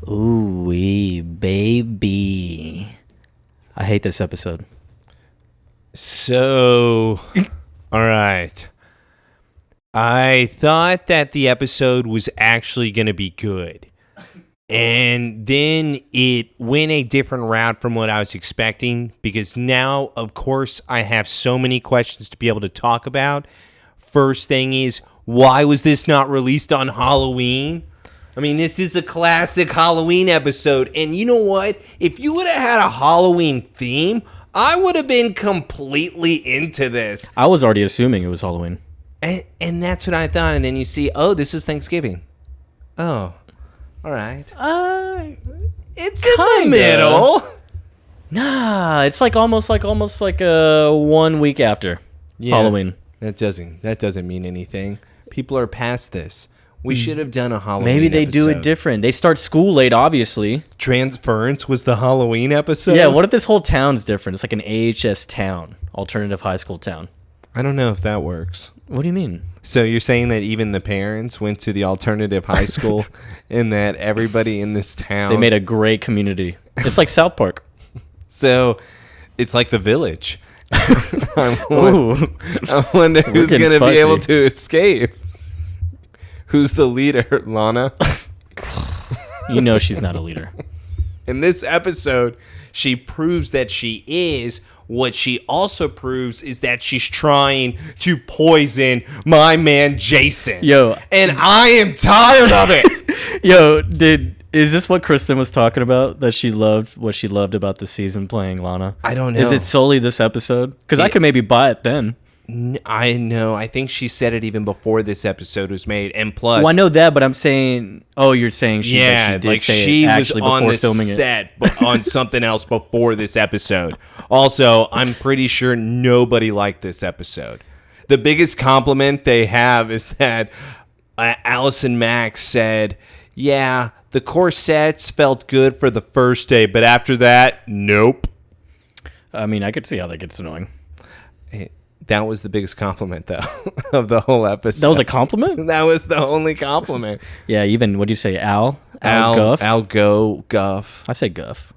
Ooh wee, baby. I hate this episode. So, all right. I thought that the episode was actually going to be good. And then it went a different route from what I was expecting because now, of course, I have so many questions to be able to talk about. First thing is, why was this not released on Halloween? I mean, this is a classic Halloween episode. And you know what? If you would have had a Halloween theme, I would have been completely into this. I was already assuming it was Halloween. And that's what I thought. And then you see, oh, this is Thanksgiving. Oh, all right. It's in the middle. Nah, it's like almost like 1 week after Halloween. That doesn't mean anything. People are past this. We should have done a Halloween Maybe they episode. do it different. They start school late, obviously. Transference was the Halloween episode? Yeah, what if this whole town's different? It's like an AHS town, alternative high school town. I don't know if that works. What do you mean? So you're saying that even the parents went to the alternative high school and that everybody in this town... They made a great community. It's like South Park. So it's like The Village. I Ooh. wonder who's going to spicy. be able to escape. Who's the leader, Lana? You know she's not a leader. In this episode, she proves that she is. What she also proves is that she's trying to poison my man Jason. Yo. And I am tired of it. Yo, is this what Kristen was talking about? That she loved what she loved about the season playing Lana? I don't know. Is it solely this episode? Because I could maybe buy it then. I know. I think she said it even before this episode was made. And plus... Well, I know that, but I'm saying... Oh, you're saying she did say she it was actually on before the filming set but on something else before this episode. Also, I'm pretty sure nobody liked this episode. The biggest compliment they have is that Allison Mack said, yeah, the corsets felt good for the first day, but after that, nope. I mean, I could see how that gets annoying. That was the biggest compliment, though, of the whole episode. That was a compliment? That was the only compliment. Yeah, even, what do you say, Al Guff? Al Guff. I say Guff.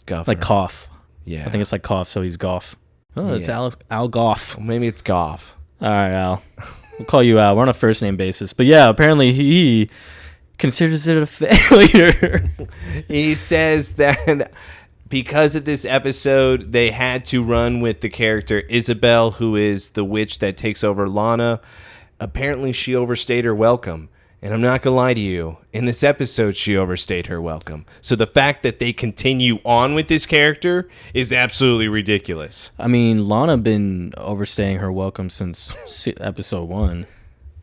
Guff. Like cough. Yeah. I think it's like cough, so he's Goff. Oh, it's Yeah. Al Goff. Maybe it's Goff. All right, Al. We'll call you Al. We're on a first name basis. But yeah, apparently he considers it a failure. He says that because of this episode, they had to run with the character Isobel, who is the witch that takes over Lana. Apparently, she overstayed her welcome. And I'm not going to lie to you. In this episode, she overstayed her welcome. So the fact that they continue on with this character is absolutely ridiculous. I mean, Lana been overstaying her welcome since episode 1.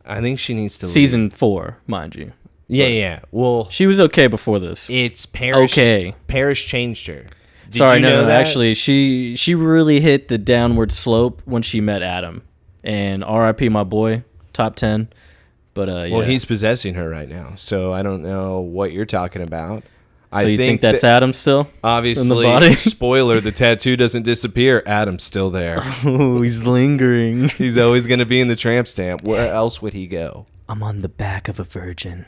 I think she needs to leave. Season 4, mind you. Yeah. Well, She was okay before this. it's Parrish. Okay. Parrish changed her. Did Sorry, you know no, that? actually, she really hit the downward slope when she met Adam. And R.I.P. my boy, top 10. But yeah. Well, he's possessing her right now, so I don't know what you're talking about. So you think that's Adam still? Obviously, in the body? spoiler, the tattoo doesn't disappear. Adam's still there. Oh, he's lingering. He's always going to be in the tramp stamp. Where else would he go? I'm on the back of a virgin.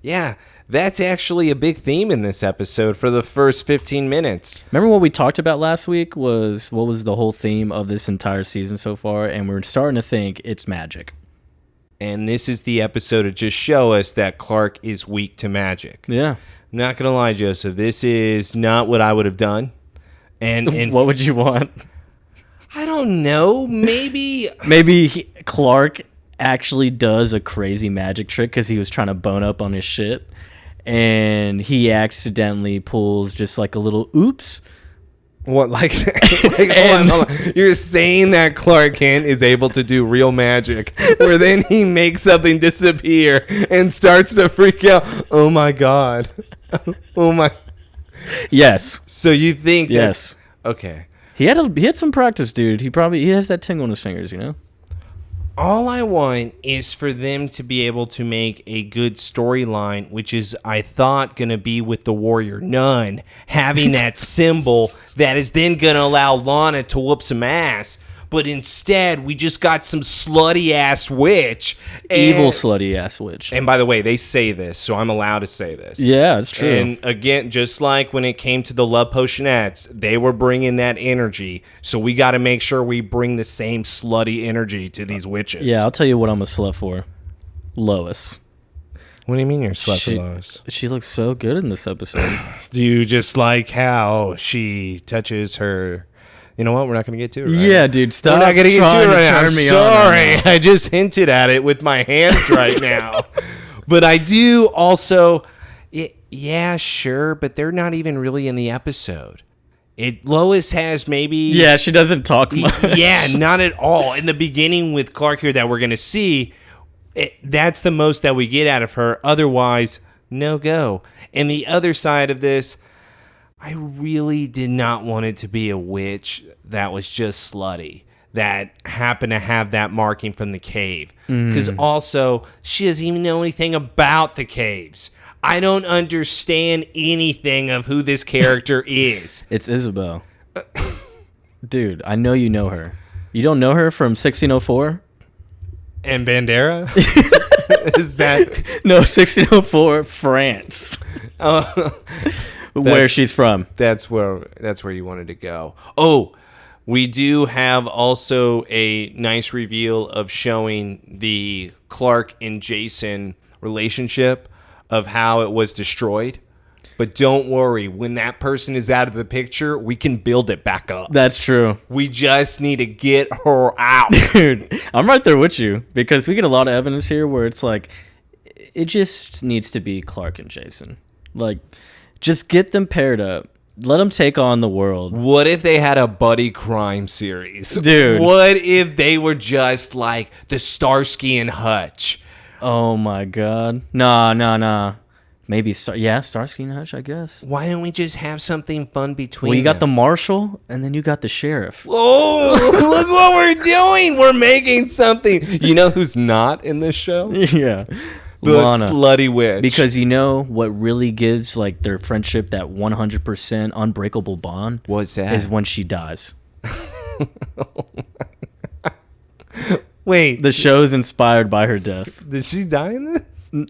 Yeah, that's actually a big theme in this episode for the first 15 minutes. Remember what we talked about last week was what was the whole theme of this entire season so far? And we're starting to think it's magic. And this is the episode to just show us that Clark is weak to magic. Yeah. I'm not going to lie, Joseph. This is not what I would have done. And What would you want? I don't know. Maybe Clark actually does a crazy magic trick because he was trying to bone up on his shit. And he accidentally pulls just like a little oops. What, like hold on. You're saying that Clark Kent is able to do real magic, where then he makes something disappear and starts to freak out. Oh my God. Oh my. Yes. So you think that, Yes. okay. He had some practice, dude. He has that tingle in his fingers, you know? All I want is for them to be able to make a good storyline, which is, I thought, going to be with the warrior nun having that symbol that is then going to allow Lana to whoop some ass. but instead we just got some slutty ass witch. Evil slutty ass witch. And by the way, they say this, so I'm allowed to say this. Yeah, it's true. And again, just like when it came to the Love Potionettes, they were bringing that energy. So we got to make sure we bring the same slutty energy to these witches. Yeah, I'll tell you what I'm a slut for. Lois. What do you mean you're a slut for Lois? She looks so good in this episode. Do you just like how she touches her... You know what? We're not going to get to it, right? Yeah, dude, stop. We're not going to get to it right now. I'm sorry. On I just hinted at it with my hands right now. But I do also... Yeah, sure, but they're not even really in the episode. Lois has maybe... Yeah, she doesn't talk much. Yeah, not at all. In the beginning with Clark here that we're going to see... that's the most that we get out of her. Otherwise, no go. And the other side of this, I really did not want it to be a witch that was just slutty, that happened to have that marking from the cave. Because also, she doesn't even know anything about the caves. I don't understand anything of who this character is. It's Isabel. Dude, I know you know her. You don't know her from 1604? And Bandera? Is that... No, 1604, France. Where she's from. That's where you wanted to go. Oh, we do have also a nice reveal of showing the Clark and Jason relationship of how it was destroyed. But don't worry, when that person is out of the picture, we can build it back up. That's true. We just need to get her out. Dude, I'm right there with you because we get a lot of evidence here where it's like, it just needs to be Clark and Jason. Like, just get them paired up. Let them take on the world. What if they had a buddy crime series? Dude. What if they were just like the Starsky and Hutch? Oh my God. Nah. Maybe Starsky and Hutch, I guess. Why don't we just have something fun between Well, you got the them? marshal, and then you got the sheriff. Oh, look what we're doing. We're making something. You know who's not in this show? Yeah. The Lana. slutty witch. Because you know what really gives like their friendship that 100% unbreakable bond? What's that? Is when she dies. Wait. The show's inspired by her death. Did she die in this?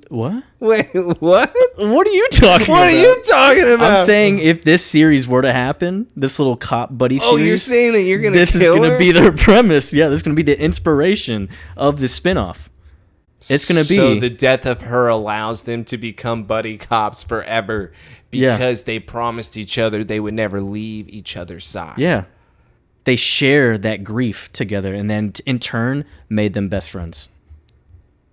What? Wait, what? What are you talking about? What are you talking about? I'm saying if this series were to happen, this little cop buddy series. Oh, you're saying that you're going to This is kill going her? to be their premise. Yeah, this is going to be the inspiration of the spinoff. It's going to be. So the death of her allows them to become buddy cops forever because they promised each other they would never leave each other's side. Yeah. They share that grief together and then in turn made them best friends.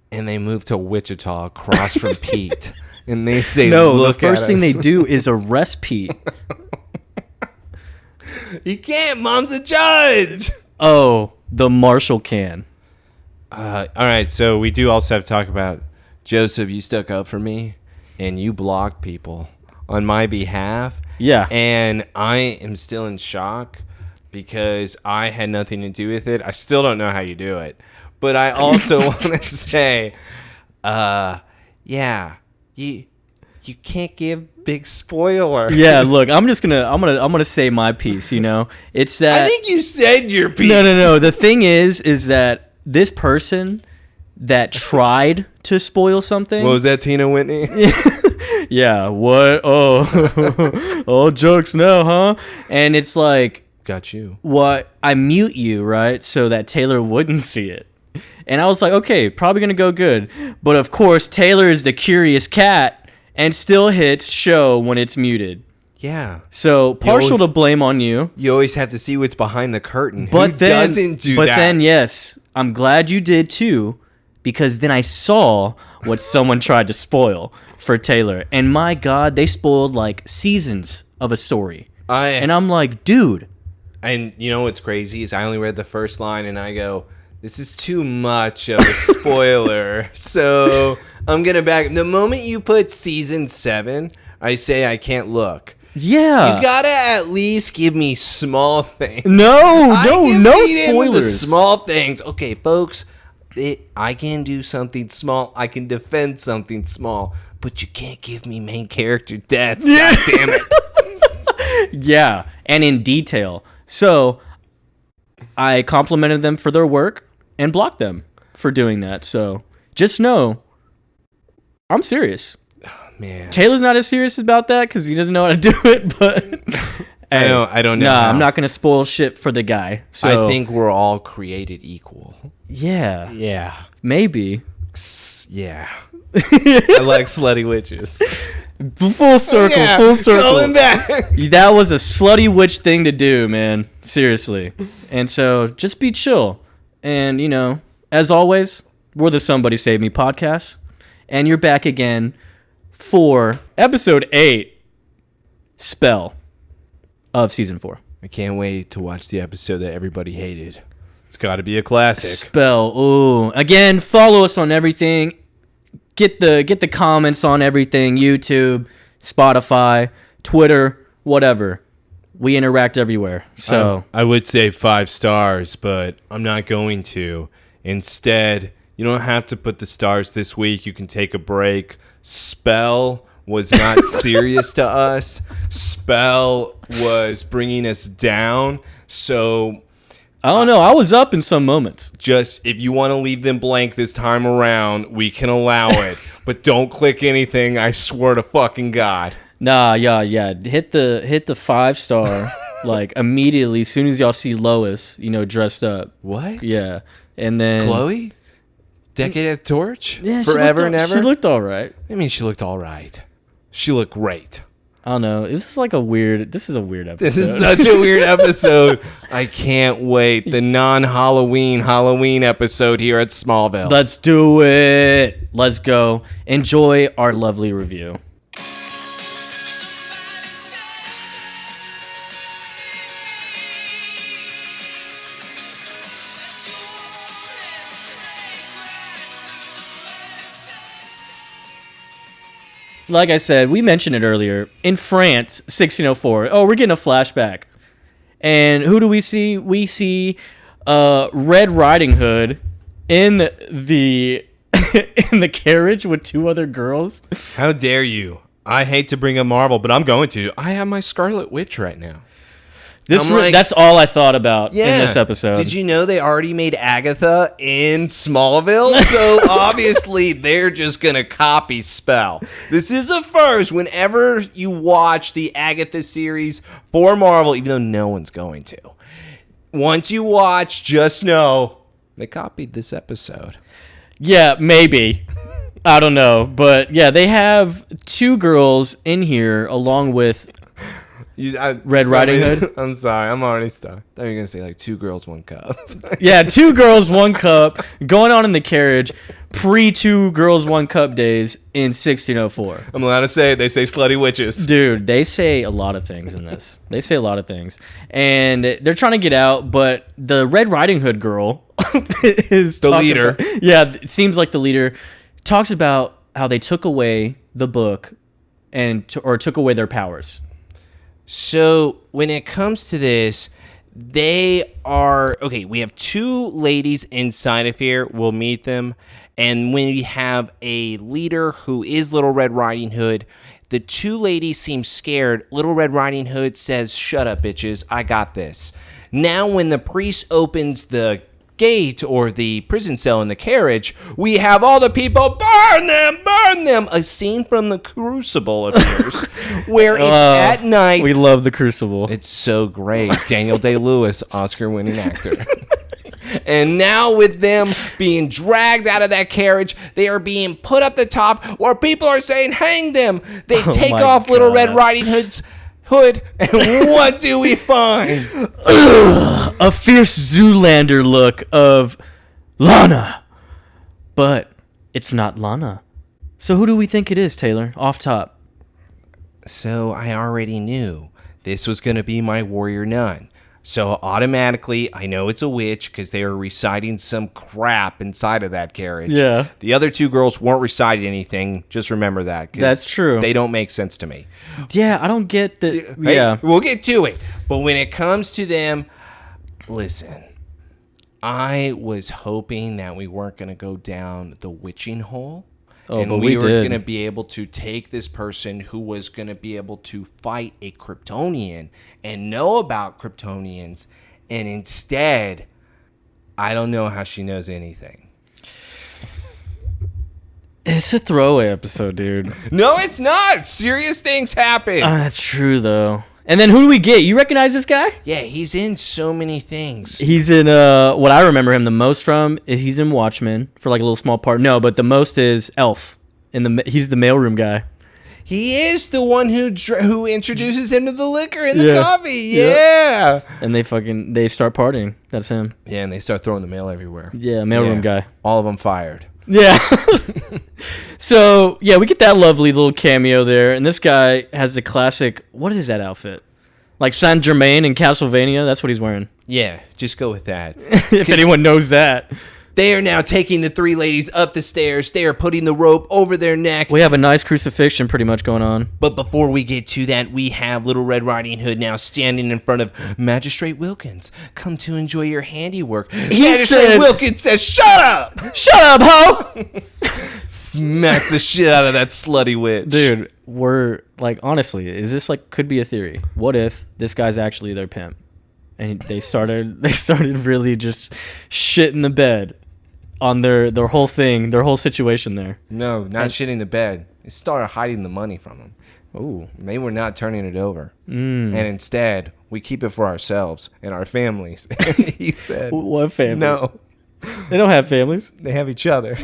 And they moved to Wichita across from Pete. And they say, no, look the first at thing us. they do is arrest Pete. You can't. Mom's a judge. Oh, the marshal can. All right. So we do also have to talk about Joseph. You stuck up for me and you blocked people on my behalf. Yeah. And I am still in shock because I had nothing to do with it. I still don't know how you do it. But I also want to say, you can't give big spoiler. Yeah, look, I'm gonna say my piece, you know. It's that I think you said your piece. No. The thing is that this person that tried to spoil something. What was that, Tina Whitney? Yeah, what? Oh, all jokes now, huh? And it's like, Got you. what? I mute you, right? So that Taylor wouldn't see it. And I was like, okay, probably going to go good. But of course, Taylor is the curious cat and still hits show when it's muted. Yeah. So partial to blame on you. You always have to see what's behind the curtain. But Who then, doesn't do but that? then, yes, I'm glad you did too, because then I saw what someone tried to spoil for Taylor. And my God, they spoiled like seasons of a story. And I'm like, dude. And you know what's crazy is I only read the first line and I go, this is too much of a spoiler. So I'm going to back. The moment you put season 7, I say I can't look. Yeah. You got to at least give me small things. No The spoilers. small things. Okay, folks, I can do something small. I can defend something small. But you can't give me main character death. God damn it. Yeah, and in detail. So I complimented them for their work and blocked them for doing that. So just know, I'm serious. Oh, man. Taylor's not as serious about that because he doesn't know how to do it, but... I don't know. Nah, I'm not going to spoil shit for the guy. So I think we're all created equal. Yeah. Yeah. Maybe. Yeah. I like slutty witches. Full circle, full circle. Going back. That was a slutty witch thing to do, man. Seriously. And so just be chill. And, you know, as always, we're the Somebody Save Me podcast. And you're back again for episode 8, Spell, of season 4. I can't wait to watch the episode that everybody hated. It's got to be a classic. Spell. Ooh. Again, follow us on everything. Get the comments on everything. YouTube, Spotify, Twitter, whatever. We interact everywhere. So I would say 5 stars, but I'm not going to. Instead, you don't have to put the stars this week. You can take a break. Spell was not serious to us. Spell was bringing us down. So I don't know. I was up in some moments. Just if you want to leave them blank this time around, we can allow it. But don't click anything. I swear to fucking God. Nah, yeah. Hit the 5-star like immediately as soon as y'all see Lois, you know, dressed up. What? Yeah, and then Chloe, Decade of the Torch. Yeah, forever and ever. She looked all right. I mean, she looked all right. She looked great. I don't know. This is a weird episode. This is such a weird episode. I can't wait. The non-Halloween episode here at Smallville. Let's do it. Let's go. Enjoy our lovely review. Like I said, we mentioned it earlier. In France, 1604. Oh, we're getting a flashback. And who do we see? We see Red Riding Hood in the in the carriage with 2 other girls. How dare you? I hate to bring up Marvel, but I'm going to. I have my Scarlet Witch right now. That's all I thought about in this episode. Did you know they already made Agatha in Smallville? So obviously they're just going to copy Spell. This is a first whenever you watch the Agatha series for Marvel, even though no one's going to. Once you watch, just know they copied this episode. Yeah, maybe. I don't know. But yeah, they have 2 girls in here along with... Red Riding Hood? I'm sorry. I'm already stuck. I thought you were going to say like 2 girls, 1 cup. Yeah, 2 girls, 1 cup going on in the carriage pre 2 girls, 1 cup days in 1604. I'm allowed to say they say slutty witches. Dude, they say a lot of things in this. They say a lot of things. And they're trying to get out, but the Red Riding Hood girl is the leader. It seems like the leader talks about how they took away the book or took away their powers. So when it comes to this, they are... Okay, we have 2 ladies inside of here. We'll meet them. And when we have a leader who is Little Red Riding Hood, the 2 ladies seem scared. Little Red Riding Hood says, "Shut up, bitches. I got this." Now when the priest opens the gate or the prison cell in the carriage, we have all the people, burn them. A scene from The Crucible appears where it's at night. We love The Crucible. It's so great. Daniel Day-Lewis, Oscar-winning actor. And now with them being dragged out of that carriage, they are being put up the top where people are saying, "Hang them." They take off Little Red Riding Hood's hood, and what do we find? A fierce Zoolander look of Lana. But it's not Lana. So who do we think it is, Taylor? Off top. So I already knew this was going to be my warrior nun. So automatically, I know it's a witch because they are reciting some crap inside of that carriage. Yeah. The other 2 girls weren't reciting anything. Just remember that. That's true. They don't make sense to me. Yeah, I don't get the... Hey, yeah. We'll get to it. But when it comes to them, listen, I was hoping that we weren't going to go down the witching hole. Oh, and but we were did. going to be able to take this person who was going to be able to fight a Kryptonian and know about Kryptonians And instead, I don't know how she knows anything. It's a throwaway episode, dude. No, it's not. Serious things happen. That's true, though. And then who do we get? You recognize this guy? Yeah, he's in so many things. He's in, what I remember him the most from is he's in Watchmen for like a little small part. No, but the most is Elf. He's the mailroom guy. He is the one who introduces him to the liquor and the coffee. Yeah. And they start partying. That's him. Yeah, and they start throwing the mail everywhere. Yeah, mailroom guy. All of them fired. Yeah. So, yeah, we get that lovely little cameo there. And this guy has the classic, what is that outfit? Like Saint Germain in Castlevania? That's what he's wearing. Yeah, just go with that. If anyone knows that. They are now taking the three ladies up the stairs. They are putting the rope over their neck. We have a nice crucifixion pretty much going on. But before we get to that, we have Little Red Riding Hood now standing in front of Magistrate Wilkins. Come to enjoy your handiwork. Magistrate Wilkins says, "Shut up! Shut up, ho!" Smacks the shit out of that slutty witch. Dude, we're like, honestly, is this like, could be a theory. What if this guy's actually their pimp? And they started really just shitting the bed on their whole thing, their whole situation there. No, not shitting the bed. They started hiding the money from them. Oh. They were not turning it over. And instead, we keep it for ourselves and our families. He said. What family? No. They don't have families. They have each other.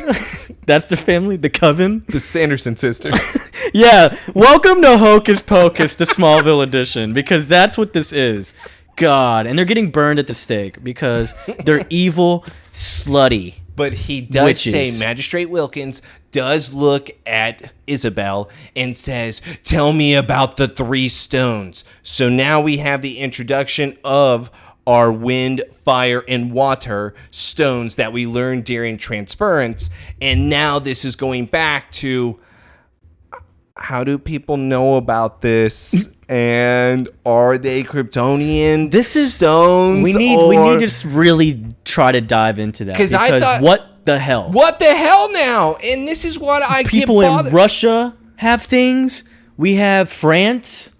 That's their family? The Coven? The Sanderson sisters. Yeah. Welcome to Hocus Pocus, the Smallville edition, because that's what this is. God. And they're getting burned at the stake because they're evil, slutty. But he does say, Magistrate Wilkins does look at Isobel and says, "Tell me about the 3 stones." So now we have the introduction of our wind, fire, and water stones that we learned during transference. And now this is going back to, how do people know about this? And are they Kryptonian stones? We need to just really try to dive into that. Because I thought, what the hell? What the hell now? And this is what I people in Russia have things. We have France.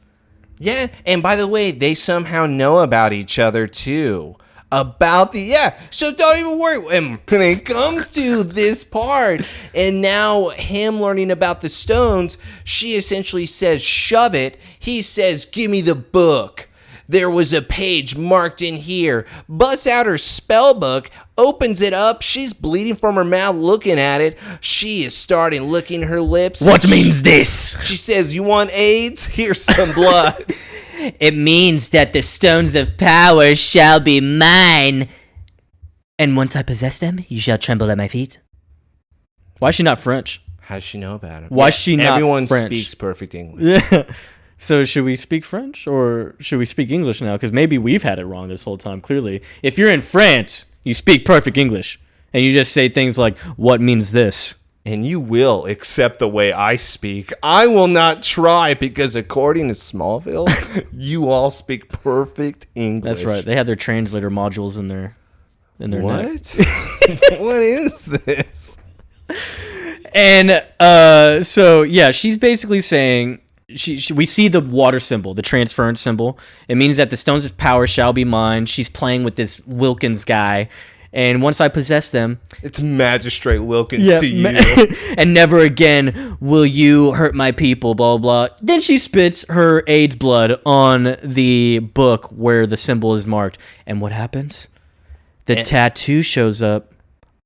Yeah, and by the way, they somehow know about each other too. So don't even worry when it comes to this part. And now him learning about the stones, she essentially says, "Shove it." He says, "Give me the book. There was a page marked in here." Busts out her spell book, opens it up. She's bleeding from her mouth looking at it. She is starting licking her lips. What means this? She says, "You want AIDS? Here's some blood." It means that the stones of power shall be mine. And once I possess them, you shall tremble at my feet. Why is she not French? How does she know about it? Why is she not Everyone French? Speaks perfect English. Yeah. So should we speak French or should we speak English now? Because maybe we've had it wrong this whole time, clearly. If you're in France, you speak perfect English. And you just say things like, "What means this?" And you will accept the way I speak. I will not try because according to Smallville, you all speak perfect English. That's right. They have their translator modules in their what? neck. What is this? And so yeah, she's basically saying we see the water symbol, the transference symbol. It means that the stones of power shall be mine. She's playing with this Wilkins guy. And once I possess them... It's Magistrate Wilkins to you. And never again will you hurt my people, blah, blah. Then she spits her AIDS blood on the book where the symbol is marked. And what happens? The tattoo shows up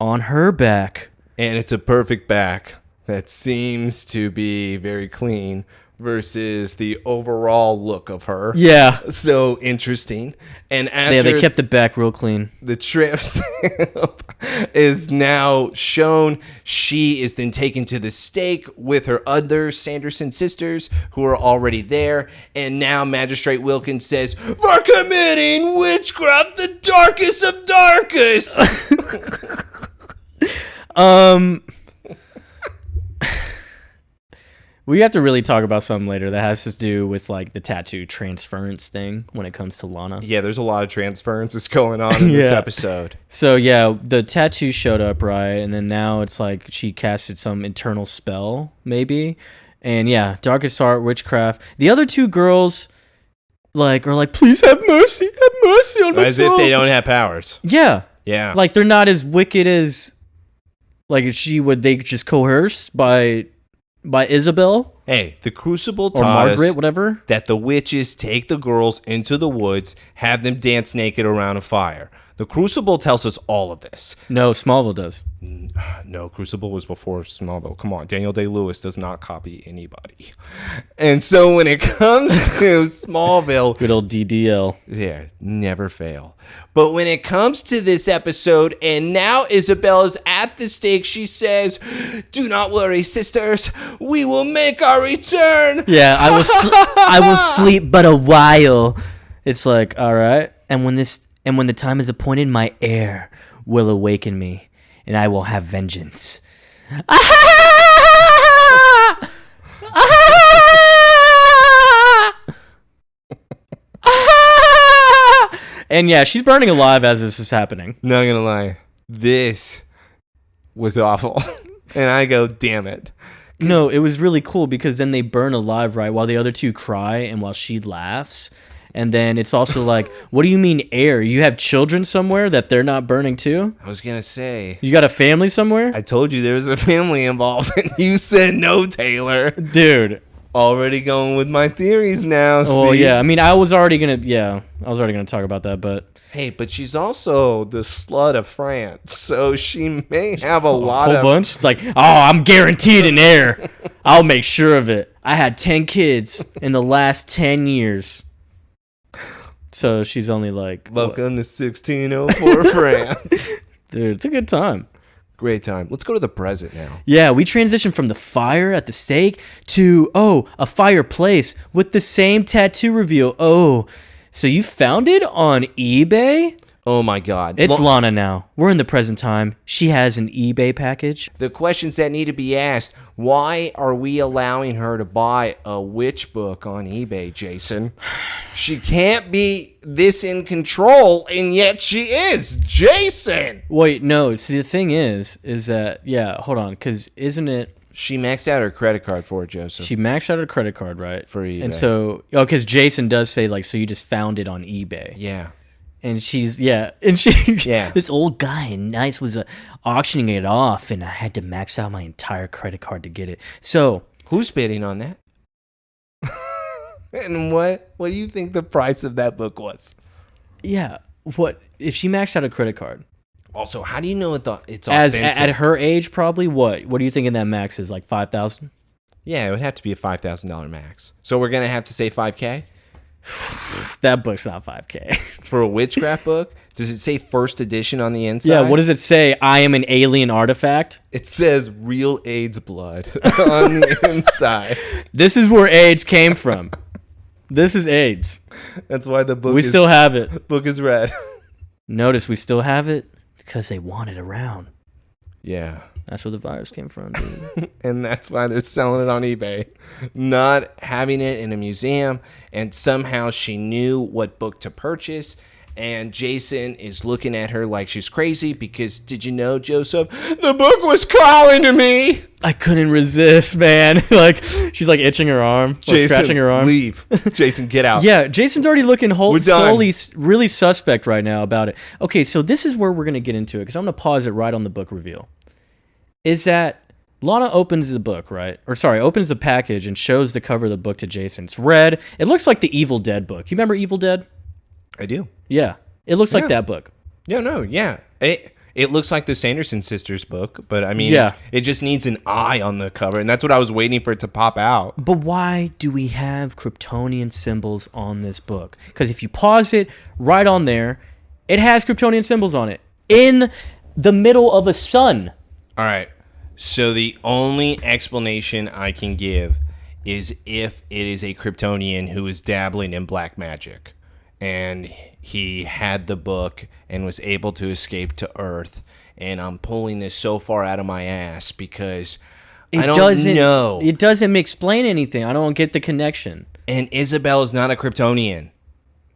on her back. And it's a perfect back that seems to be very clean versus the overall look of her. Yeah. So interesting. And after they kept the back real clean. The trip stamp is now shown. She is then taken to the stake with her other Sanderson sisters who are already there. And now Magistrate Wilkins says, "For committing witchcraft, the darkest of darkest." We have to really talk about something later that has to do with like the tattoo transference thing when it comes to Lana. Yeah, there's a lot of transferences going on in this episode. So yeah, the tattoo showed up, right? And then now it's like she casted some internal spell, maybe. And yeah, darkest art, witchcraft. The other 2 girls, like, please have mercy on my As soul. if they don't have powers. Yeah. Yeah. Like, they're not as wicked as, like, they just coerced by Isabel. Hey, the Crucible or taught Margaret, us whatever. that the witches take the girls into the woods, have them dance naked around a fire. The Crucible tells us all of this. No, Smallville does. No, Crucible was before Smallville. Come on, Daniel Day-Lewis does not copy anybody. And so when it comes to Smallville... Good old DDL. Yeah, never fail. But when it comes to this episode, and now Isabel is at the stake, she says, "Do not worry, sisters. We will make our return." Yeah, I will sleep but a while. It's like, all right. And when the time is appointed, my heir will awaken me, and I will have vengeance. And yeah, she's burning alive as this is happening. Not gonna lie, this was awful. And I go, damn it. No, it was really cool because then they burn alive, right, while the other two cry and while she laughs. And then it's also like, what do you mean heir? You have children somewhere that they're not burning too? I was gonna say, You got a family somewhere? I told you there was a family involved, and you said no, Taylor. Dude. Already going with my theories now. Oh, see? yeah. I mean, I was already going to talk about that, but... Hey, but she's also the slut of France, so she may have a lot whole bunch? It's like, oh, I'm guaranteed an heir. I'll make sure of it. I had 10 kids in the last 10 years. So she's only like... Welcome to 1604 France. Dude, it's a good time. Great time. Let's go to the present now. Yeah, we transitioned from the fire at the stake to, a fireplace with the same tattoo reveal. Oh, so you found it on eBay? Oh my God. It's Lana now. We're in the present time. She has an eBay package. The questions that need to be asked: why are we allowing her to buy a witch book on eBay, Jason? She can't be this in control, and yet she is, Jason. Wait, no. See, the thing is that, yeah, hold on, because isn't it... She maxed out her credit card for it, Joseph. She maxed out her credit card, right? For eBay. And so, because Jason does say, like, so you just found it on eBay. Yeah. And she, this old guy in Nice was auctioning it off, and I had to max out my entire credit card to get it. So, who's bidding on that? And what do you think the price of that book was? Yeah, what if she maxed out a credit card? Also, how do you know it's authentic? At her age, probably what? What do you think in that max is, like $5,000? Yeah, it would have to be a $5,000 max. So we're gonna have to say $5,000. That book's not $5,000 for a witchcraft book. Does it say first edition on the inside? Yeah. What does it say? I am an alien artifact. It says real AIDS blood on the inside. This is where AIDS came from. This is AIDS. That's why the book. We still have it. Book is red. Notice we still have it because they want it around. Yeah. That's where the virus came from, dude. And that's why they're selling it on eBay. Not having it in a museum. And somehow she knew what book to purchase. And Jason is looking at her like she's crazy because, did you know, Joseph? The book was calling to me. I couldn't resist, man. Like, she's like itching her arm. Jason, scratching her arm. Leave. Jason, get out. Yeah, Jason's already looking solely really suspect right now about it. Okay, so this is where we're going to get into it because I'm going to pause it right on the book reveal. Is that Lana opens the book, right? Or sorry, opens the package and shows the cover of the book to Jason. It's red. It looks like the Evil Dead book. You remember Evil Dead? I do. Yeah. It looks like that book. Yeah. It looks like the Sanderson sisters book, but I mean, it just needs an eye on the cover, and that's what I was waiting for it to pop out. But why do we have Kryptonian symbols on this book? Because if you pause it right on there, it has Kryptonian symbols on it in the middle of a sun. All right. So the only explanation I can give is if it is a Kryptonian who is dabbling in black magic and he had the book and was able to escape to Earth. And I'm pulling this so far out of my ass because I don't know. It doesn't explain anything. I don't get the connection. And Isabel is not a Kryptonian.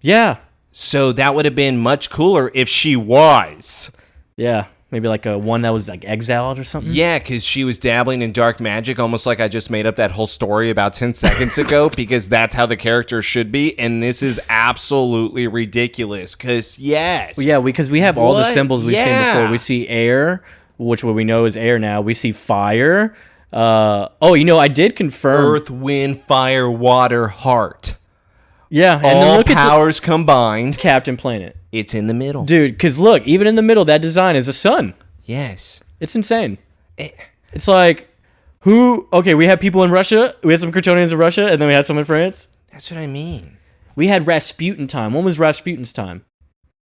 Yeah. So that would have been much cooler if she was. Yeah. Maybe like a one that was like exiled or something? Yeah, because she was dabbling in dark magic, almost like I just made up that whole story about 10 seconds ago, because that's how the character should be, and this is absolutely ridiculous, because yes. Well, yeah, because we have all the symbols we've seen before. We see air, which what we know is air now. We see fire. I did confirm. Earth, wind, fire, water, heart. Yeah. And all then look powers combined. Captain Planet. It's in the middle. Dude, because look, even in the middle, that design is a sun. Yes. It's insane. It's like, we had people in Russia. We had some Kryptonians in Russia, and then we had some in France. That's what I mean. We had Rasputin time. When was Rasputin's time?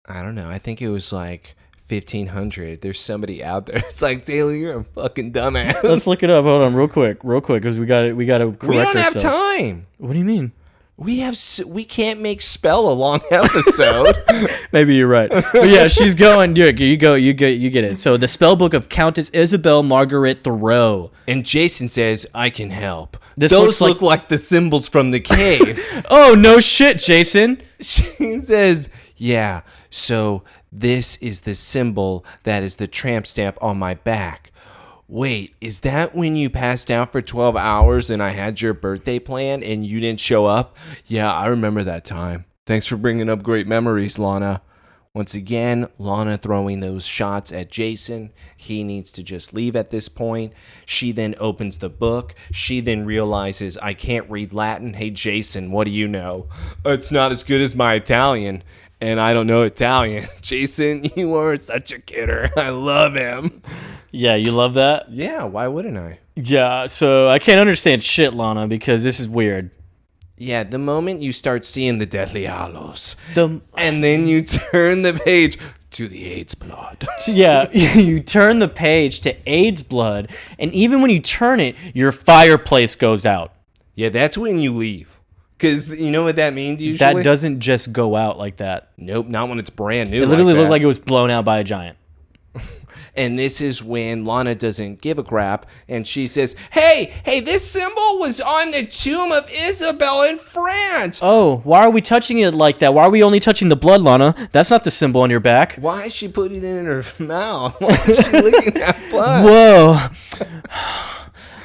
I don't know. I think it was like 1500. There's somebody out there. It's like, Taylor, you're a fucking dumbass. Let's look it up. Hold on, real quick, because we got to correct ourselves. We don't have time. What do you mean? We can't make spell a long episode. Maybe you're right. But yeah, she's going. You get it. So the spell book of Countess Isobel Margaret Thoreaux. And Jason says, I can help. Those look like the symbols from the cave. Oh, no shit, Jason. She says, yeah, so this is the symbol that is the tramp stamp on my back. Wait, is that when you passed out for 12 hours and I had your birthday planned and you didn't show up? Yeah, I remember that time. Thanks for bringing up great memories, Lana. Once again, Lana throwing those shots at Jason. He needs to just leave at this point. She then opens the book. She then realizes, I can't read Latin. Hey, Jason, what do you know? It's not as good as my Italian. And I don't know Italian. Jason, you are such a kidder. I love him. Yeah, you love that? Yeah, why wouldn't I? Yeah, so I can't understand shit, Lana, because this is weird. Yeah, the moment you start seeing the deadly hallows, and then you turn the page to the AIDS blood. Yeah, you turn the page to AIDS blood, and even when you turn it, your fireplace goes out. Yeah, that's when you leave. Because you know what that means usually? That doesn't just go out like that. Nope, not when it's brand new. It literally looked like it was blown out by a giant. And this is when Lana doesn't give a crap, and she says, hey, this symbol was on the tomb of Isabel in France. Oh, why are we touching it like that? Why are we only touching the blood, Lana? That's not the symbol on your back. Why is she putting it in her mouth? Why is she licking that blood? Whoa.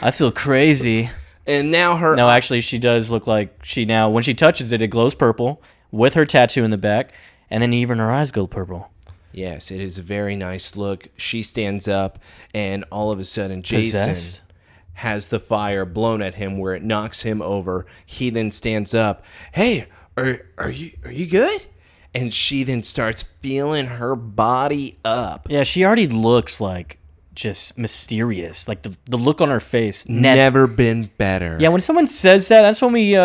I feel crazy. And now No, actually, she does look like when she touches it, it glows purple with her tattoo in the back, and then even her eyes go purple. Yes, it is a very nice look. She stands up, and all of a sudden, Jason has the fire blown at him where it knocks him over. He then stands up. Hey, are you good? And she then starts feeling her body up. Yeah, she already looks like just mysterious. Like the look on her face. Never been better. Yeah, when someone says that, that's when we...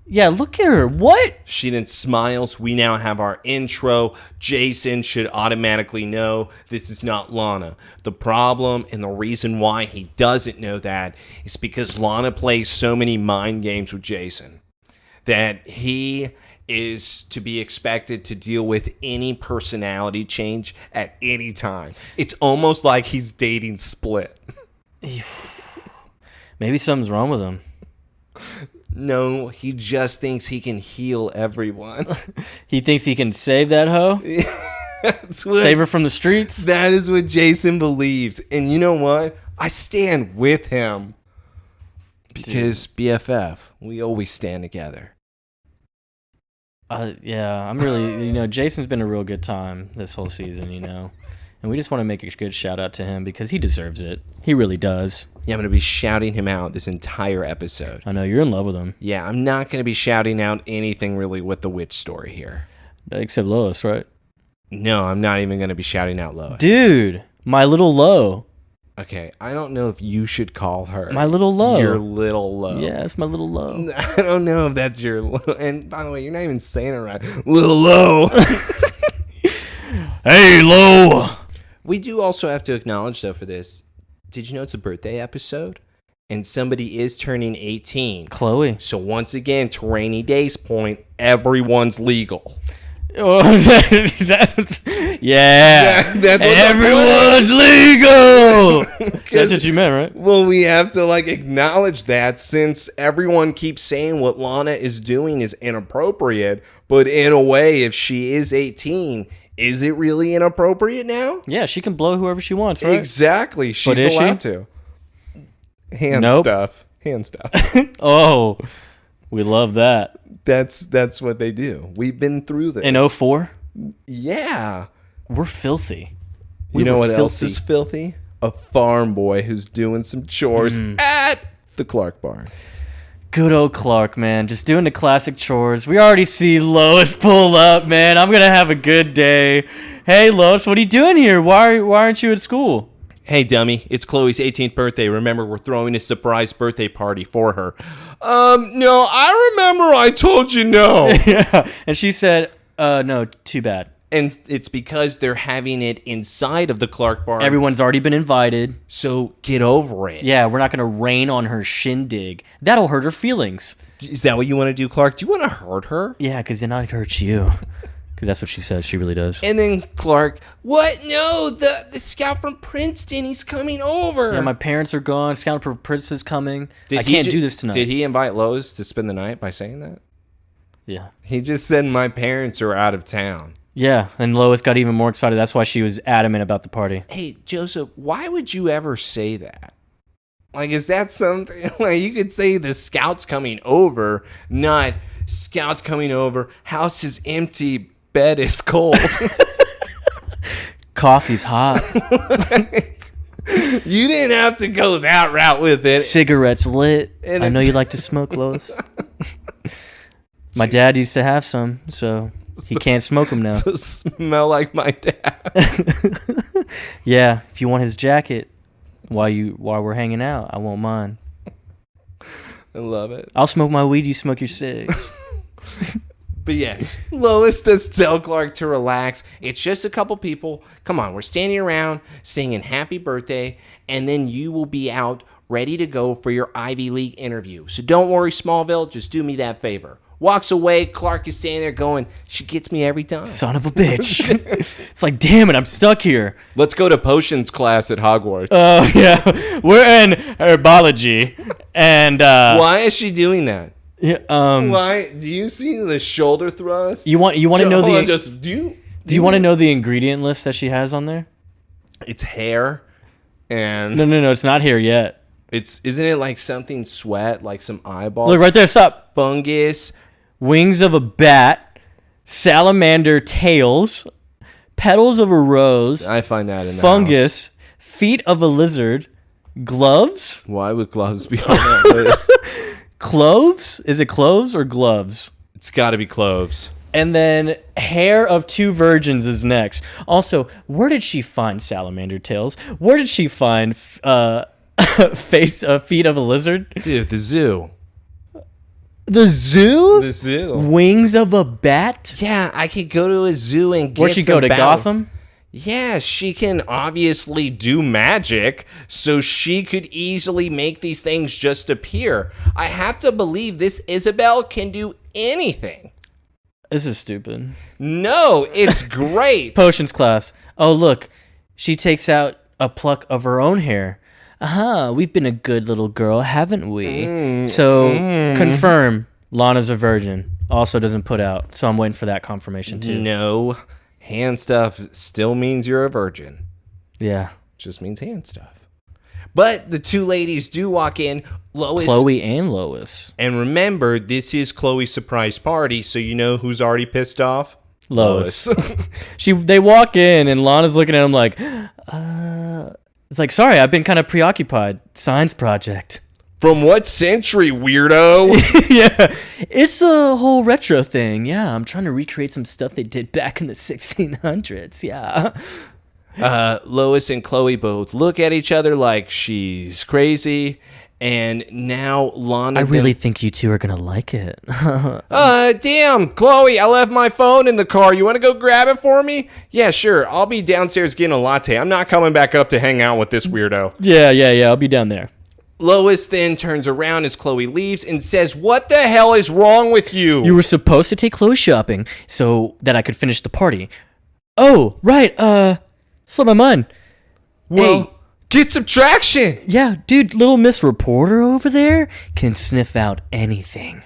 Yeah, look at her. What? She then smiles. We now have our intro. Jason should automatically know this is not Lana. The problem and the reason why he doesn't know that is because Lana plays so many mind games with Jason that he is to be expected to deal with any personality change at any time. It's almost like he's dating Split. Maybe something's wrong with him. No, he just thinks he can heal everyone. He thinks he can save that hoe? Save her from the streets? That is what Jason believes. And you know what? I stand with him. Because BFF, we always stand together. Yeah, I'm really, Jason's been a real good time this whole season, And we just want to make a good shout out to him because he deserves it. He really does. Yeah, I'm going to be shouting him out this entire episode. I know, you're in love with him. Yeah, I'm not going to be shouting out anything really with the witch story here. Except Lois, right? No, I'm not even going to be shouting out Lois. Dude, my little Lo. Okay, I don't know if you should call her my little Lo. Your little Lo. Yeah, it's my little Lo. I don't know if that's your Lo. And by the way, you're not even saying it right. Little Lo. Hey, Lo. We do also have to acknowledge, though, for this. Did you know it's a birthday episode? And somebody is turning 18. Chloe. So once again, to Rainy Day's point, everyone's legal. Yeah. That's everyone's legal. That's what you meant, right? Well, we have to acknowledge that since everyone keeps saying what Lana is doing is inappropriate, but in a way, if she is 18, Is it really inappropriate now? Yeah, she can blow whoever she wants, right? Exactly. She's allowed to. Hand stuff. Oh, we love that. That's what they do. We've been through this. In 2004? Yeah. We're filthy. You know what else is filthy? A farm boy who's doing some chores at the Clark barn. Good old Clark, man. Just doing the classic chores. We already see Lois pull up, man. I'm going to have a good day. Hey, Lois, what are you doing here? Why aren't you at school? Hey, dummy. It's Chloe's 18th birthday. Remember, we're throwing a surprise birthday party for her. No, I remember I told you no. Yeah. And she said, no, too bad. And it's because they're having it inside of the Clark barn. Everyone's already been invited. So get over it. Yeah, we're not going to rain on her shindig. That'll hurt her feelings. Is that what you want to do, Clark? Do you want to hurt her? Yeah, because then I'd hurt you. Because that's what she says. She really does. And then Clark, what? No, the scout from Princeton, he's coming over. Yeah, my parents are gone. Scout from Princeton's coming. I can't do this tonight. Did he invite Lois to spend the night by saying that? Yeah. He just said my parents are out of town. Yeah, and Lois got even more excited. That's why she was adamant about the party. Hey, Joseph, why would you ever say that? Like, is that something? Like, you could say the scout's coming over, not scout's coming over, house is empty, bed is cold. Coffee's hot. You didn't have to go that route with it. Cigarettes lit. I know you like to smoke, Lois. My dad used to have some, so he can't smoke them now. So smell like my dad. Yeah, if you want his jacket while we're hanging out, I won't mind. I love it. I'll smoke my weed, you smoke your cigs. But yes, Lois does tell Clark to relax. It's just a couple people. Come on, we're standing around singing happy birthday, and then you will be out ready to go for your Ivy League interview. So don't worry, Smallville, just do me that favor. Walks away, Clark is standing there going, she gets me every time. Son of a bitch. It's like, damn it, I'm stuck here. Let's go to potions class at Hogwarts. Oh, yeah. We're in herbology. And why is she doing that? Yeah, why? Do you see the shoulder thrust? You want to know do you want to know the ingredient list that she has on there? It's hair and No, it's not here yet. Isn't it like something sweat, like some eyeballs? Look right there, stop. Fungus, wings of a bat, salamander tails, petals of a rose. I find that in the fungus, house. Feet of a lizard, gloves. Why would gloves be on that list? Cloves? Is it cloves or gloves? It's got to be cloves. And then hair of two virgins is next. Also, where did she find salamander tails? Where did she find feet of a lizard? Dude, the zoo. The zoo? The zoo. Wings of a bat? Yeah, I could go to a zoo and get Where'd she go, to Gotham? Yeah, she can obviously do magic, so she could easily make these things just appear. I have to believe this Isobel can do anything. This is stupid. No, it's great. Potions class. Oh, look. She takes out a pluck of her own hair. We've been a good little girl, haven't we? Confirm Lana's a virgin. Also doesn't put out, so I'm waiting for that confirmation too. No. Hand stuff still means you're a virgin. Yeah. Just means hand stuff. But the two ladies do walk in. Chloe and Lois. And remember, this is Chloe's surprise party, so you know who's already pissed off? Lois. They walk in, and Lana's looking at him like, it's like, sorry, I've been kind of preoccupied. Science project. From what century, weirdo? Yeah, it's a whole retro thing. Yeah, I'm trying to recreate some stuff they did back in the 1600s. Yeah. Lois and Chloe both look at each other like she's crazy. And now Lana... I really think you two are going to like it. Damn, Chloe, I left my phone in the car. You want to go grab it for me? Yeah, sure. I'll be downstairs getting a latte. I'm not coming back up to hang out with this weirdo. Yeah. I'll be down there. Lois then turns around as Chloe leaves and says, what the hell is wrong with you? You were supposed to take Chloe shopping so that I could finish the party. Oh, right. Slipped my mind. Well, hey, get some traction. Yeah, dude, little Miss Reporter over there can sniff out anything.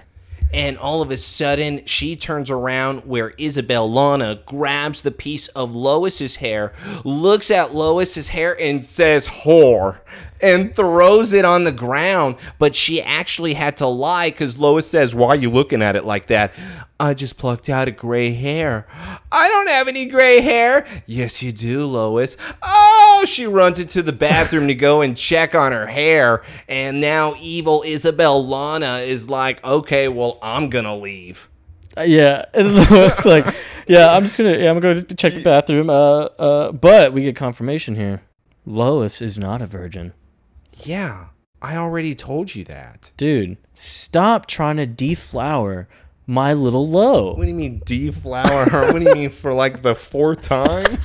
and all of a sudden she turns around where Lana grabs the piece of Lois's hair, looks at Lois's hair and says whore, and throws it on the ground. But she actually had to lie because Lois says, why are you looking at it like that? I just plucked out a gray hair. I don't have any gray hair. Yes, you do, Lois. Oh, she runs into the bathroom to go and check on her hair. And now evil Isobel Lana is like, okay, well, I'm going to leave. Yeah. And it's like, I'm going to check the bathroom. But we get confirmation here. Lois is not a virgin. Yeah, I already told you that. Dude, stop trying to deflower my little Lo. What do you mean deflower her? What do you mean for like the fourth time?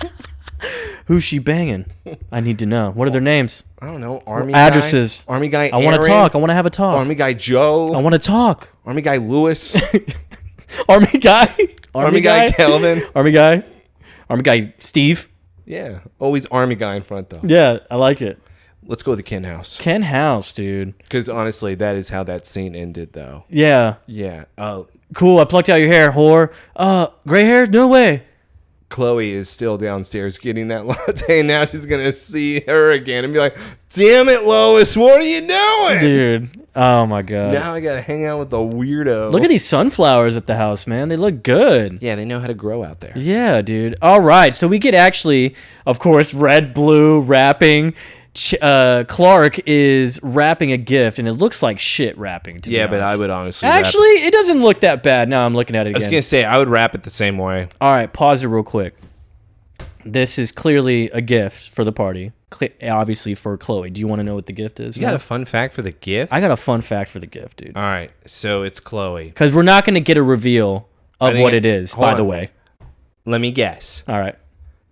Who's she banging? I need to know. What are their names? I don't know. Army addresses. Guy? Army guy. I want to talk. I want to have a talk. Army guy Joe. I want to talk. Army guy Lewis. Army guy. Army guy Kelvin. Army guy. Army guy Steve. Yeah, always Army guy in front though. Yeah, I like it. Let's go to Ken House. Ken House, dude. Because honestly, that is how that scene ended, though. Yeah. Yeah. Cool. I plucked out your hair, whore. Gray hair? No way. Chloe is still downstairs getting that latte. Now she's gonna see her again and be like, "Damn it, Lois, what are you doing, dude? Oh my god. Now I gotta hang out with the weirdo." Look at these sunflowers at the house, man. They look good. Yeah, they know how to grow out there. Yeah, dude. All right, so we get actually, of course, red, blue wrapping. Clark is wrapping a gift, and it looks like shit wrapping. To be honest. But I would honestly actually, it doesn't look that bad. Now I'm looking at it again. I was gonna say I would wrap it the same way. All right, pause it real quick. This is clearly a gift for the party, obviously for Chloe. Do you want to know what the gift is? You got a fun fact for the gift? I got a fun fact for the gift, dude. All right, so it's Chloe. Because we're not going to get a reveal of what it is, by the way. Let me guess. All right.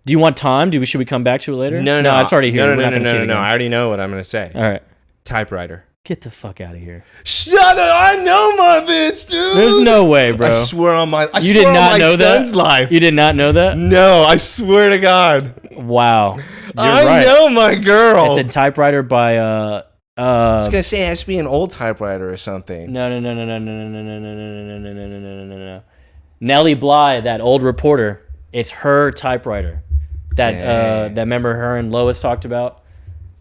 Do you want time? Should we come back to it later? No, it's already here. No. I already know what I'm going to say. All right. Typewriter. Get the fuck out of here. Shut up. I know my bitch, dude. There's no way, bro. I swear on my you did not know son's that? Life. You did not know that? No, I swear to God. Wow. You're I right. know my girl. It's a typewriter by I was gonna say it has to be an old typewriter or something. No. Nellie Bly, that old reporter. It's her typewriter. That remember her and Lois talked about?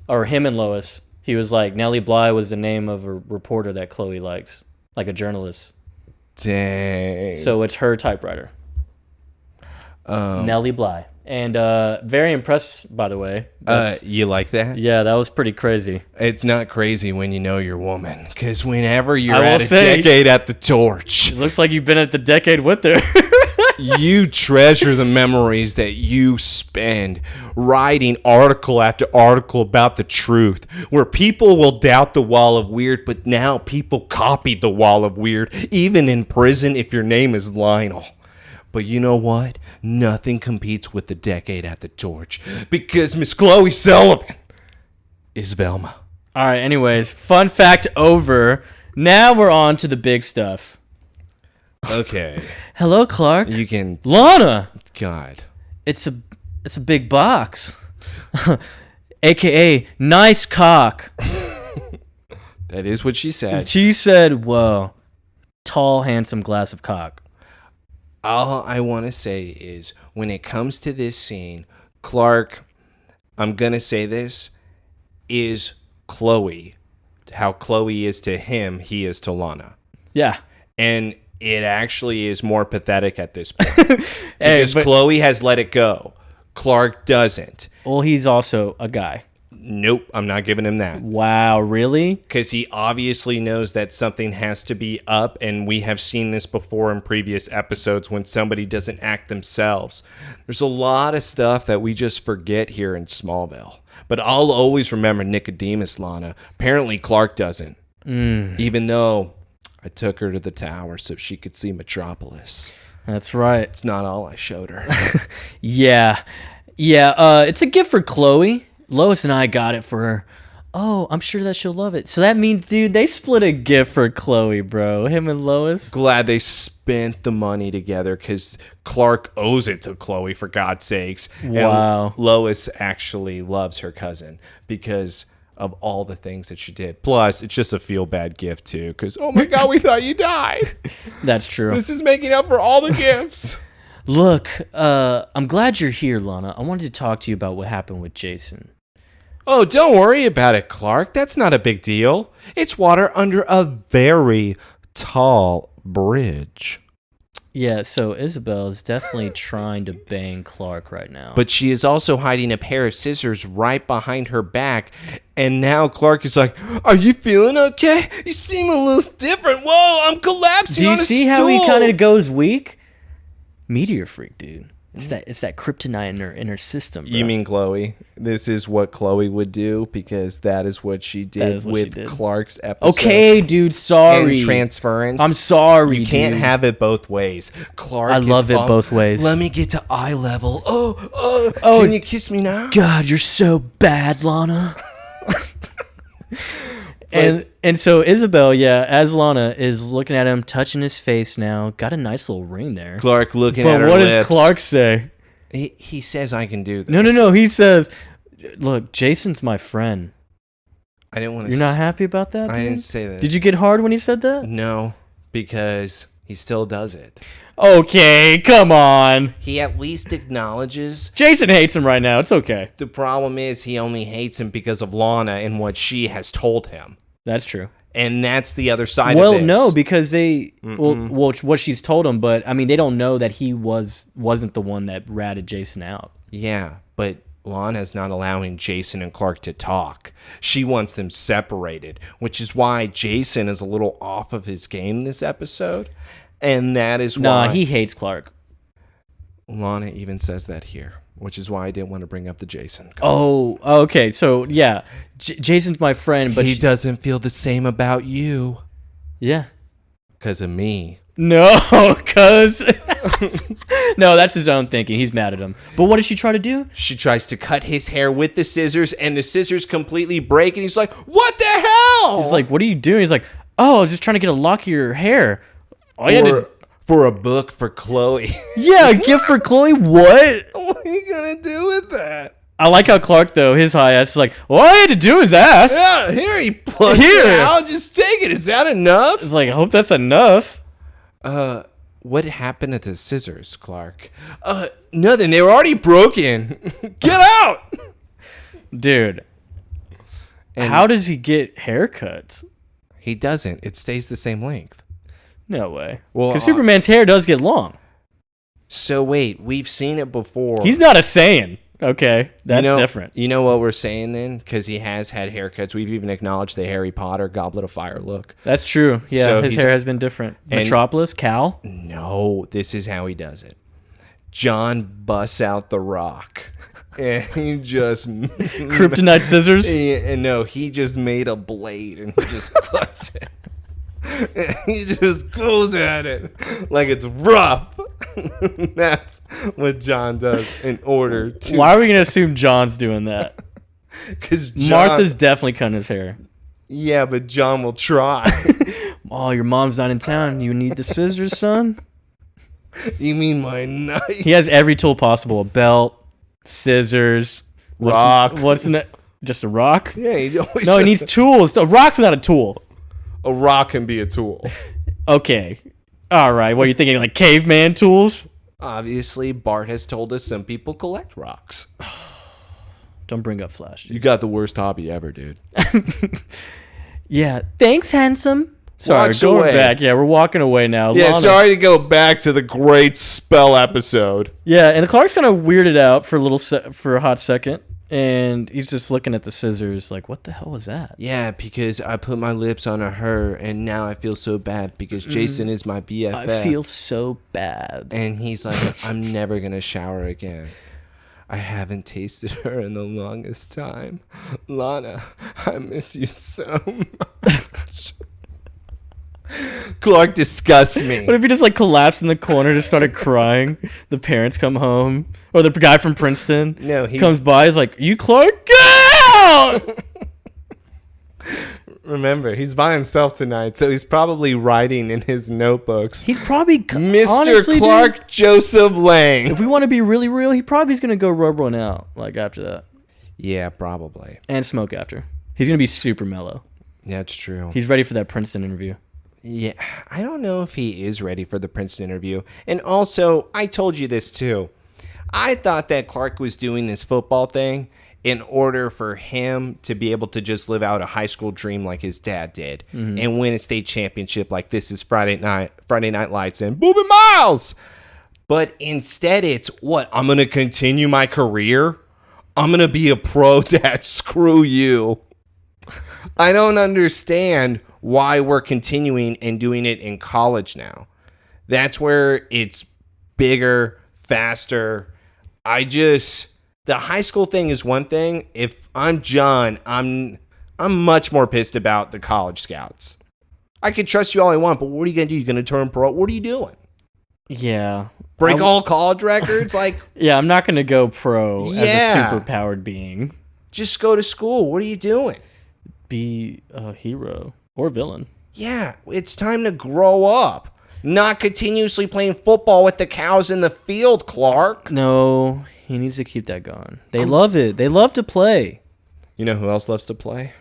Or him and Lois. He was like, Nellie Bly was the name of a reporter that Chloe likes. Like a journalist. Dang. So it's her typewriter. Nellie Bly. And very impressed, by the way. You like that? Yeah, that was pretty crazy. It's not crazy when you know your woman. Because whenever you're at a decade at the torch. It looks like you've been at the decade with her. You treasure the memories that you spend writing article after article about the truth, where people will doubt the wall of weird, but now people copy the wall of weird, even in prison if your name is Lionel. But you know what? Nothing competes with the decade at the torch, because Miss Chloe Sullivan is Velma. All right, anyways, fun fact over. Now we're on to the big stuff. Okay. Hello, Clark. You can... Lana. God. It's a big box. AKA nice cock. That is what she said. She said, whoa, tall, handsome glass of cock. All I want to say is, when it comes to this scene, Clark, I'm going to say this, is Chloe. How Chloe is to him, he is to Lana. Yeah. And it actually is more pathetic at this point. Because Chloe has let it go. Clark doesn't. Well, he's also a guy. Nope, I'm not giving him that. Wow, really? Because he obviously knows that something has to be up, and we have seen this before in previous episodes when somebody doesn't act themselves. There's a lot of stuff that we just forget here in Smallville. But I'll always remember Nicodemus, Lana. Apparently Clark doesn't. Even though I took her to the tower so she could see Metropolis. That's right. It's not all I showed her. Yeah. It's a gift for Chloe. Lois and I got it for her. Oh, I'm sure that she'll love it. So that means, dude, they split a gift for Chloe, bro. Him and Lois. Glad they spent the money together, because Clark owes it to Chloe, for God's sakes. Wow. And Lois actually loves her cousin because of all the things that she did. Plus, it's just a feel-bad gift, too, because, oh my God, we thought you died. That's true. This is making up for all the gifts. Look, I'm glad you're here, Lana. I wanted to talk to you about what happened with Jason. Oh, don't worry about it, Clark. That's not a big deal. It's water under a very tall bridge. Yeah, so Isobel is definitely trying to bang Clark right now. But she is also hiding a pair of scissors right behind her back. And now Clark is like, are you feeling okay? You seem a little different. Whoa, I'm collapsing on a stool. Do you see how he kind of goes weak? Meteor freak, dude. It's that kryptonite in her system, bro. You mean Chloe? This is what Chloe would do because that is what she did with Clark's episode. Okay, dude, sorry. And transference. I'm sorry, You can't have it both ways. Clark I love it both ways. Let me get to eye level. Oh, can you kiss me now? God, you're so bad, Lana. And so Isobel, as Lana, is looking at him, touching his face now. Got a nice little ring there. Clark looking at her But what lips. does Clark say? He says I can do this. No. He says, look, Jason's my friend. I didn't want to... You're not happy about that, dude? I didn't say that. Did you get hard when he said that? No, because he still does it. Okay, come on. He at least acknowledges... Jason hates him right now. It's okay. The problem is he only hates him because of Lana and what she has told him. That's true. And that's the other side of this. Well, no, because they... Well, what she's told him, but, I mean, they don't know that he wasn't the one that ratted Jason out. Yeah, but Lana's not allowing Jason and Clark to talk. She wants them separated, which is why Jason is a little off of his game this episode. And that is why... Nah, he hates Clark. Lana even says that here, which is why I didn't want to bring up the Jason. Oh, okay. So, yeah, Jason's my friend, but he doesn't feel the same about you. Yeah. Because of me. No, because... No, that's his own thinking. He's mad at him. But what does she try to do? She tries to cut his hair with the scissors, and the scissors completely break, and he's like, what the hell? He's like, what are you doing? He's like, oh, I was just trying to get a lock of your hair. For a book for Chloe. Yeah, a gift for Chloe? What? What are you going to do with that? I like how Clark, though, his high ass is like, all I had to do is ask. Yeah, here he plucked it out. Just take it. Is that enough? It's like, I hope that's enough. What happened to the scissors, Clark? Nothing. They were already broken. Get out! Dude. And how does he get haircuts? He doesn't. It stays the same length. No way. Well, because Superman's hair does get long. So wait, we've seen it before. He's not a Saiyan. Okay, that's different. You know what we're saying then? Because he has had haircuts. We've even acknowledged the Harry Potter Goblet of Fire look. That's true. Yeah, so his hair has been different. Metropolis, Cal? No, this is how he does it. John busts out the rock. And he just... Kryptonite scissors? No, he just made a blade and he just cuts it. And he just goes at it like it's rough. That's what John does in order to... Why are we going to assume John's doing that? Because Martha's definitely cutting his hair. Yeah, but John will try. Oh, your mom's not in town. You need the scissors, son? You mean my knife? He has every tool possible. A belt, scissors. Rock. What's in it? Just a rock? Yeah, he needs tools. A rock's not a tool. A rock can be a tool. Okay. All right. What are you thinking? Like caveman tools? Obviously, Bart has told us some people collect rocks. Don't bring up Flash. You got the worst hobby ever, dude. Yeah. Thanks, handsome. Sorry, going back. Yeah, we're walking away now. Yeah, Lana. Sorry to go back to the great spell episode. Yeah, and Clark's kind of weirded out for a hot second. And he's just looking at the scissors like, what the hell was that? Yeah, because I put my lips on her, and now I feel so bad because Jason is my BFF. I feel so bad. And he's like, I'm never going to shower again. I haven't tasted her in the longest time. Lana, I miss you so much. Clark disgusts me. What if he just like collapsed in the corner, just started crying? The parents come home, or the guy from Princeton comes by, is like, "You Clark, get out!" Remember, he's by himself tonight, so he's probably writing in his notebooks. He's probably Mr. Clark Joseph Lang. If we want to be really real, he probably is gonna go rub one out like after that. Yeah, probably. And smoke after. He's going to be super mellow. That's true. He's ready for that Princeton interview. Yeah, I don't know if he is ready for the Princeton interview. And also, I told you this too. I thought that Clark was doing this football thing in order for him to be able to just live out a high school dream like his dad did and win a state championship like This Is Friday Night Lights and Booby Miles. But instead it's, what, I'm going to continue my career? I'm going to be a pro, Dad. Screw you. I don't understand why we're continuing and doing it in college now. That's where it's bigger, faster. The high school thing is one thing. If I'm John, I'm much more pissed about the college scouts. I can trust you all I want, but what are you going to do? You're going to turn pro? What are you doing? Yeah. Break all college records? Like, yeah, I'm not going to go pro as a superpowered being. Just go to school. What are you doing? Be a hero or villain. Yeah, it's time to grow up. Not continuously playing football with the cows in the field, Clark. No, he needs to keep that going. They love it. They love to play. You know who else loves to play?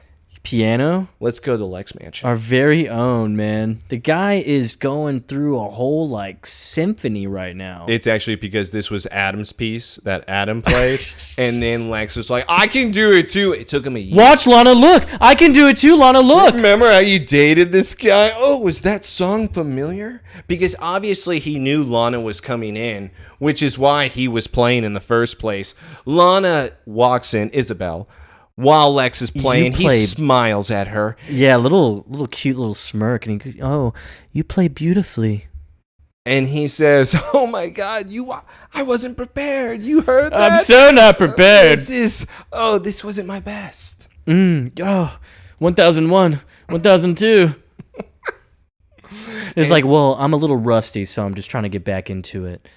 Piano. Let's go to the Lex Mansion. Our very own, man. The guy is going through a whole, symphony right now. It's actually because this was Adam's piece that Adam played. And then Lex was like, I can do it too. It took him a year. Watch, Lana, look. I can do it too, Lana, look. Remember how you dated this guy? Oh, was that song familiar? Because obviously he knew Lana was coming in, which is why he was playing in the first place. Lana walks in, Isobel. While Lex is playing, he smiles at her. Yeah, little cute little smirk, and he, oh, you play beautifully. And he says, "Oh my God, I wasn't prepared. You heard that? I'm so not prepared. This wasn't my best." 1001, 1002. It's like, well, I'm a little rusty, so I'm just trying to get back into it.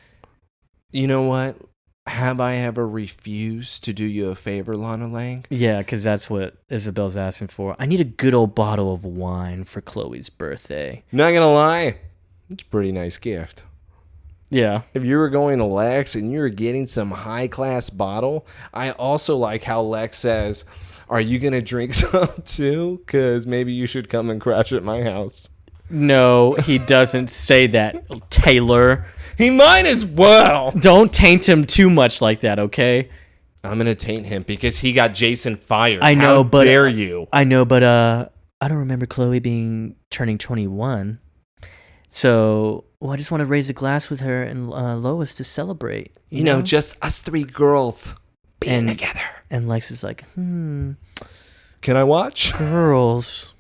You know what? Have I ever refused to do you a favor, Lana Lang? Yeah, because that's what Isabel's asking for. I need a good old bottle of wine for Chloe's birthday. Not gonna lie, it's a pretty nice gift. Yeah. If you were going to Lex and you were getting some high-class bottle, I also like how Lex says, are you gonna drink some too? Because maybe you should come and crash at my house. No, he doesn't say that, Taylor. He might as well. Don't taint him too much like that, okay? I'm going to taint him because he got Jason fired. I know, How dare you? I know, but I don't remember Chloe turning 21. So, I just want to raise a glass with her and Lois to celebrate. You know, just us three girls being together. And Lex is like, Can I watch? Girls.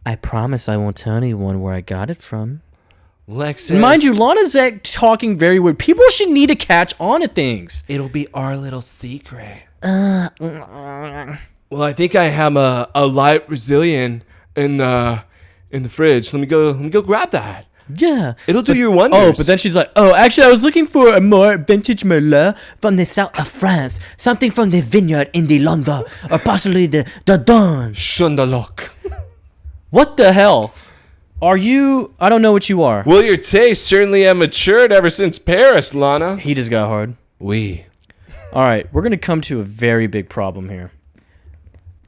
I promise I won't tell anyone where I got it from. Lex says, mind you, Lana's talking very weird. People should need to catch on to things. It'll be our little secret. Well, I think I have a light Brazilian in the fridge. Let me go grab that. Yeah. It'll do you wonders. Oh, but then she's like, actually, I was looking for a more vintage Merlot from the south of France. Something from the vineyard in the Languedoc, or possibly the Don. Chondaloc. What the hell? Are you... I don't know what you are. Well, your tastes certainly have matured ever since Paris, Lana. He just got hard. Oui. All right, we're going to come to a very big problem here.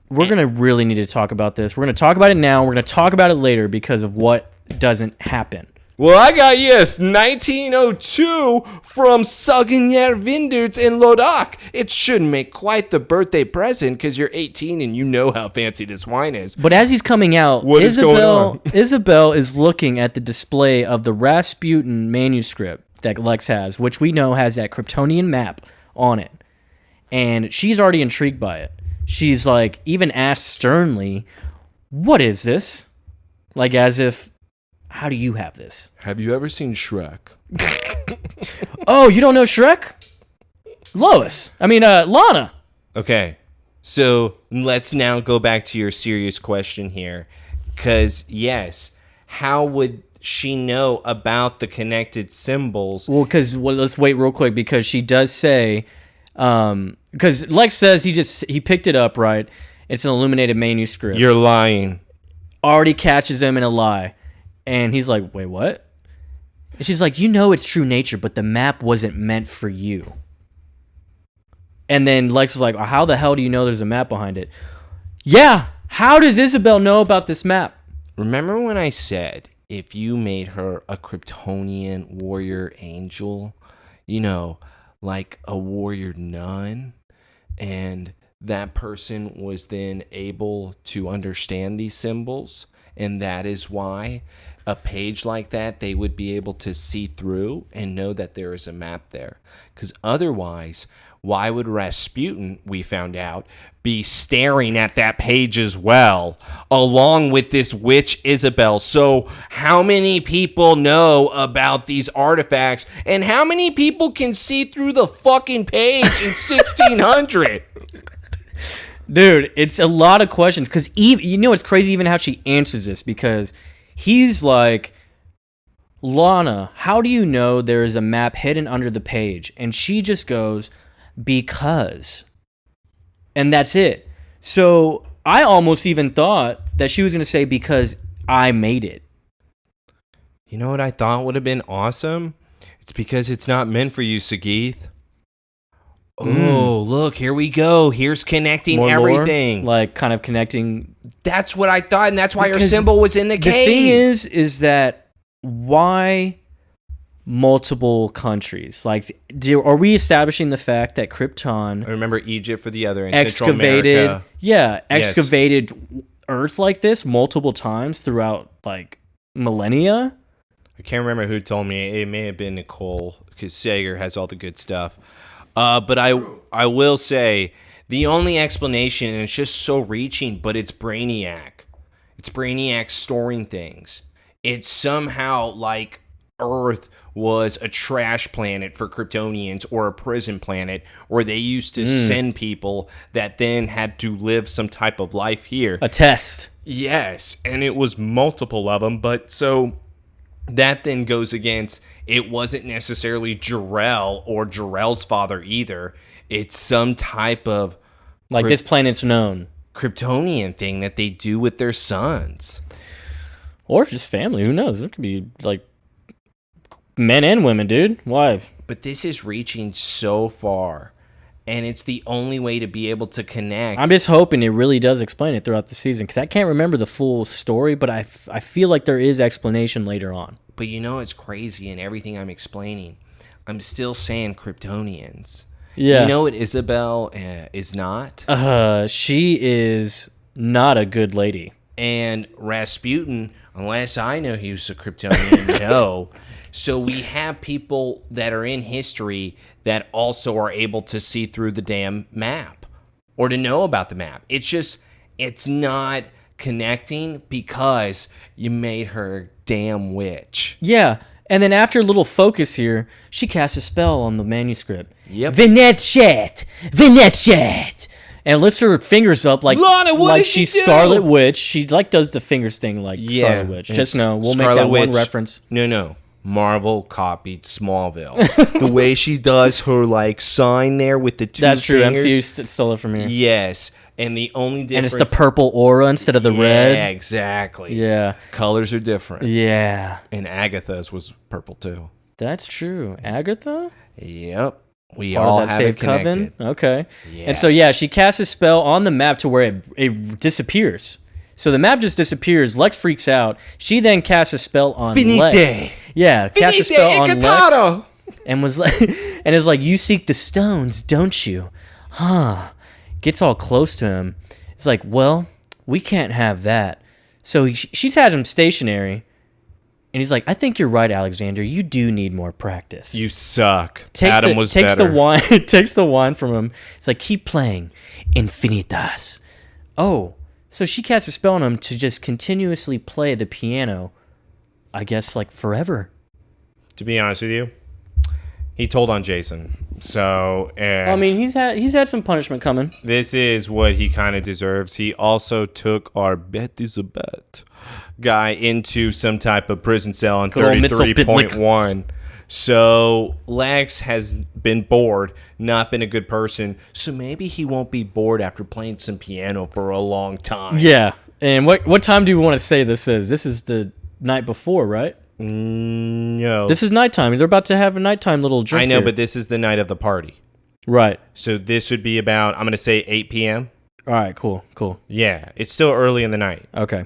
We're going to really need to talk about this. We're going to talk about it now. We're going to talk about it later because of what doesn't happen. Well, I got yes, 1902 from Saguenay Vineyards in Lodoc. It should make quite the birthday present because you're 18 and you know how fancy this wine is. But as he's coming out, Isabel is looking at the display of the Rasputin manuscript that Lex has, which we know has that Kryptonian map on it. And she's already intrigued by it. She's like, even asked sternly, what is this? Like as if... How do you have this? Have you ever seen Shrek? Oh, you don't know Shrek? Lana. Okay, so let's now go back to your serious question here. Because, yes, how would she know about the connected symbols? Well, let's wait real quick because she does say, because Lex says he picked it up, right? It's an illuminated manuscript. You're lying. Already catches him in a lie. And he's like, wait, what? And she's like, you know it's true nature, but the map wasn't meant for you. And then Lex is like, how the hell do you know there's a map behind it? Yeah. How does Isobel know about this map? Remember when I said if you made her a Kryptonian warrior angel, like a warrior nun, and that person was then able to understand these symbols, and that is why a page like that they would be able to see through and know that there is a map there. Because otherwise, why would Rasputin, we found out, be staring at that page as well, along with this witch Isobel? So how many people know about these artifacts, and how many people can see through the fucking page in 1600? Dude, it's a lot of questions, because it's crazy even how she answers this, because he's like, Lana, how do you know there is a map hidden under the page? And she just goes, because. And that's it. So I almost even thought that she was going to say, because I made it. You know what I thought would have been awesome? It's because it's not meant for you, Sageeth. Oh, look, here we go. Here's connecting More everything. Lore, like kind of connecting. That's what I thought, and that's why her symbol was in the cave. The thing is that why multiple countries? Like, are we establishing the fact that Krypton... I remember Egypt for the other, and excavated, excavated yes. Earth like this multiple times throughout, like, millennia? I can't remember who told me. It may have been Nicole, because Sager has all the good stuff. But I will say, the only explanation, and it's just so reaching, but it's Brainiac. It's Brainiac storing things. It's somehow like Earth was a trash planet for Kryptonians, or a prison planet, or they used to send people that then had to live some type of life here. A test. Yes, and it was multiple of them, but so... that then goes against, it wasn't necessarily Jor-El or Jor-El's father either. It's some type of... like this planet's known. Kryptonian thing that they do with their sons. Or just family. Who knows? It could be like men and women, dude. Why? But this is reaching so far. And it's the only way to be able to connect. I'm just hoping it really does explain it throughout the season, because I can't remember the full story, but I feel like there is explanation later on. But it's crazy in everything I'm explaining. I'm still saying Kryptonians. Yeah. You know what Isobel is not? She is not a good lady. And Rasputin, unless I know he was a Kryptonian, no. So we have people that are in history that also are able to see through the damn map or to know about the map. It's not connecting because you made her a damn witch. Yeah. And then after a little focus here, she casts a spell on the manuscript. Yep. Venetiat! And lifts her fingers up like, Lana, what like did she she's do? Scarlet Witch. She like does the fingers thing like Scarlet Witch. Just know, we'll Scarlet make that Witch, one reference. No. Marvel copied Smallville. The way she does her sign there with the two That's true. fingers. MCU stole it from here. Yes. And the only difference... and it's the purple aura instead of the red. Yeah, exactly. Yeah. Colors are different. Yeah. And Agatha's was purple too. That's true. Agatha? Yep. We Part all of that have it saved connected. coven? Okay. Yes. And so, yeah, she casts a spell on the map to where it disappears. So the map just disappears. Lex freaks out. She then casts a spell on Lex. Yeah, casts a spell on Lex. And was like, and is like, you seek the stones, don't you? Huh. Gets all close to him. It's like, well, we can't have that. So she's had him stationary. And he's like, I think you're right, Alexander. You do need more practice. You suck. Takes better. Takes the wine from him. It's like, keep playing. Infinitas. Oh, so she casts a spell on him to just continuously play the piano, I guess, like forever. To be honest with you, he told on Jason. So, I mean, he's had some punishment coming. This is what he kind of deserves. He also took our Bet is a Bet guy into some type of prison cell on 33.1. So Lex has been bored, not been a good person. So maybe he won't be bored after playing some piano for a long time. Yeah. And what time do you want to say this is? This is the night before, right? No. This is nighttime. They're about to have a nighttime little drink. I know, here. but this is the night of the party. Right. So this would be about, I'm going to say 8 p.m. All right, cool. Yeah, it's still early in the night. Okay.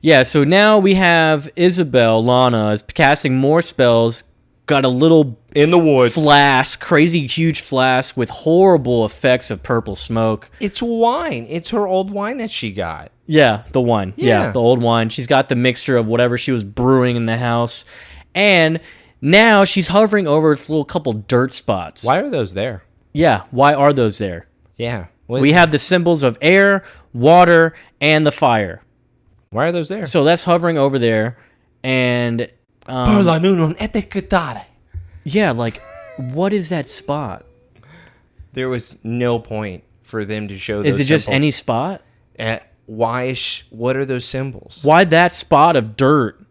Yeah, so now we have Isobel, Lana, is casting more spells, got a little in the woods flask, crazy huge flask with horrible effects of purple smoke. It's wine. It's her old wine that she got. Yeah, the wine. Yeah, the old wine. She's got the mixture of whatever she was brewing in the house. And now she's hovering over a little couple dirt spots. Why are those there? Yeah, why are those there? Yeah. We have the symbols of air, water, and the fire. Why are those there? So that's hovering over there, and yeah, like, what is that spot? There was no point for them to show those Is it just symbols. any spot? What are those symbols? Why that spot of dirt?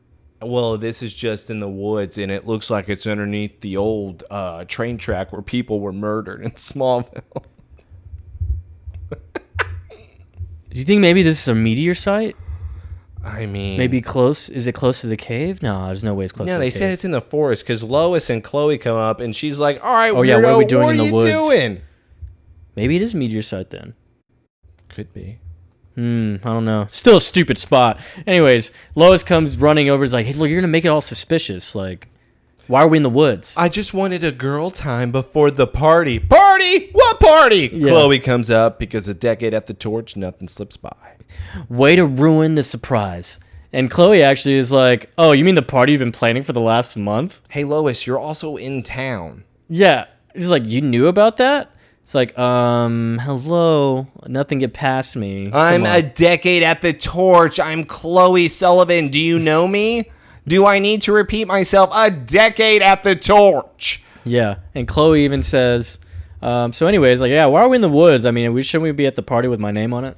Well, this is just in the woods, and it looks like it's underneath the old train track where people were murdered in Smallville. Do you think maybe this is a meteor site? I mean, Maybe close. Is it close to the cave? No, there's no way it's close to the cave. No, they said it's in the forest because Lois and Chloe come up and she's like, all right, Oh, weirdo, yeah, what are we doing what in are the you woods? doing? Maybe it is a meteor site then. Could be. I don't know. Still a stupid spot. Anyways, Lois comes running over. Is like, hey, look, you're gonna make it all suspicious. Like, why are we in the woods? I just wanted a girl time before the party. Party? What party? Yeah. Chloe comes up because a decade at the torch, nothing slips by. Way to ruin the surprise. And Chloe actually is like, oh, you mean the party you've been planning for the last month? Hey, Lois, you're also in town. Yeah. He's like, you knew about that? It's like, hello. Nothing get past me. I'm Come a on. decade at the torch. I'm Chloe Sullivan. Do you know me? Do I need to repeat myself? A decade at the torch. Yeah. And Chloe even says, so anyways, like, yeah, why are we in the woods? I mean, shouldn't we be at the party with my name on it?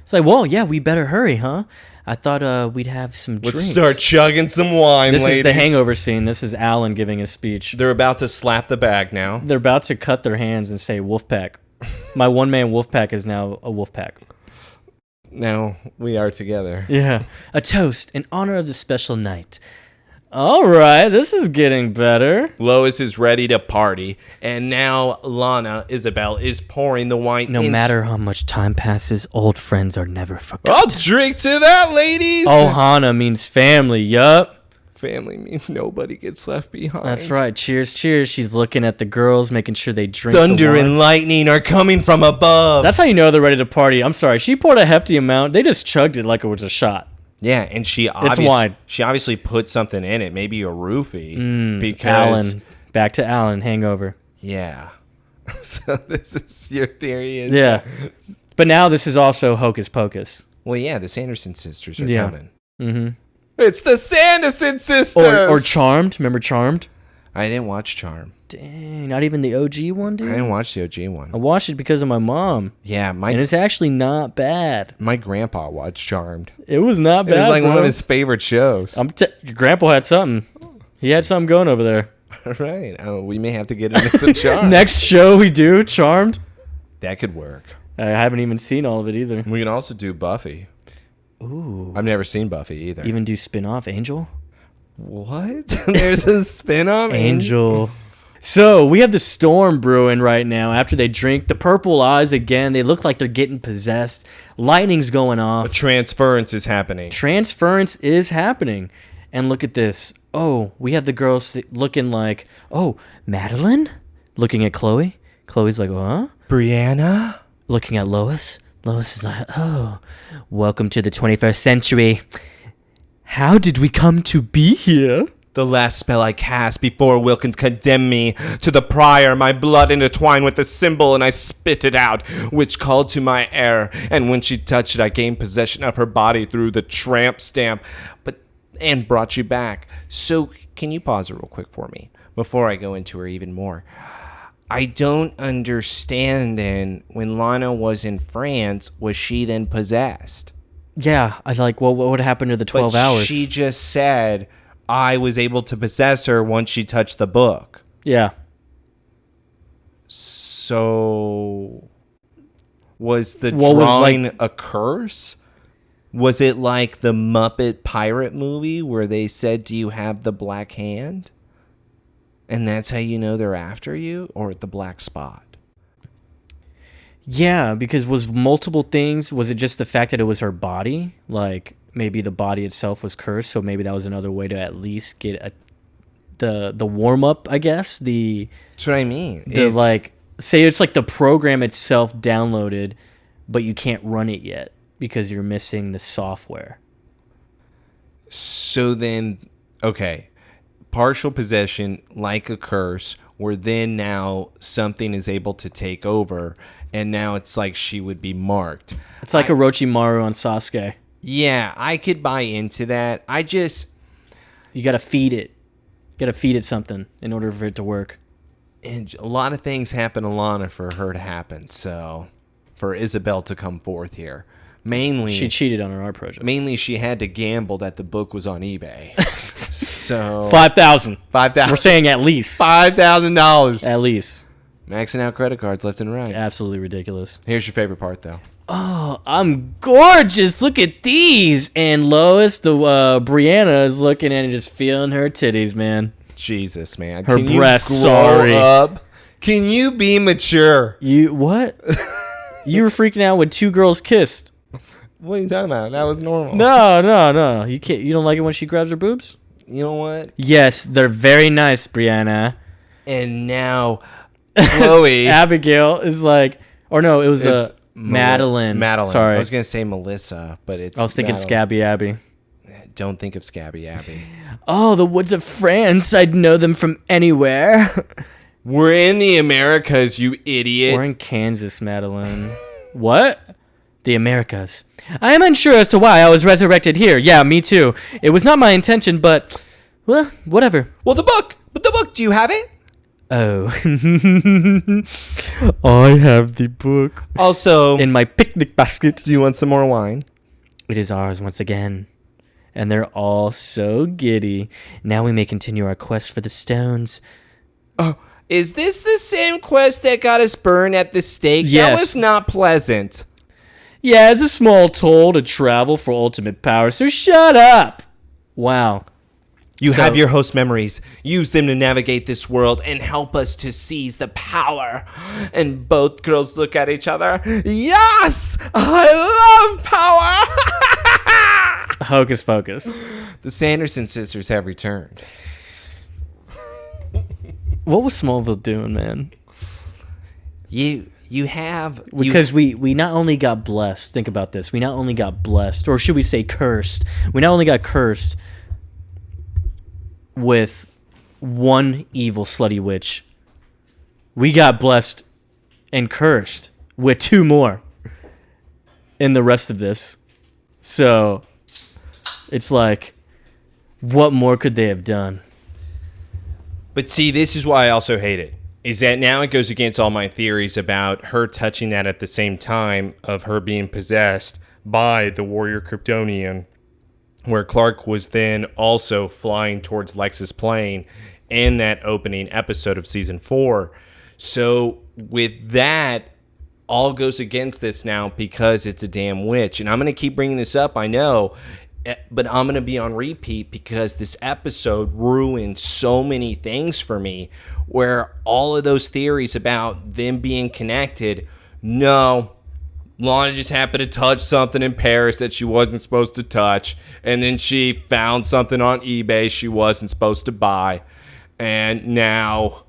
It's like, well, yeah, we better hurry, huh? I thought we'd have some drinks. Let's start chugging some wine, This ladies. is the hangover scene. This is Alan giving a speech. They're about to slap the bag now. They're about to cut their hands and say Wolfpack. My one-man Wolfpack is now a Wolfpack. Now we are together. Yeah. A toast in honor of the special night. All right, this is getting better. Lois is ready to party, and now Lana, Isobel, is pouring the wine No matter how much time passes, old friends are never I'll forgotten. drink to that, ladies! Ohana means family, yup. Family means nobody gets left behind. That's right. Cheers, cheers. She's looking at the girls, making sure they drink Thunder the wine. and lightning are coming from above. That's how you know they're ready to party. I'm sorry. She poured a hefty amount. They just chugged it like it was a shot. Yeah, and she wine. obviously put something in it, maybe a roofie. Because Alan. Back to Alan. Hangover. Yeah. So this is your theory. Is Yeah. But now this is also Hocus Pocus. Well, yeah, the Sanderson sisters are Yeah. coming. Mm-hmm. It's the Sanderson sisters. Or Charmed. Remember Charmed? I didn't watch Charm. Dang, not even the OG one, I dude? didn't watch the OG one. I watched it because of my mom. Yeah, And my it's actually not bad. grandpa watched Charmed. It was not bad. It was like one bro. of his favorite shows. Your grandpa had something. He had something going over there. All right. Oh, we may have to get into some Charmed. Next show we do, Charmed. That could work. I haven't even seen all of it either. We can also do Buffy. Ooh. I've never seen Buffy either. Even do spin-off Angel? What? There's a spin-off? Angel. So we have the storm brewing right now. After they drink the purple eyes again, they look like they're getting possessed. Lightning's going A off. transference is happening. Transference is happening. And look at this. Oh, we have the girls looking like, oh, Madeline? Looking at Chloe. Chloe's like, huh? Brianna? Looking at Lois. Lois is like, oh, welcome to the 21st century. How did we come to be here? The last spell I cast before Wilkins condemned me to the prior, my blood intertwined with the symbol, and I spit it out, which called to my heir. And when she touched it, I gained possession of her body through the tramp stamp, and brought you back. So, can you pause it real quick for me before I go into her even more? I don't understand then, when Lana was in France, was she then possessed? Yeah, I like, well, what would happen to the 12 But hours? she just said I was able to possess her once she touched the book. Yeah. So was the What was, drawing a curse? Was it like the Muppet Pirate movie where they said, do you have the black hand? And that's how you know they're after you? Or the black spot? Yeah, because was multiple things. Was it just the fact that it was her body? Like maybe the body itself was cursed, so maybe that was another way to at least get the warm up. I guess That's what I mean. Say it's like the program itself downloaded, but you can't run it yet because you're missing the software. So then, okay, partial possession like a curse, where then now something is able to take over. And now it's like she would be marked. It's like Orochimaru on Sasuke. Yeah, I could buy into that. You got to feed it. You got to feed it something in order for it to work. And a lot of things happen to Lana for her to happen. So, for Isabel to come forth here. Mainly... She cheated on her art project. Mainly, she had to gamble that the book was on eBay. So... $5,000. We're saying at least. $5,000. At least. Maxing out credit cards left and right. It's absolutely ridiculous. Here's your favorite part, though. Oh, I'm gorgeous. Look at these. And Lois, Brianna, is looking at it, just feeling her titties, man. Jesus, man. Her breasts. Sorry. Up? Can you be mature? You what? You were freaking out when two girls kissed. What are you talking about? That was normal. No. You can't. You don't like it when she grabs her boobs? You know what? Yes, they're very nice, Brianna. And now... Chloe. Abigail is like, or no, it was Madeline. Sorry. I was going to say Melissa, but it's I was thinking Madeline. Scabby Abby. Don't think of Scabby Abby. Oh, the woods of France. I'd know them from anywhere. We're in the Americas, you idiot. We're in Kansas, Madeline. What? The Americas. I am unsure as to why I was resurrected here. Yeah, me too. It was not my intention, but, well, whatever. Well, the book. But the book, do you have it? Oh. I have the book. Also, in my picnic basket. Do you want some more wine? It is ours once again. And they're all so giddy. Now we may continue our quest for the stones. Oh, is this the same quest that got us burned at the stake? Yes. That was not pleasant. Yeah, it's a small toll to travel for ultimate power, so shut up. Wow. You have your host memories. Use them to navigate this world and help us to seize the power. And both girls look at each other. Yes! I love power! Hocus Pocus. The Sanderson sisters have returned. What was Smallville doing, man? You have... Because we not only got blessed, think about this. We not only got blessed, or should we say cursed. We not only got cursed with one evil slutty witch, we got blessed and cursed with two more in the rest of this. So it's like, what more could they have done? But see, this is why I also hate it, is that now it goes against all my theories about her touching that at the same time of her being possessed by the warrior Kryptonian, where Clark was then also flying towards Lex's plane in that opening episode of season 4. So with that, all goes against this now because it's a damn witch. And I'm going to keep bringing this up, I know, but I'm going to be on repeat because this episode ruined so many things for me, where all of those theories about them being connected, no, Lana just happened to touch something in Paris that she wasn't supposed to touch, and then she found something on eBay she wasn't supposed to buy, and now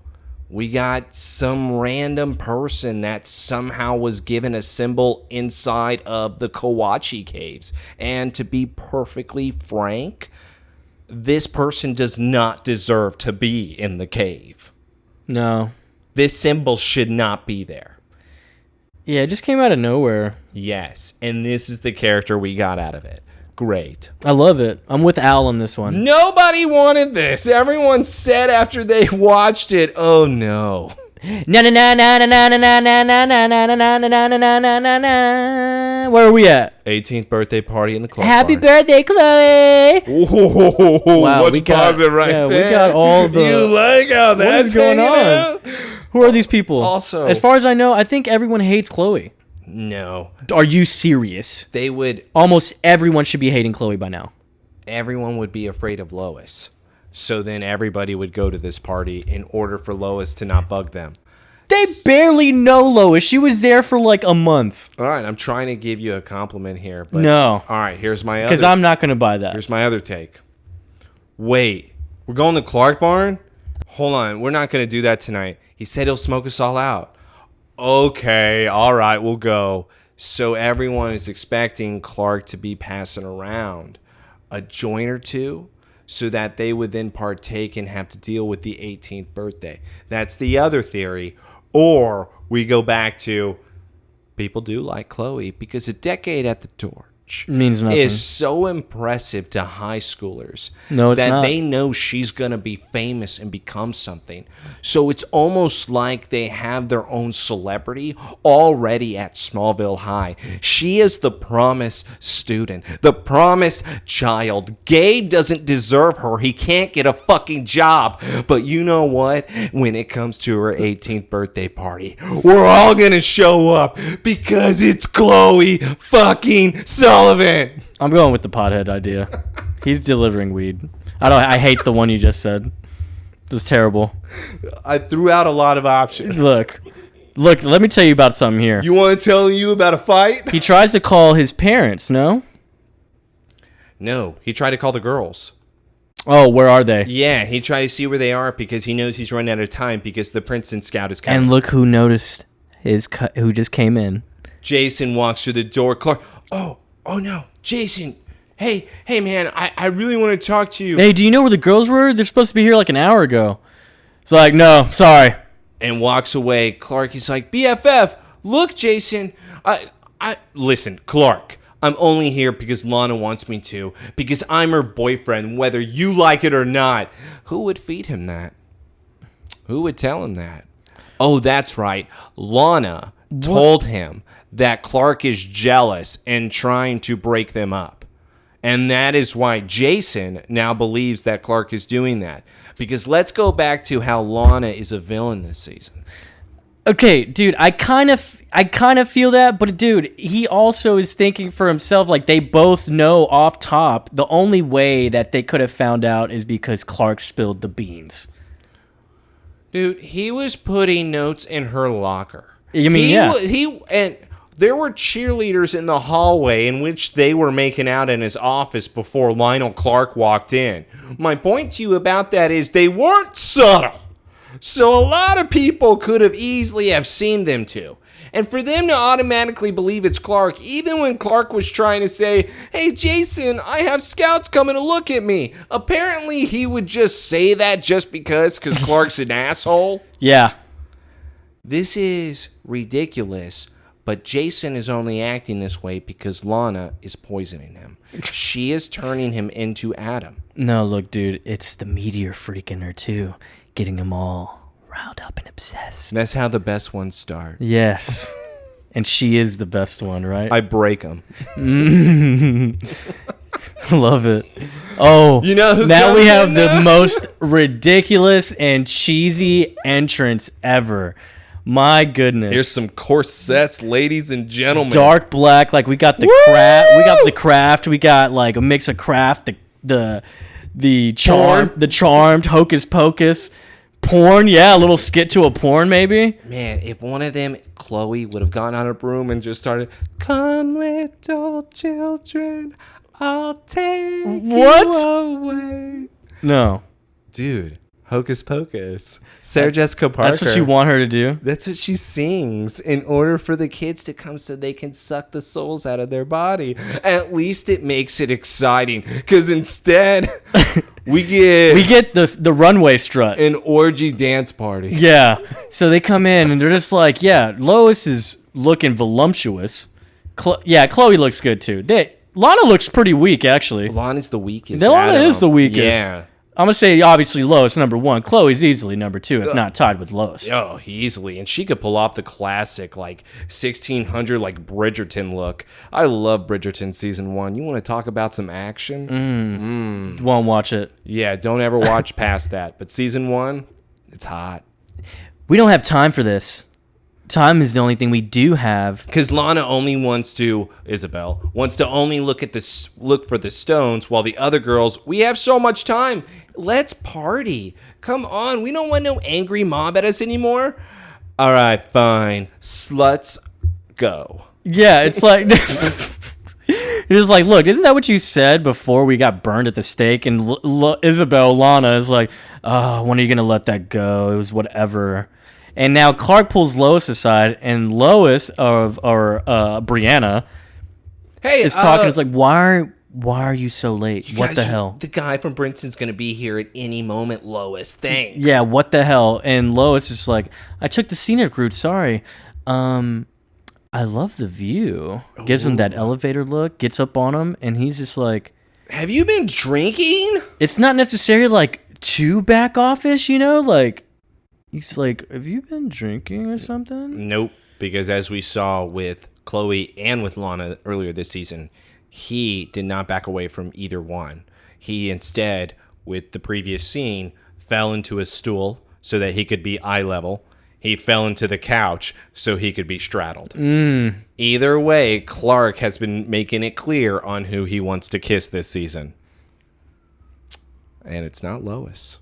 we got some random person that somehow was given a symbol inside of the Kawachi caves. And to be perfectly frank, this person does not deserve to be in the cave. No. This symbol should not be there. Yeah, it just came out of nowhere. Yes, and this is the character we got out of it. Great. I love it. I'm with Al on this one. Nobody wanted this. Everyone said after they watched it, oh no. Na na na na na na na na na na na na na na na na na. Where are we at? 18th birthday party in the club. Happy birthday, Chloe! Wow, let's pause it right there. We got all the. You like how that's going on? Out? Who are these people? Also, as far as I know, I think everyone hates Chloe. No. Are you serious? They would. Almost everyone should be hating Chloe by now. Everyone would be afraid of Lois. So then everybody would go to this party in order for Lois to not bug them. They barely know Lois. She was there for like a month. All right, I'm trying to give you a compliment here. But no. All right, here's my other. Because I'm not going to buy that. Here's my other take. Wait, we're going to Clark Barn? Hold on, we're not going to do that tonight. He said he'll smoke us all out. Okay, all right, we'll go. So everyone is expecting Clark to be passing around a joint or two so that they would then partake and have to deal with the 18th birthday. That's the other theory. Or we go back to people do like Chloe because a decade at the torch means nothing. Is so impressive to high schoolers that not. They know she's going to be famous and become something. So it's almost like they have their own celebrity already at Smallville High. She is the promised student, the promised child. Gabe doesn't deserve her. He can't get a fucking job. But you know what? When it comes to her 18th birthday party, we're all going to show up because it's Chloe fucking Sullivan. I'm going with the pothead idea. He's delivering weed. I hate the one you just said. It was terrible. I threw out a lot of options. Look, let me tell you about something here. You want to tell you about a fight? He tries to call his parents, no? No, he tried to call the girls. Oh, where are they? Yeah, he tried to see where they are because he knows he's running out of time because the Princeton scout is coming. And look who noticed who just came in. Jason walks through the door. Clark, oh no, Jason. Hey man, I really want to talk to you. Hey, do you know where the girls were? They're supposed to be here like an hour ago. It's like, no, sorry. And walks away. Clark is like, BFF, look, Jason. Listen, Clark, I'm only here because Lana wants me to, because I'm her boyfriend, whether you like it or not. Who would feed him that? Who would tell him that? Oh, that's right. Lana told him that Clark is jealous and trying to break them up. And that is why Jason now believes that Clark is doing that. Because let's go back to how Lana is a villain this season. Okay, dude, I kind of feel that, but dude, he also is thinking for himself, like they both know off top the only way that they could have found out is because Clark spilled the beans. Dude, he was putting notes in her locker. You mean, And there were cheerleaders in the hallway in which they were making out in his office before Lionel Clark walked in. My point to you about that is they weren't subtle. So a lot of people could have easily have seen them too. And for them to automatically believe it's Clark, even when Clark was trying to say, hey, Jason, I have scouts coming to look at me. Apparently he would just say that just because Clark's an asshole. Yeah. This is ridiculous, but Jason is only acting this way because Lana is poisoning him. She is turning him into Adam. No, look, dude, it's the meteor freaking her too, getting them all riled up and obsessed. That's how the best ones start. Yes. And she is the best one, right? I break them. Love it. Oh, you know who now we have the most ridiculous and cheesy entrance ever. My goodness. Here's some corsets, ladies and gentlemen. Dark black, like we got the craft, we got like a mix of craft, the charmed, Hocus Pocus, porn, yeah, a little skit to a porn maybe. Man, if one of them, Chloe, would have gone on a broom and just started, come little children, I'll take you away. No. Dude, Hocus Pocus. Sarah Jessica Parker. That's what you want her to do? That's what she sings in order for the kids to come so they can suck the souls out of their body. At least it makes it exciting. Because instead, we get the runway strut. An orgy dance party. Yeah. So they come in and they're just like, yeah, Lois is looking voluptuous. Chloe looks good too. Lana looks pretty weak, actually. Lana's the weakest. Lana is the weakest. Yeah. I'm going to say, obviously, Lois number one. Chloe's easily number two, if not tied with Lois. Oh, easily. And she could pull off the classic, like, 1600, like, Bridgerton look. I love Bridgerton Season 1. You want to talk about some action? Won't watch it. Yeah, don't ever watch past that. But Season 1, it's hot. We don't have time for this. Time is the only thing we do have. Because Lana only Isobel wants to only look for the stones, while the other girls, we have so much time. Let's party. Come on, we don't want no angry mob at us anymore. All right, fine. Sluts, go. Yeah, it's like he was like, look, isn't that what you said before we got burned at the stake? And Isobel, Lana is like, when are you gonna let that go? It was whatever. And now Clark pulls Lois aside, and Lois or Brianna is talking. It's like, why are you so late? What the hell? The guy from Princeton's going to be here at any moment, Lois. Thanks. Yeah, what the hell? And Lois is like, I took the scenic route. Sorry. I love the view. Gives him that elevator look, gets up on him, and he's just like, have you been drinking? It's not necessarily like too back office, you know? Like, he's like, have you been drinking or something? Nope. Because as we saw with Chloe and with Lana earlier this season, he did not back away from either one. He instead, with the previous scene, fell into a stool so that he could be eye level. He fell into the couch so he could be straddled. Either way, Clark has been making it clear on who he wants to kiss this season. And it's not Lois.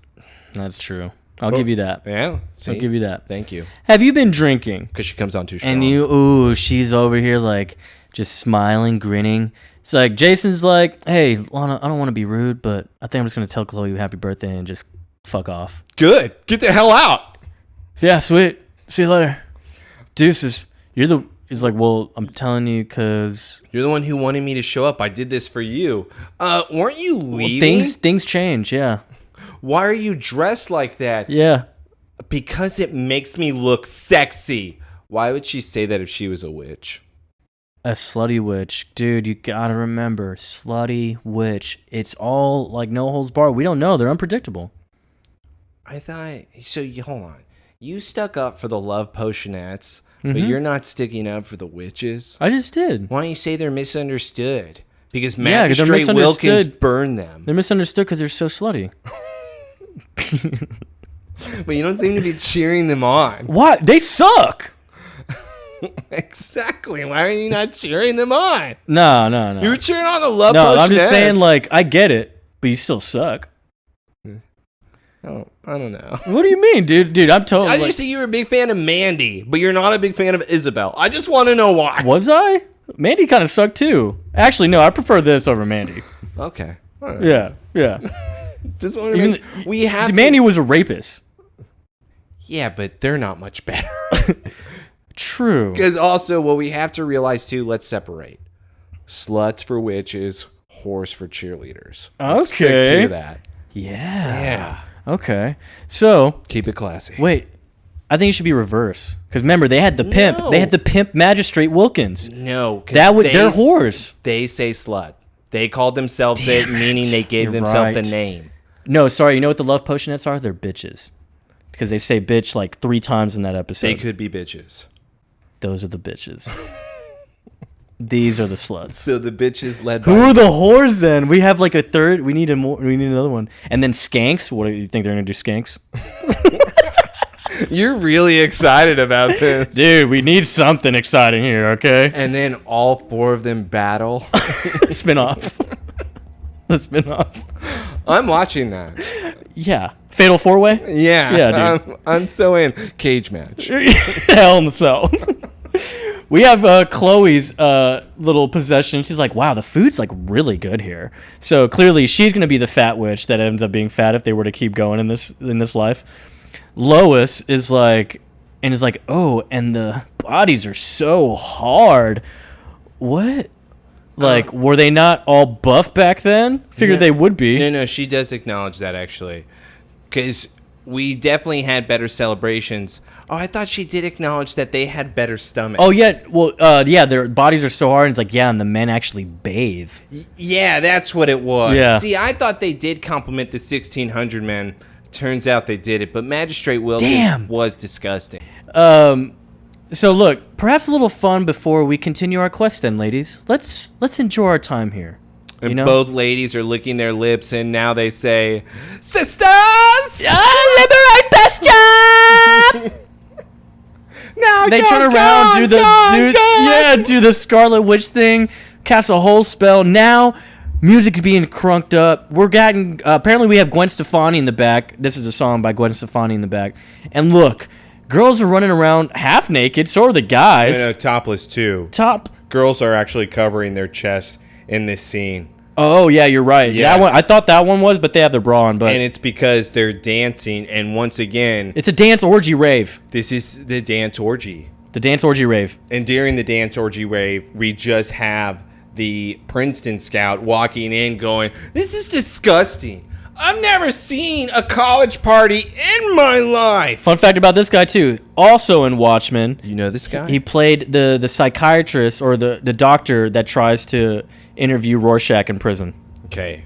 That's true. I'll give you that. Yeah. See? I'll give you that. Thank you. Have you been drinking? Because she comes on too strong. And she's over here like just smiling, grinning. It's like, Jason's like, hey, Lana, I don't want to be rude, but I think I'm just going to tell Chloe happy birthday and just fuck off. Good. Get the hell out. So yeah, sweet. See you later. Deuces. He's like, well, I'm telling you because... You're the one who wanted me to show up. I did this for you. Weren't you leaving? Well, things change, yeah. Why are you dressed like that? Yeah. Because it makes me look sexy. Why would she say that if she was a witch? A slutty witch. Dude, you gotta remember, slutty witch. It's all like no holds barred. We don't know. They're unpredictable. I thought... So, hold on. You stuck up for the love potionettes, but you're not sticking up for the witches? I just did. Why don't you say they're misunderstood? Because Magistrate Wilkins burned them. They're misunderstood because they're so slutty. But you don't seem to be cheering them on. What? They suck. Exactly. Why are you not cheering them on? No. You were cheering on the love potionettes. No, I'm just saying, like, I get it, but you still suck. Oh, I don't know. What do you mean, dude? I'm totally. I just say you were a big fan of Mandy, but you're not a big fan of Isobel. I just want to know why. Was I? Mandy kind of sucked too. Actually, no, I prefer this over Mandy. Okay. All right. Yeah. Just want to we have Mandy was a rapist. Yeah, but they're not much better. True. Because also, what we have to realize too, let's separate. Sluts for witches, whores for cheerleaders. Let's okay. stick to that. Yeah. Okay. So keep it classy. Wait, I think it should be reverse. Because remember, they had the pimp. They had the pimp Magistrate Wilkins. No, they're whores. They say slut. They called themselves it, meaning they gave themselves the name. No, sorry. You know what the love potionettes are? They're bitches. Because they say bitch like 3 times in that episode. They could be bitches. Those are the bitches. These are the sluts. So the bitches led by... Who are the whores then? We have like a third. We need another one. And then skanks. What do you think they're going to do, skanks? You're really excited about this. Dude, we need something exciting here, okay? And then all 4 of them battle. Spin-off. The spin-off. I'm watching that. Yeah. Fatal 4-Way? Yeah, dude. I'm so in. Cage match. Hell in the cell. We have Chloe's little possession. She's like, wow, the food's like really good here. So clearly she's going to be the fat witch that ends up being fat if they were to keep going in this life. Lois is like, oh, and the bodies are so hard. What? Like, were they not all buff back then? Figured they would be. No, she does acknowledge that, actually. Because we definitely had better celebrations. Oh, I thought she did acknowledge that they had better stomachs. Oh, yeah. Well, their bodies are so hard. And it's like, yeah, and the men actually bathe. Yeah, that's what it was. Yeah. See, I thought they did compliment the 1600 men. Turns out they did it. But Magistrate Wilkins was disgusting. So look, perhaps a little fun before we continue our quest then, ladies. Let's enjoy our time here. And both ladies are licking their lips, and now they say, "Sisters, liberate Bastion!" Now they turn around, do the Scarlet Witch thing, cast a whole spell. Now, music's being crunked up. We're getting apparently we have Gwen Stefani in the back. This is a song by Gwen Stefani in the back, and look. Girls are running around half naked. So are the guys. No, topless too. Top. Girls are actually covering their chests in this scene. Oh yeah, you're right. Yes. That one, I thought that one was, but they have their bra on. But and it's because they're dancing. And once again, it's a dance orgy rave. This is the dance orgy. The dance orgy rave. And during the dance orgy rave, we just have the Princeton scout walking in, going, "This is disgusting. I've never seen a college party in my life." Fun fact about this guy too. Also in Watchmen, You know this guy? he played the psychiatrist or the doctor that tries to interview Rorschach in prison. Okay,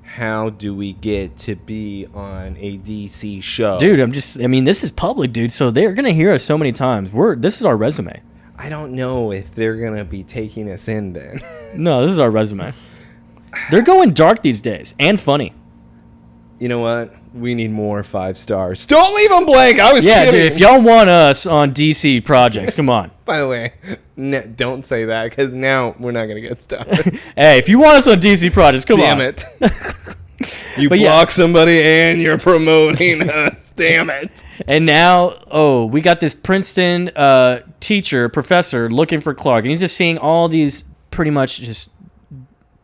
how do we get to be on a DC show? Dude, this is public, dude, so they're going to hear us so many times. This is our resume. I don't know if they're going to be taking us in then. No, this is our resume. They're going dark these days and funny. You know what? We need more 5 stars. Don't leave them blank. I was Yeah, kidding. dude, if y'all want us on DC projects, come on. By the way, don't say that because now we're not going to get started. Hey, if you want us on DC projects, come Damn on. it. You But block somebody and you're promoting us. Damn it. And now, we got this Princeton professor looking for Clark, and he's just seeing all these pretty much just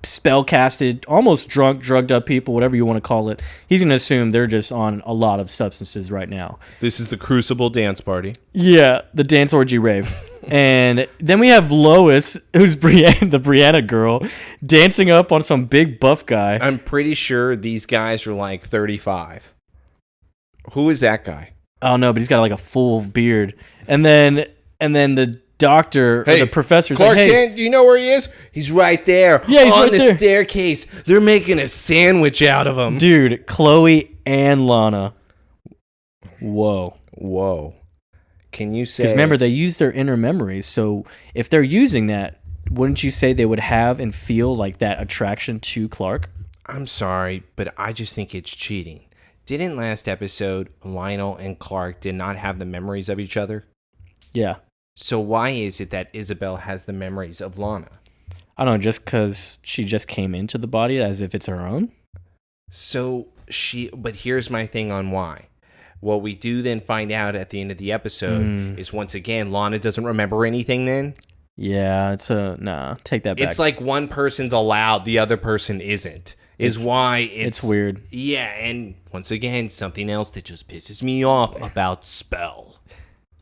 spell-casted, almost drunk, drugged-up people, whatever you want to call it. He's going to assume they're just on a lot of substances right now. This is the Crucible dance party. Yeah, the dance orgy rave. And then we have Lois, who's the Brianna girl, dancing up on some big buff guy. I'm pretty sure these guys are like 35. Who is that guy? I don't know, but he's got like a full beard. And then the doctor, or the professor's Clark like, hey, Kent, do you know where he is? He's right there. Yeah, he's on right the there. staircase. They're making a sandwich out of him. dude, Chloe and Lana. Whoa. Can you say? Because remember, they use their inner memories. So if they're using that, wouldn't you say they would have and feel like that attraction to Clark? I'm sorry, but I just think it's cheating. Didn't last episode Lionel and Clark did not have the memories of each other? Yeah. So why is it that Isabel has the memories of Lana? I don't know, just because she just came into the body as if it's her own? But here's my thing on why. What we do then find out at the end of the episode is once again, Lana doesn't remember anything then. Yeah, take that back. It's like one person's allowed, the other person isn't. Why it's weird. Yeah, and once again, something else that just pisses me off about spell.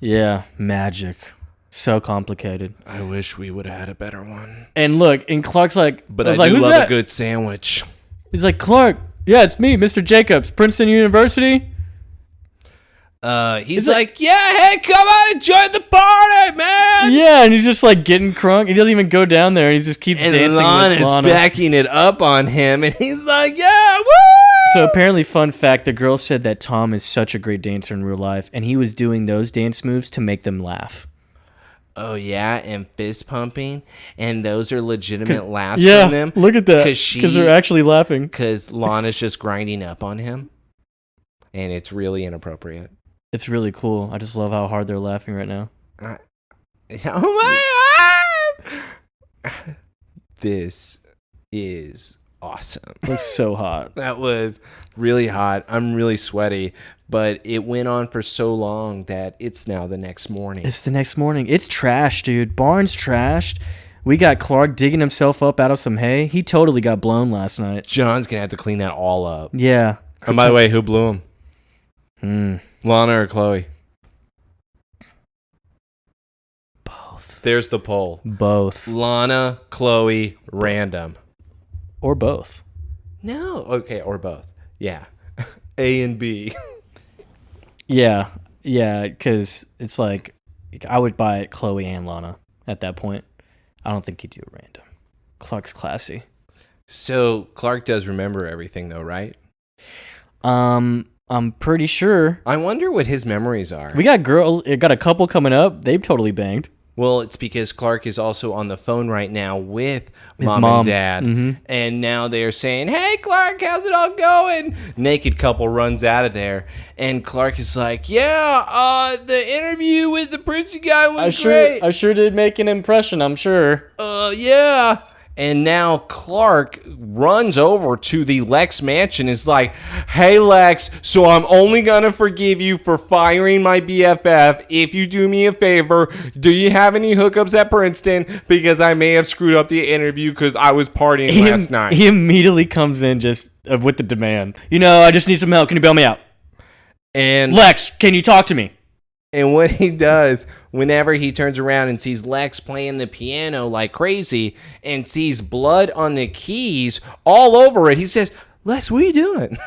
Yeah, magic. So complicated. I wish we would have had a better one. And look, and Clark's like, But I I do who's love that? a good sandwich. He's like, Clark, yeah, it's me, Mr. Jacobs, Princeton University. He's like, yeah, hey, come on and join the party, man. Yeah, and he's just like getting crunk. He doesn't even go down there. He just keeps dancing with Lana. Backing it up on him, and he's like, yeah, woo! So apparently, fun fact, the girl said that Tom is such a great dancer in real life, and he was doing those dance moves to make them laugh. Oh, yeah, and fist pumping, and those are legitimate laughs Yeah, from them. look at that, because they're actually laughing. Because Lana's just grinding up on him, and it's really inappropriate. It's really cool. I just love how hard they're laughing right now. Oh my God! This is awesome. Looks so hot. That was really hot. I'm really sweaty, but it went on for so long that it's now the next morning. It's the next morning. It's trash, dude. Barn's trashed. We got Clark digging himself up out of some hay. He totally got blown last night. John's going to have to clean that all up. Yeah. And by the way, who blew him? Lana or Chloe? Both. There's the poll. Both. Lana, Chloe, random. Or both. No. Okay, or both. Yeah. A and B. Yeah, because it's like, I would buy it Chloe and Lana at that point. I don't think he'd do it random. Clark's classy. So Clark does remember everything though, right? I'm pretty sure. I wonder what his memories are. We got a couple coming up. They've totally banged. Well, it's because Clark is also on the phone right now with his mom and dad. Mm-hmm. And now they're saying, hey, Clark, how's it all going? Naked couple runs out of there. And Clark is like, yeah, the interview with the Princeton guy was great. I sure did make an impression, I'm sure. Yeah. And now Clark runs over to the Lex mansion, is like, hey, Lex, so I'm only going to forgive you for firing my BFF if you do me a favor. Do you have any hookups at Princeton? Because I may have screwed up the interview because I was partying last night. He immediately comes in just with the demand. I just need some help. Can you bail me out? And Lex, can you talk to me? And what he does, whenever he turns around and sees Lex playing the piano like crazy and sees blood on the keys all over it, he says, Lex, what are you doing?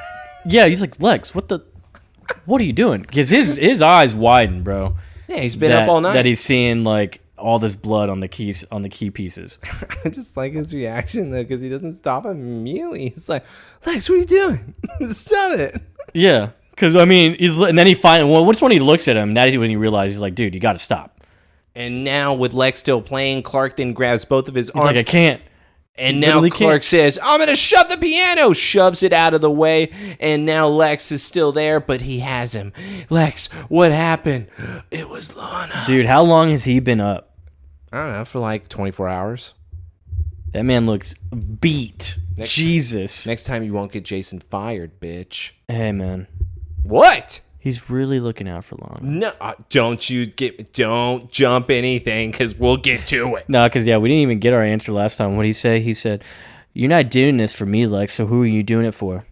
Yeah, he's like, Lex, what are you doing? Because his eyes widen, bro. Yeah, he's been up all night. That he's seeing like all this blood on the keys, on the key pieces. I just like his reaction though, because he doesn't stop immediately. He's like, Lex, what are you doing? Stop it. Yeah. Because, and then he once when he looks at him, that's when he realizes, he's like, dude, you got to stop. And now, with Lex still playing, Clark then grabs both of his arms. He's like, I can't. And now Clark says, I'm going to shove the piano, shoves it out of the way. And now Lex is still there, but he has him. Lex, what happened? It was Lana. Dude, how long has he been up? I don't know, for like 24 hours. That man looks beat. Jesus. Next time you won't get Jason fired, bitch. Hey, man. What? He's really looking out for Lana. No, don't jump anything, because we'll get to it. No, because, we didn't even get our answer last time. What did he say? He said, you're not doing this for me, Lex, so who are you doing it for?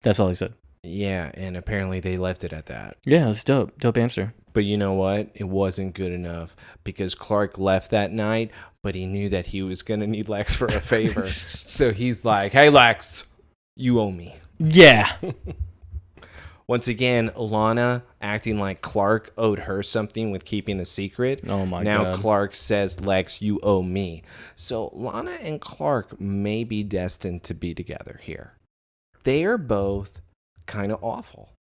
That's all he said. Yeah, and apparently they left it at that. Yeah, it's dope. Dope answer. But you know what? It wasn't good enough, because Clark left that night, but he knew that he was going to need Lex for a favor. So he's like, hey, Lex, you owe me. Yeah. Once again, Lana acting like Clark owed her something with keeping the secret. Oh my God. Now Clark says, Lex, you owe me. So Lana and Clark may be destined to be together here. They are both kind of awful.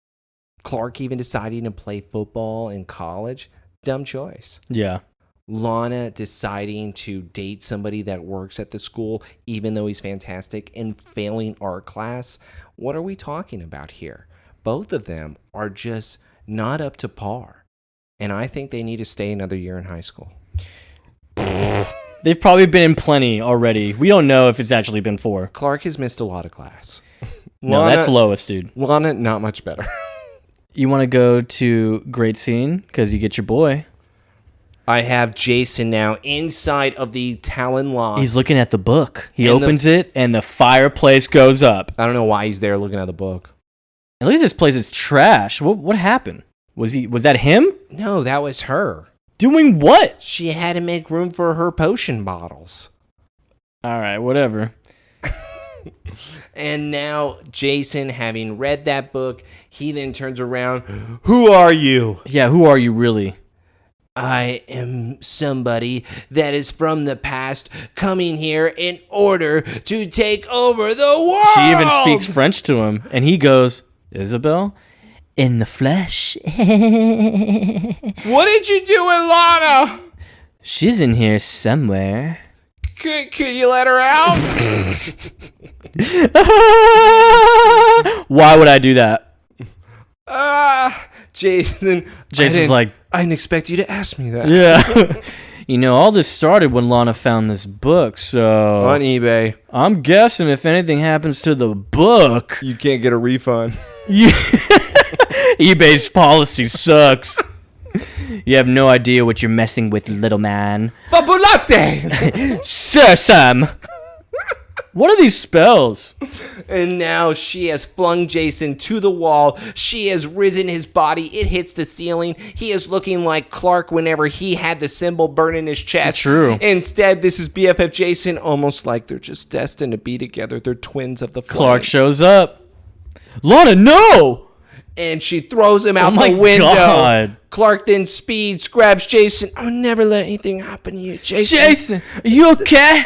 Clark even deciding to play football in college. Dumb choice. Yeah. Lana deciding to date somebody that works at the school, even though he's fantastic, and failing art class. What are we talking about here? Both of them are just not up to par. And I think they need to stay another year in high school. They've probably been in plenty already. We don't know if it's actually been 4. Clark has missed a lot of class. No, that's Lois, dude. Lana, not much better. You want to go to great scene? Because you get your boy. I have Jason now inside of the Talon loft. He's looking at the book. He opens it, and the fireplace goes up. I don't know why he's there looking at the book. And look at this place. It's trash. What happened? Was that him? No, that was her. Doing what? She had to make room for her potion bottles. All right, whatever. And now Jason, having read that book, he then turns around. Who are you? Yeah, who are you really? I am somebody that is from the past coming here in order to take over the world. She even speaks French to him, and he goes, Isabel, in the flesh. What did you do with Lana? She's in here somewhere. Could you let her out? Why would I do that? Jason's like, I didn't expect you to ask me that. Yeah. All this started when Lana found this book, so... On eBay. I'm guessing if anything happens to the book... You can't get a refund. eBay's policy sucks. You have no idea what you're messing with, little man. Fabulate! Sir Sam! What are these spells? And now she has flung Jason to the wall. She has risen his body. It hits the ceiling. He is looking like Clark whenever he had the symbol burn in his chest. True. Instead, this is BFF Jason, almost like they're just destined to be together. They're twins of the flame. Clark shows up. Lana, no! And she throws him out the window. God. Clark then speeds, grabs Jason. I'll never let anything happen to you, Jason. Jason, are you okay?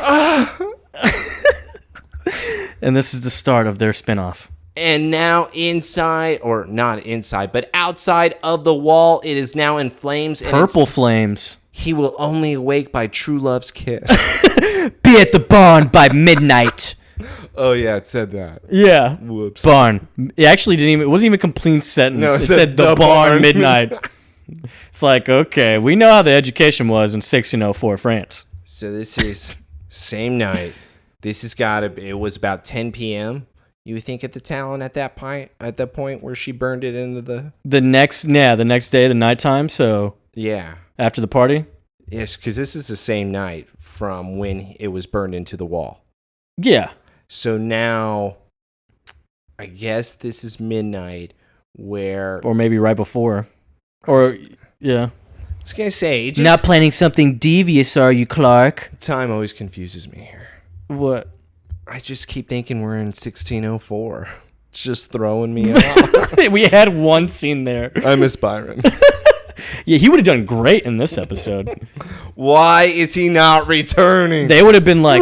And this is the start of their spinoff. And now inside, or not inside, but outside of the wall, it is now in flames. Purple flames. He will only awake by true love's kiss. Be at the barn by midnight. Oh, yeah, it said that. Yeah. Whoops. Barn. It actually it wasn't even a complete sentence. No, it said the barn midnight. It's like, okay, we know how the education was in 1604 France. So this is same night. This has got to. It was about 10 p.m. You would think at the Talon at that point where she burned it into the next day, the nighttime. So yeah, after the party. Yes, because this is the same night from when it was burned into the wall. Yeah. So now, I guess this is midnight, or maybe right before, or yeah. I was gonna say, not planning something devious, are you, Clark? Time always confuses me here. What? I just keep thinking we're in 1604. It's just throwing me off. We had one scene there. I miss Byron. Yeah, he would have done great in this episode. Why is he not returning? They would have been like...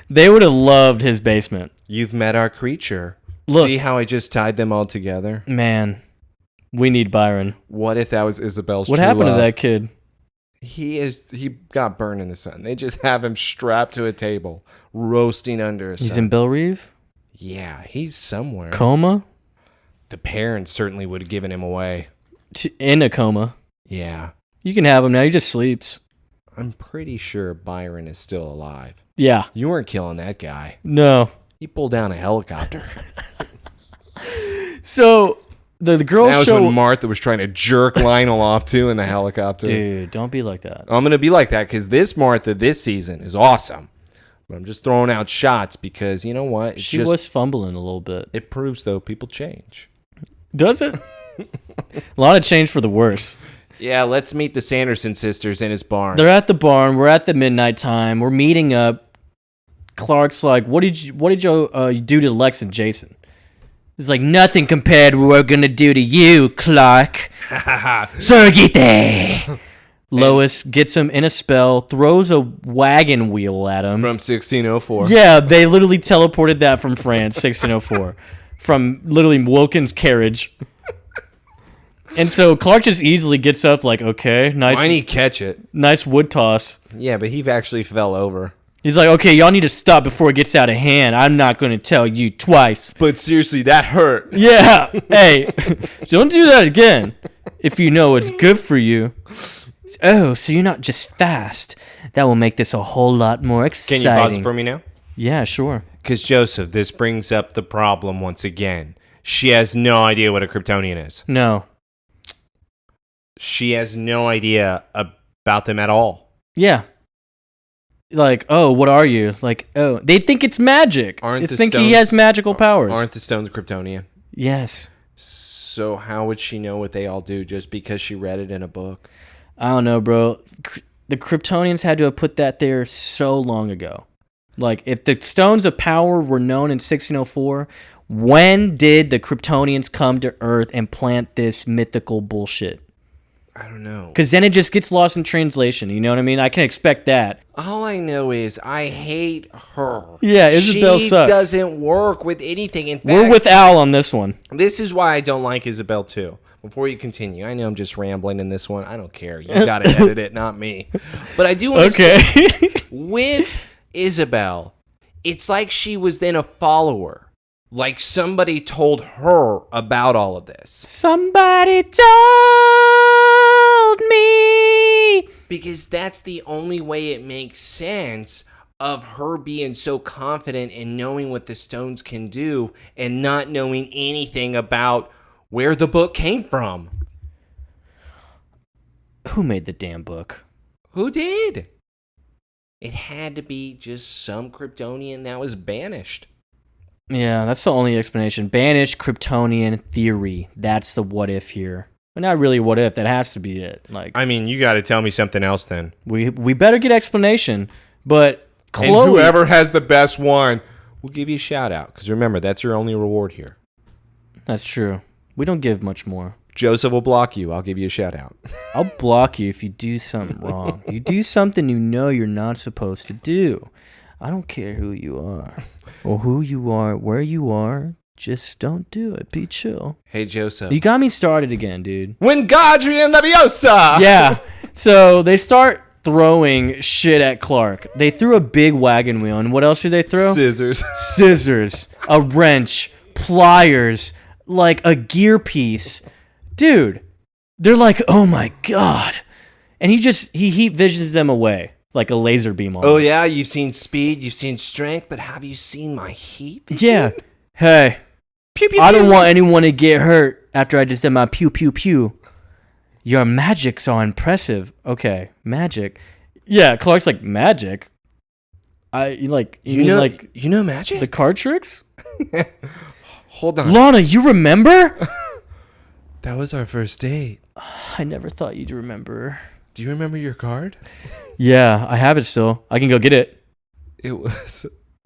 They would have loved his basement. You've met our creature. Look, see how I just tied them all together? Man, we need Byron. What if that was Isabel's What true happened love? To that kid? He got burned in the sun. They just have him strapped to a table, roasting under a sun. He's in Belle Reve? Yeah, he's somewhere. Coma? The parents certainly would have given him away. In a coma. Yeah. You can have him now. He just sleeps. I'm pretty sure Byron is still alive. Yeah. You weren't killing that guy. No. He pulled down a helicopter. So... The girls that was when Martha was trying to jerk Lionel off too in the helicopter. Dude, don't be like that. I'm gonna be like that because this Martha this season is awesome. But I'm just throwing out shots because you know what? She was fumbling a little bit. It proves though people change. Does it? A lot of change for the worse. Yeah, let's meet the Sanderson sisters in his barn. They're at the barn. We're at the midnight time. We're meeting up. Clark's like, "What did you do to Lex and Jason?" It's like, nothing compared to what we're going to do to you, Clark. Surgite! Lois gets him in a spell, throws a wagon wheel at him. From 1604. Yeah, they literally teleported that from France, 1604. From literally Wilkins' carriage. And so Clark just easily gets up like, okay, nice. Why didn't he catch it? Nice wood toss. Yeah, but he actually fell over. He's like, okay, y'all need to stop before it gets out of hand. I'm not going to tell you twice. But seriously, that hurt. Yeah. Hey, don't do that again. If you know it's good for you. Oh, so you're not just fast. That will make this a whole lot more exciting. Can you pause it for me now? Yeah, sure. Because, Joseph, this brings up the problem once again. She has no idea what a Kryptonian is. No. She has no idea about them at all. Yeah. Like, oh, what are you? Like, oh, they think it's magic. They think he has magical powers. Aren't the stones Kryptonian? Yes. So how would she know what they all do just because she read it in a book? I don't know, bro. The Kryptonians had to have put that there so long ago. Like, if the stones of power were known in 1604, when did the Kryptonians come to Earth and plant this mythical bullshit? I don't know. Because then it just gets lost in translation. You know what I mean? I can expect that. All I know is I hate her. Yeah, Isabel sucks. She doesn't work with anything. In fact, we're with Al on this one. This is why I don't like Isabel too. Before you continue, I know I'm just rambling in this one. I don't care. You got to edit it, not me. But I do want to say, with Isabel, it's like she was then a follower. Like somebody told her about all of this. Somebody told me. Because that's the only way it makes sense of her being so confident in knowing what the stones can do and not knowing anything about where the book came from. Who made the damn book? Who did? It had to be just some Kryptonian that was banished. Yeah, that's the only explanation. Banished Kryptonian theory. That's the what if here. But not really what if. That has to be it. Like, I mean, you got to tell me something else then. We better get explanation. But Chloe, and whoever has the best one, we'll give you a shout out. Because remember, that's your only reward here. That's true. We don't give much more. Joseph will block you. I'll give you a shout out. I'll block you if you do something wrong. You do something you know you're not supposed to do. I don't care who you are or who you are, where you are. Just don't do it. Be chill. Hey, Joseph. You got me started again, dude. Wingardium Leviosa! Yeah. So they start throwing shit at Clark. They threw a big wagon wheel. And what else did they throw? Scissors. Scissors. A wrench. Pliers. Like a gear piece. Dude. They're like, oh my God. And he heat visions them away like a laser beam. Oh yeah, you've seen speed, you've seen strength, but have you seen my heat vision? Yeah. Hey, pew, pew, I don't want anyone to get hurt after I just did my pew pew pew. Your magics are impressive. Okay, magic. Yeah, Clark's like, magic? You know magic? The card tricks? Hold on. Lana, you remember? That was our first date. I never thought you'd remember. Do you remember your card? Yeah, I have it still. I can go get it. It was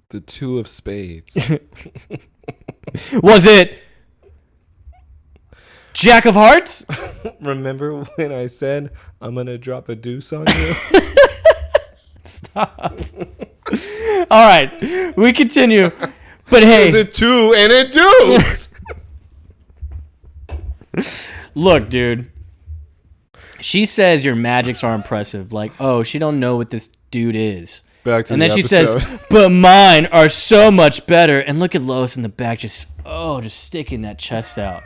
the 2 of spades. Was it Jack of Hearts? Remember when I said I'm going to drop a deuce on you? Stop. All right, we continue. But hey. It was a 2 and a deuce. Look, dude. She says your magics are impressive. Like, oh, she don't know what this dude is. Back to and the then episode. She says, but mine are so much better. And look at Lois in the back, just sticking that chest out.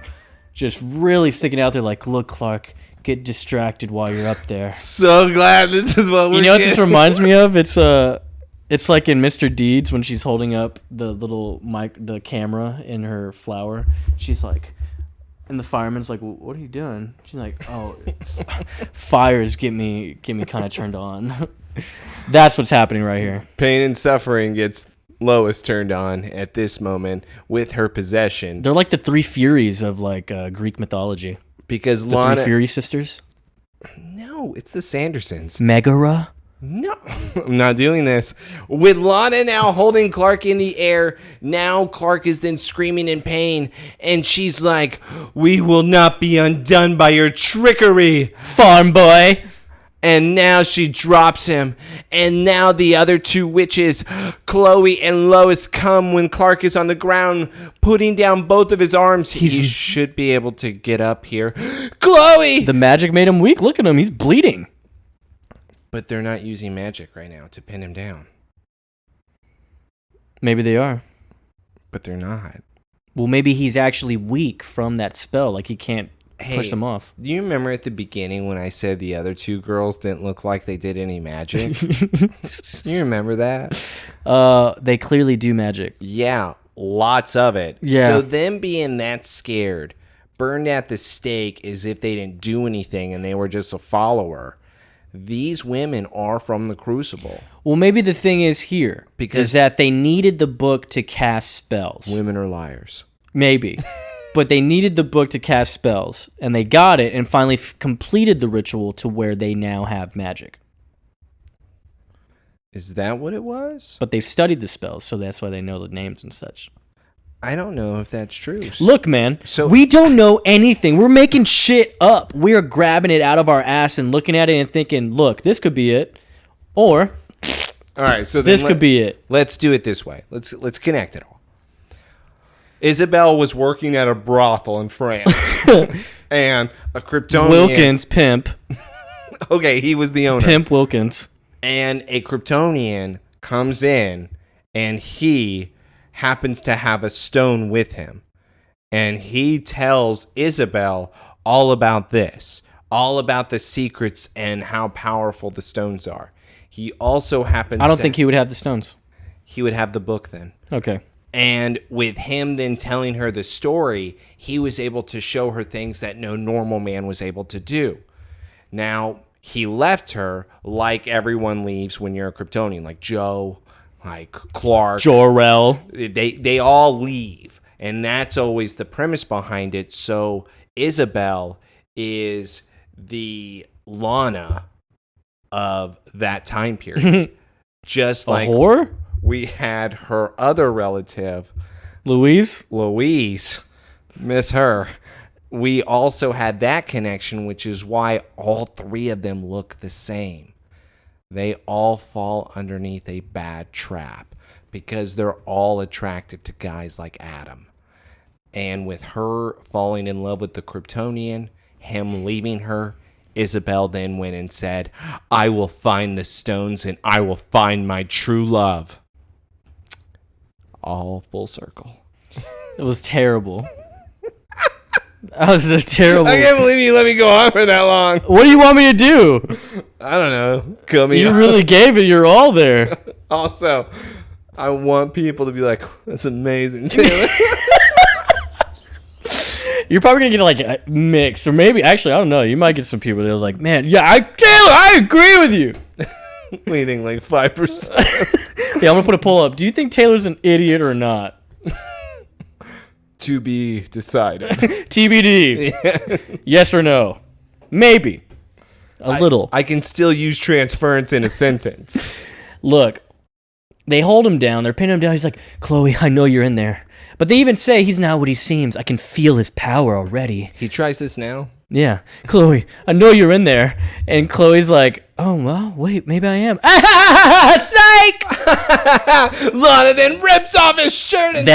Just really sticking out there like, look, Clark, get distracted while you're up there. So glad this is what we're You know what this reminds me of? It's like in Mr. Deeds when she's holding up the little the camera in her flower. She's like, and the fireman's like, well, what are you doing? She's like, oh, fires get me kind of turned on. That's what's happening right here. Pain and suffering gets Lois turned on at this moment with her possession. They're like the 3 Furies of like Greek mythology. Because the Lana... 3 Fury sisters? No, it's the Sandersons. Megara? No, I'm not doing this. With Lana now holding Clark in the air, now Clark is then screaming in pain, and she's like, we will not be undone by your trickery, farm boy. And now she drops him, and now the other 2 witches, Chloe and Lois, come when Clark is on the ground, putting down both of his arms. He should be able to get up here. Chloe! The magic made him weak. Look at him. He's bleeding. But they're not using magic right now to pin him down. Maybe they are. But they're not. Well, maybe he's actually weak from that spell. Like he can't push them off. Do you remember at the beginning when I said the other 2 girls didn't look like they did any magic? You remember that? They clearly do magic. Yeah, lots of it. Yeah. So them being that scared, burned at the stake as if they didn't do anything and they were just a follower. These women are from the Crucible. Well, maybe the thing is that they needed the book to cast spells. Women are liars. Maybe. But they needed the book to cast spells, and they got it and finally completed the ritual to where they now have magic. Is that what it was? But they've studied the spells, so that's why they know the names and such. I don't know if that's true. Look, man, we don't know anything. We're making shit up. We are grabbing it out of our ass and looking at it and thinking, look, this could be it. Or, all right, so this could be it. Let's do it this way. Let's connect it all. Isabel was working at a brothel in France. And a Kryptonian... Wilkins, pimp. Okay, he was the owner. Pimp Wilkins. And a Kryptonian comes in, and he happens to have a stone with him. And he tells Isabel all about this, all about the secrets and how powerful the stones are. He also happens I don't think he would have the stones. He would have the book then. Okay. And with him then telling her the story, he was able to show her things that no normal man was able to do. Now, he left her like everyone leaves when you're a Kryptonian, like Joe, like Clark. Jor-El. They all leave. And that's always the premise behind it. So Isabel is the Lana of that time period. Just like... A whore? We had her other relative, Louise, miss her. We also had that connection, which is why all 3 of them look the same. They all fall underneath a bad trap because they're all attracted to guys like Adam. And with her falling in love with the Kryptonian, him leaving her, Isabel then went and said, I will find the stones and I will find my true love. All full circle. It was terrible. That was a terrible. I can't believe you let me go on for that long. What do you want me to do? I don't know. Kill me. You really gave it your all there. Also, I want people to be like, "That's amazing, Taylor." You're probably gonna get like a mix, or maybe actually I don't know. You might get some people that are like, "Man, yeah, Taylor, I agree with you." Leading like 5%. Yeah, I'm gonna put a poll up. Do you think Taylor's an idiot or not? To be decided. TBD. Yeah. Yes or no? Maybe. A little. I can still use transference in a sentence. Look, they hold him down. They're pinning him down. He's like, Chloe, I know you're in there. But they even say he's not what he seems. I can feel his power already. He tries this now? Yeah. Chloe, I know you're in there. And Chloe's like, oh, well, wait, maybe I am. Psych! Lana then rips off his shirt and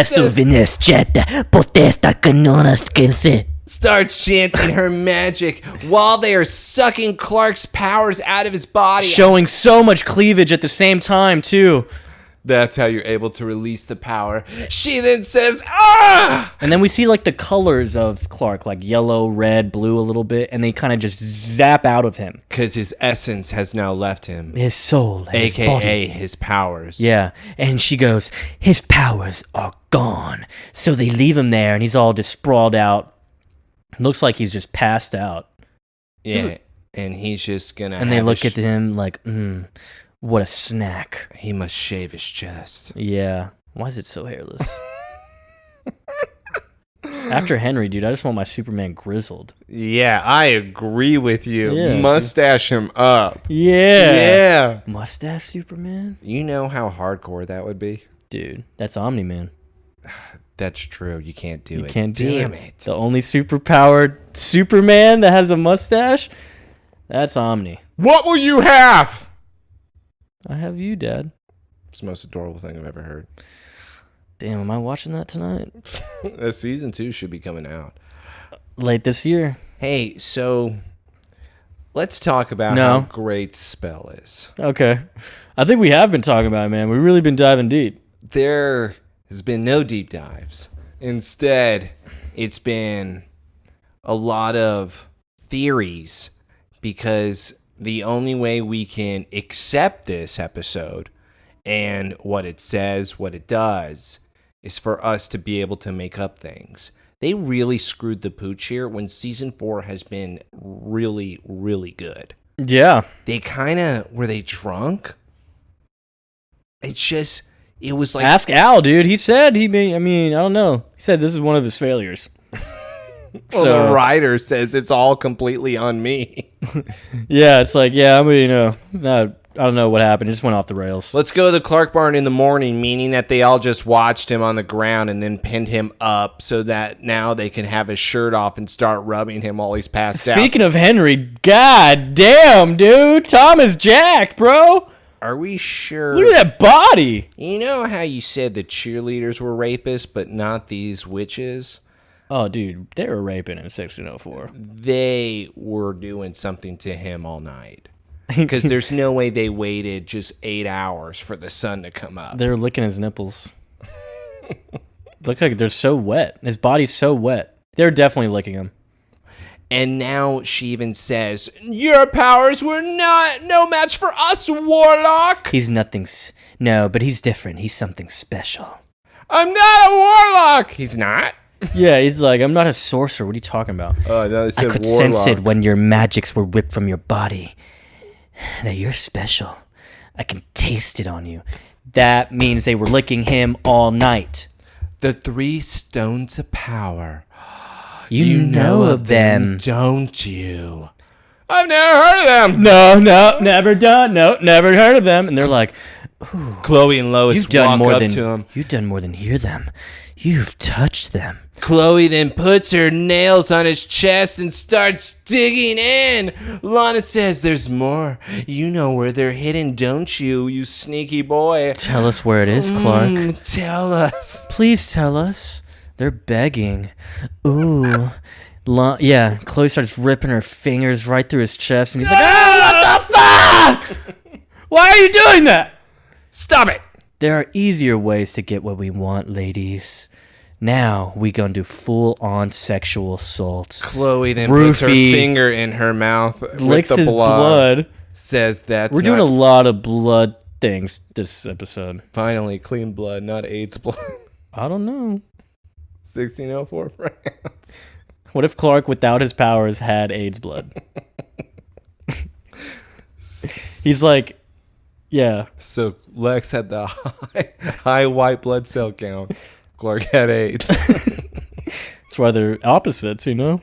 starts chanting her magic while they are sucking Clark's powers out of his body. Showing so much cleavage at the same time, too. That's how you're able to release the power. She then says, ah! And then we see like the colors of Clark, like yellow, red, blue a little bit, and they kind of just zap out of him. Because his essence has now left him. His soul, and AKA his body. his powers. Yeah, and she goes, his powers are gone. So they leave him there, and he's all just sprawled out. Looks like he's just passed out. Yeah, and he's just gonna And they look at him like, what a snack. He must shave his chest. Yeah. Why is it so hairless? After Henry, dude, I just want my Superman grizzled. Yeah, I agree with you. Yeah, Mustache him up. Yeah. Yeah. Mustache Superman? You know how hardcore that would be? Dude, that's Omni-Man. That's true. You can't do it. You can't do it. Damn it. The only superpowered Superman that has a mustache? That's Omni. What will you have? I have you, Dad. It's the most adorable thing I've ever heard. Damn, am I watching that tonight? Season 2 should be coming out Late this year. Hey, so let's talk about how great Spell is. Okay. I think we have been talking about it, man. We've really been diving deep. There has been no deep dives. Instead, it's been a lot of theories because the only way we can accept this episode and what it says, what it does, is for us to be able to make up things. They really screwed the pooch here when season 4 has been really, really good. Yeah. They kind of, were they drunk? It's just, it was like... Ask Al, dude. He said I don't know. He said this is one of his failures. Well, the writer says it's all completely on me. Yeah, it's like, I don't know what happened. It just went off the rails. Let's go to the Clark barn in the morning, meaning that they all just watched him on the ground and then pinned him up so that now they can have his shirt off and start rubbing him while he's passed out. Speaking of Henry, god damn, dude. Tom is jacked, bro. Are we sure? Look at that body. You know how you said the cheerleaders were rapists, but not these witches? Oh, dude, they were raping in 1604. They were doing something to him all night. Because there's no way they waited just 8 hours for the sun to come up. They were licking his nipples. Look like they're so wet. His body's so wet. They're definitely licking him. And now she even says, your powers were no match for us, Warlock. He's nothing. No, but he's different. He's something special. I'm not a Warlock. He's not? Yeah, he's like, I'm not a sorcerer. What are you talking about? Oh, no, they said I could Warlock. sense it when your magics were ripped from your body. That you're special. I can taste it on you. That means they were licking him all night. The 3 stones of power. You know of them, don't you? I've never heard of them. No, never done. No, never heard of them. And they're like, ooh, Chloe and Lois walk up to him. You've done more than hear them. You've touched them. Chloe then puts her nails on his chest and starts digging in. Lana says, there's more. You know where they're hidden, don't you, you sneaky boy? Tell us where it is, Clark. Tell us. Please tell us. They're begging. Ooh. Yeah, Chloe starts ripping her fingers right through his chest, and he's like, what the fuck? Why are you doing that? Stop it. There are easier ways to get what we want, ladies. Now we gonna do full-on sexual assault. Chloe then puts her finger in her mouth, licks his blood. Says that we're doing a lot of blood things this episode. Finally, clean blood, not AIDS blood. I don't know. 1604 France. What if Clark, without his powers, had AIDS blood? He's like, yeah. So Lex had the high white blood cell count. Clark had AIDS. That's why they're opposites, you know?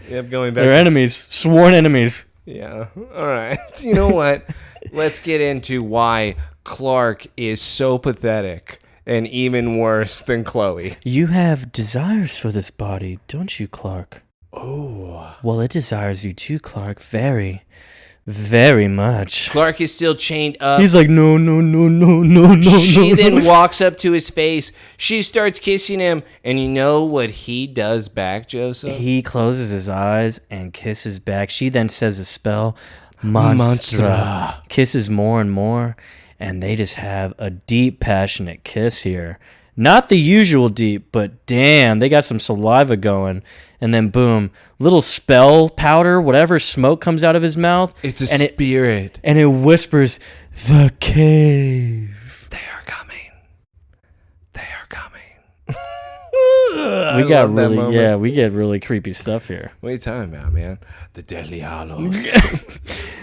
Yep, going back. They're enemies, sworn enemies. Yeah. All right. You know what? Let's get into why Clark is so pathetic and even worse than Chloe. You have desires for this body, don't you, Clark? Oh. Well, it desires you too, Clark. Very, very much. Clark is still chained up. He's like, no. She then walks up to his face. She starts kissing him. And you know what he does back, Joseph? He closes his eyes and kisses back. She then says a spell. Monstra. Kisses more and more. And they just have a deep, passionate kiss here. Not the usual deep, but damn, they got some saliva going. And then boom, little spell powder, whatever smoke comes out of his mouth. It's a spirit. And it whispers, the cave. They are coming. They are coming. We get really creepy stuff here. What are you talking about, man? The Deadly Hallows.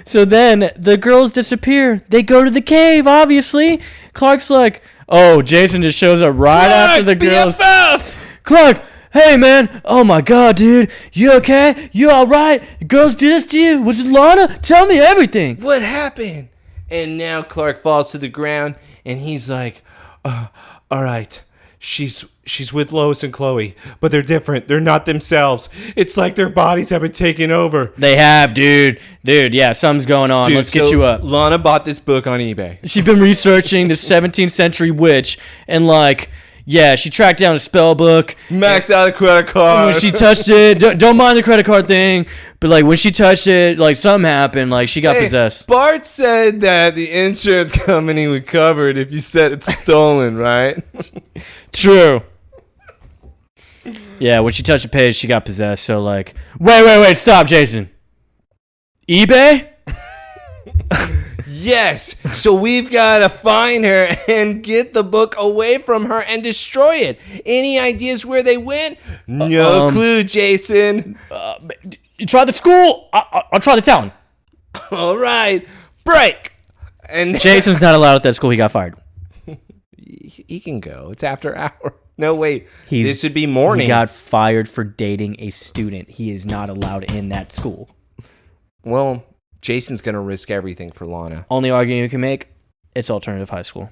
So then the girls disappear. They go to the cave, obviously. Clark's like, oh, Jason just shows up right after the girls. BFF! Clark, hey, man. Oh, my God, dude. You okay? You all right? The girls did this to you? Was it Lana? Tell me everything. What happened? And now Clark falls to the ground, and he's like, all right. She's with Lois and Chloe, but they're different. They're not themselves. It's like their bodies have been taken over. They have, dude. Dude, yeah, something's going on. Let's get you up. Lana bought this book on eBay. She's been researching the 17th century witch, and like, yeah, she tracked down a spell book. Maxed out a credit card. When she touched it, don't mind the credit card thing, but like when she touched it, like something happened, like she got possessed. Bart said that the insurance company would cover it if you said it's stolen, right? True. Yeah, when she touched the page, she got possessed. So like, wait, stop, Jason. eBay? Yes. So we've got to find her and get the book away from her and destroy it. Any ideas where they went? No clue, Jason. You try the school. I'll try the town. All right. Break. And Jason's not allowed at that school. He got fired. He can go. It's after hour. No, wait. This would be morning. He got fired for dating a student. He is not allowed in that school. Well, Jason's going to risk everything for Lana. Only argument you can make, it's alternative high school.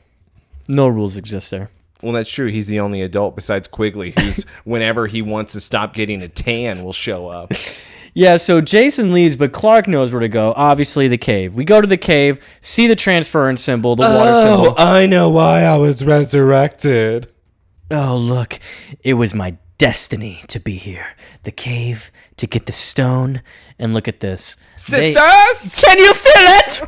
No rules exist there. Well, that's true. He's the only adult besides Quigley who's, whenever he wants to stop getting a tan, will show up. Yeah, so Jason leaves, but Clark knows where to go. Obviously, the cave. We go to the cave, see the transference symbol, the water symbol. Oh, I know why I was resurrected. Oh, look. It was my destiny to be here. The cave, to get the stone, and look at this. Sisters! Can you feel it?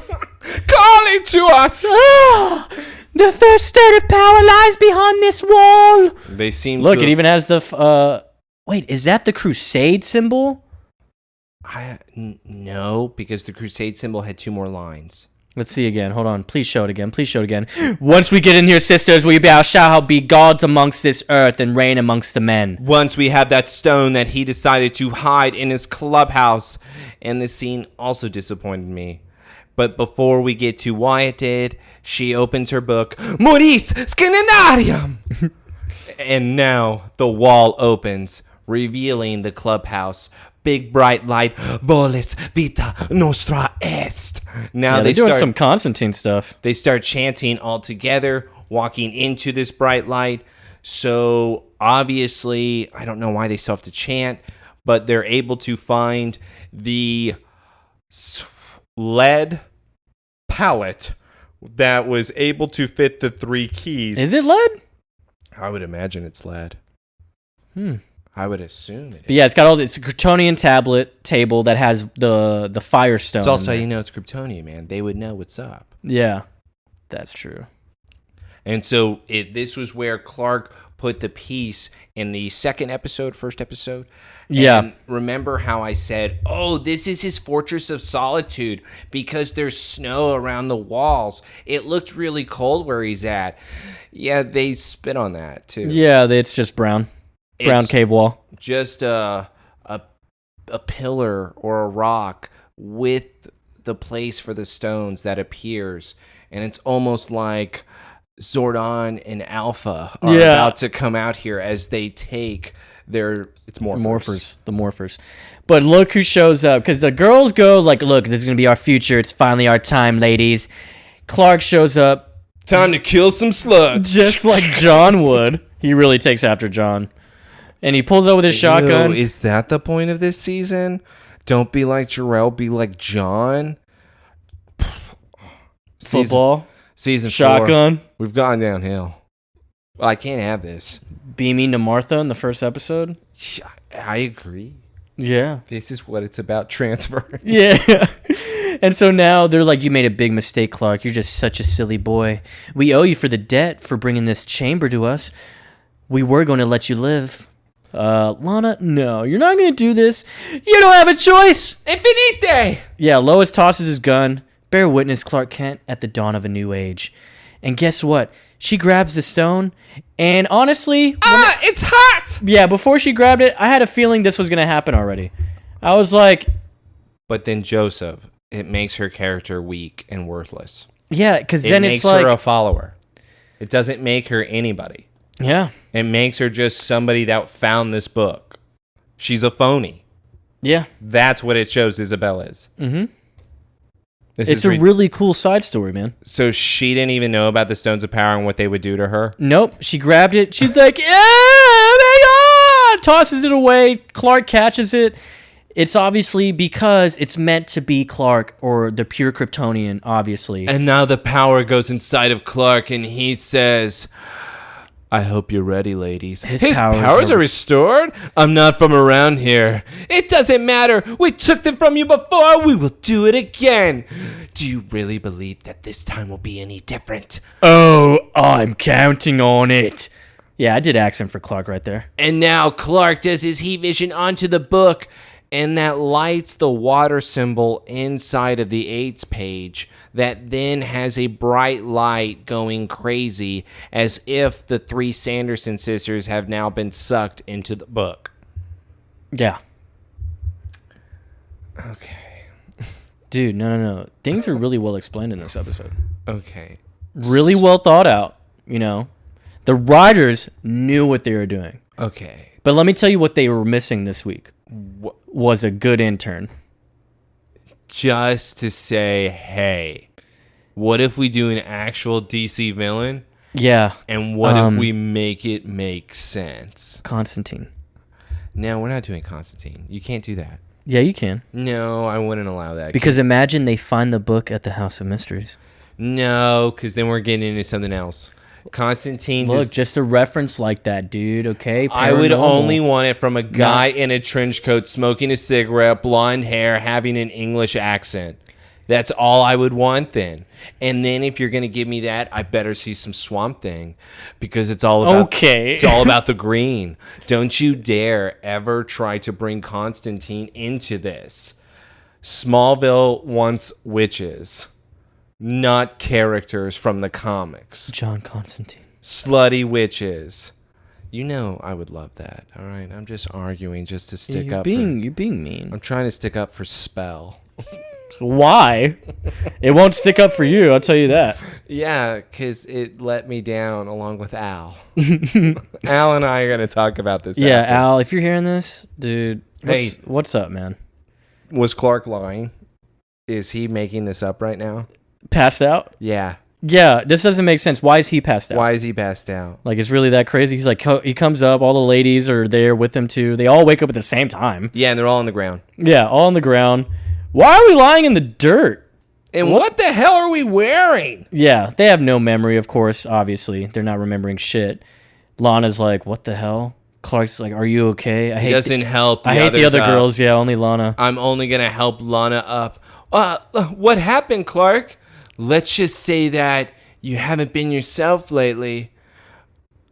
Calling to us! Oh, the first state of power lies behind this wall. They seem Look, it even has the... Wait, is that the crusade symbol? No, because the crusade symbol had 2 more lines. Let's see again. Hold on. Please show it again. Once we get in here, sisters, we shall be gods amongst this earth and reign amongst the men. Once we have that stone that he decided to hide in his clubhouse. And this scene also disappointed me. But before we get to why it did, she opens her book, Maurice Scanninarium! And now the wall opens, revealing the clubhouse. Big bright light, voles vita nostra est. Now they're doing some Constantine stuff. They start chanting all together, walking into this bright light. So obviously, I don't know why they still have to chant, but they're able to find the lead pallet that was able to fit the 3 keys. Is it lead? I would imagine it's lead. I would assume it is. But yeah, it's a Kryptonian tablet table that has the Firestone. It's also how you know it's Kryptonian, man. They would know what's up. Yeah, that's true. And so this was where Clark put the piece in the first episode. Yeah. And remember how I said, oh, this is his fortress of solitude because there's snow around the walls. It looked really cold where he's at. Yeah, they spit on that too. Yeah, it's just brown cave wall. Just a pillar or a rock with the place for the stones that appears. And it's almost like Zordon and Alpha are about to come out here as they take it's morphers. The morphers. But look who shows up, because the girls go like, look, this is going to be our future. It's finally our time, ladies. Clark shows up. Time to kill some slugs. Just like John would. He really takes after John. And he pulls out with his shotgun. Is that the point of this season? Don't be like Jarrell, be like John. Football. Season shotgun. 4. We've gone downhill. Well, I can't have this. Beaming to Martha in the first episode. I agree. Yeah. This is what it's about, transferring. Yeah. And so now they're like, you made a big mistake, Clark. You're just such a silly boy. We owe you for the debt for bringing this chamber to us. We were going to let you live. Lana, no, you're not going to do this. You don't have a choice. Infinite. Yeah, Lois tosses his gun. Bear witness Clark Kent at the dawn of a new age. And guess what? She grabs the stone, and honestly... it's hot! Yeah, before she grabbed it, I had a feeling this was going to happen already. I was like... But then Joseph, it makes her character weak and worthless. Yeah, because then it's like... It makes her a follower. It doesn't make her anybody. Yeah. It makes her just somebody that found this book. She's a phony. Yeah. That's what it shows Isabel is. Mm-hmm. It's a really cool side story, man. So she didn't even know about the Stones of Power and what they would do to her? Nope. She grabbed it. She's like, yeah, oh my God! Tosses it away. Clark catches it. It's obviously because it's meant to be Clark, or the pure Kryptonian, obviously. And now the power goes inside of Clark, and he says... I hope you're ready, ladies. His powers are restored? I'm not from around here. It doesn't matter. We took them from you before. We will do it again. Do you really believe that this time will be any different? Oh, I'm counting on it. Yeah, I did accent for Clark right there. And now Clark does his heat vision onto the book, and that lights the water symbol inside of the 8's page that then has a bright light going crazy as if the 3 Sanderson sisters have now been sucked into the book. Yeah. Okay. Dude, no. Things are really well explained in this episode. Okay. Really well thought out, you know. The writers knew what they were doing. Okay. But let me tell you what they were missing this week. Was a good intern. Just to say, hey, what if we do an actual DC villain? Yeah. And what if we make it make sense? Constantine. No, we're not doing Constantine. You can't do that. Yeah, you can. No, I wouldn't allow that. Because imagine they find the book at the House of Mysteries. No, because then we're getting into something else. Constantine. Look, just a reference like that, dude. Okay, I would only want it from a guy in a trench coat, smoking a cigarette, blonde hair, having an English accent. That's all I would want then. And then if you're gonna give me that, I better see some Swamp Thing, because it's all about it's all about the green. Don't you dare ever try to bring Constantine into this. Smallville wants witches. Not characters from the comics. John Constantine. Slutty witches. You know I would love that. All right, I'm just arguing just to stick up. You're being mean. I'm trying to stick up for Spell. Why? It won't stick up for you, I'll tell you that. Yeah, because it let me down along with Al. Al and I are going to talk about this. Yeah, after. Al, if you're hearing this, dude, what's up, man? Was Clark lying? Is he making this up right now? Passed out? Yeah. Yeah, this doesn't make sense. Why is he passed out? Why is he passed out? Like, it's really that crazy? He's like, he comes up, all the ladies are there with him too. They all wake up at the same time. Yeah, and they're all on the ground. Yeah, all on the ground. Why are we lying in the dirt? And what the hell are we wearing? Yeah, they have no memory, of course, obviously. They're not remembering shit. Lana's like, what the hell? Clark's like, are you okay? He doesn't help the I hate the other girls. Yeah, only Lana. I'm only going to help Lana up. What happened, Clark? Let's just say that you haven't been yourself lately.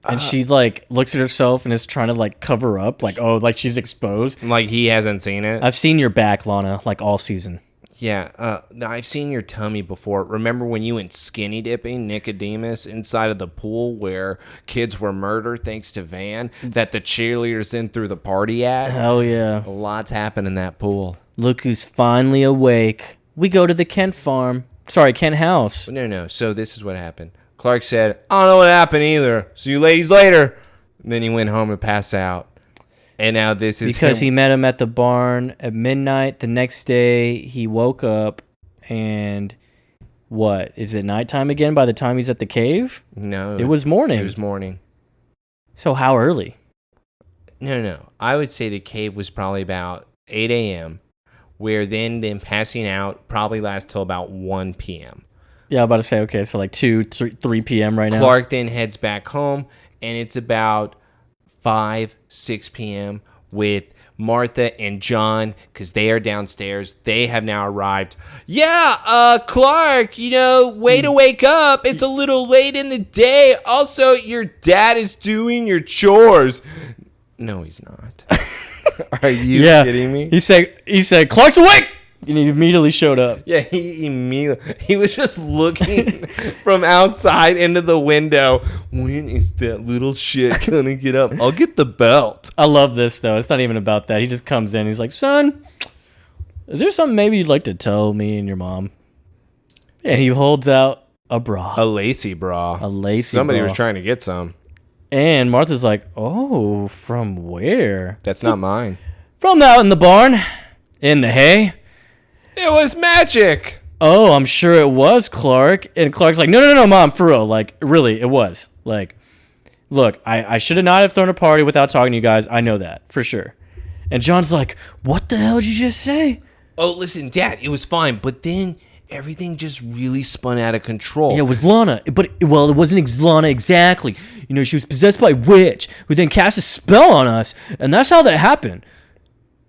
And she like looks at herself and is trying to like cover up, like, oh, like she's exposed. Like he hasn't seen it. I've seen your back, Lana, like all season. Yeah, I've seen your tummy before. Remember when you went skinny dipping Nicodemus inside of the pool where kids were murdered thanks to Van that the cheerleaders then threw the party at? Hell yeah. A lot's happened in that pool. Look who's finally awake. We go to the Kent house. No. So this is what happened. Clark said, I don't know what happened either. See you ladies later. And then he went home and passed out. And now this is because he met him at the barn at midnight. The next day, he woke up and what? Is it nighttime again by the time he's at the cave? No. It was morning. It was morning. So how early? No. I would say the cave was probably about 8 a.m., where then passing out probably lasts till about 1 p.m. Yeah, I'm about to say, okay, so like 3 p.m. right now. Clark then heads back home, and it's about 6 p.m. with Martha and John, because they are downstairs. They have now arrived. Yeah, Clark, way to wake up. It's a little late in the day. Also, your dad is doing your chores. No, he's not. Are you kidding me? He said, Clark's awake! And he immediately showed up. Yeah, he was just looking from outside into the window. When is that little shit gonna get up? I'll get the belt. I love this, though. It's not even about that. He just comes in. He's like, son, is there something maybe you'd like to tell me and your mom? And he holds out a bra. A lacy bra. Somebody was trying to get some. And Martha's like, oh, from where? That's not mine. From out in the barn. In the hay. It was magic. Oh, I'm sure it was, Clark. And Clark's like, no, Mom, for real. Like, really, it was. Like, look, I should have not have thrown a party without talking to you guys. I know that, for sure. And John's like, what the hell did you just say? Oh, listen, Dad, it was fine. But then everything just really spun out of control. Yeah, it was Lana. But, it wasn't Lana exactly. She was possessed by a witch who then cast a spell on us. And that's how that happened.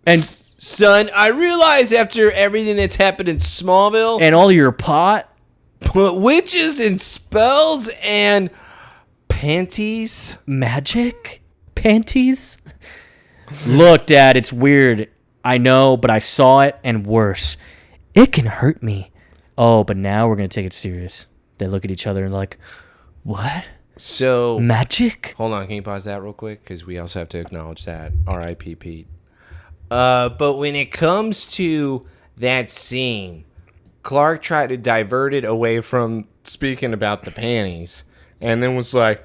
And... Son, I realize after everything that's happened in Smallville... And all your pot... But witches and spells and... panties? Magic? Panties? Look, Dad, it's weird. I know, but I saw it, and worse. It can hurt me. Oh, but now we're going to take it serious. They look at each other and like, what? So... Magic? Hold on, can you pause that real quick? Because we also have to acknowledge that. R.I.P. Pete. But when it comes to that scene, Clark tried to divert it away from speaking about the panties and then was like,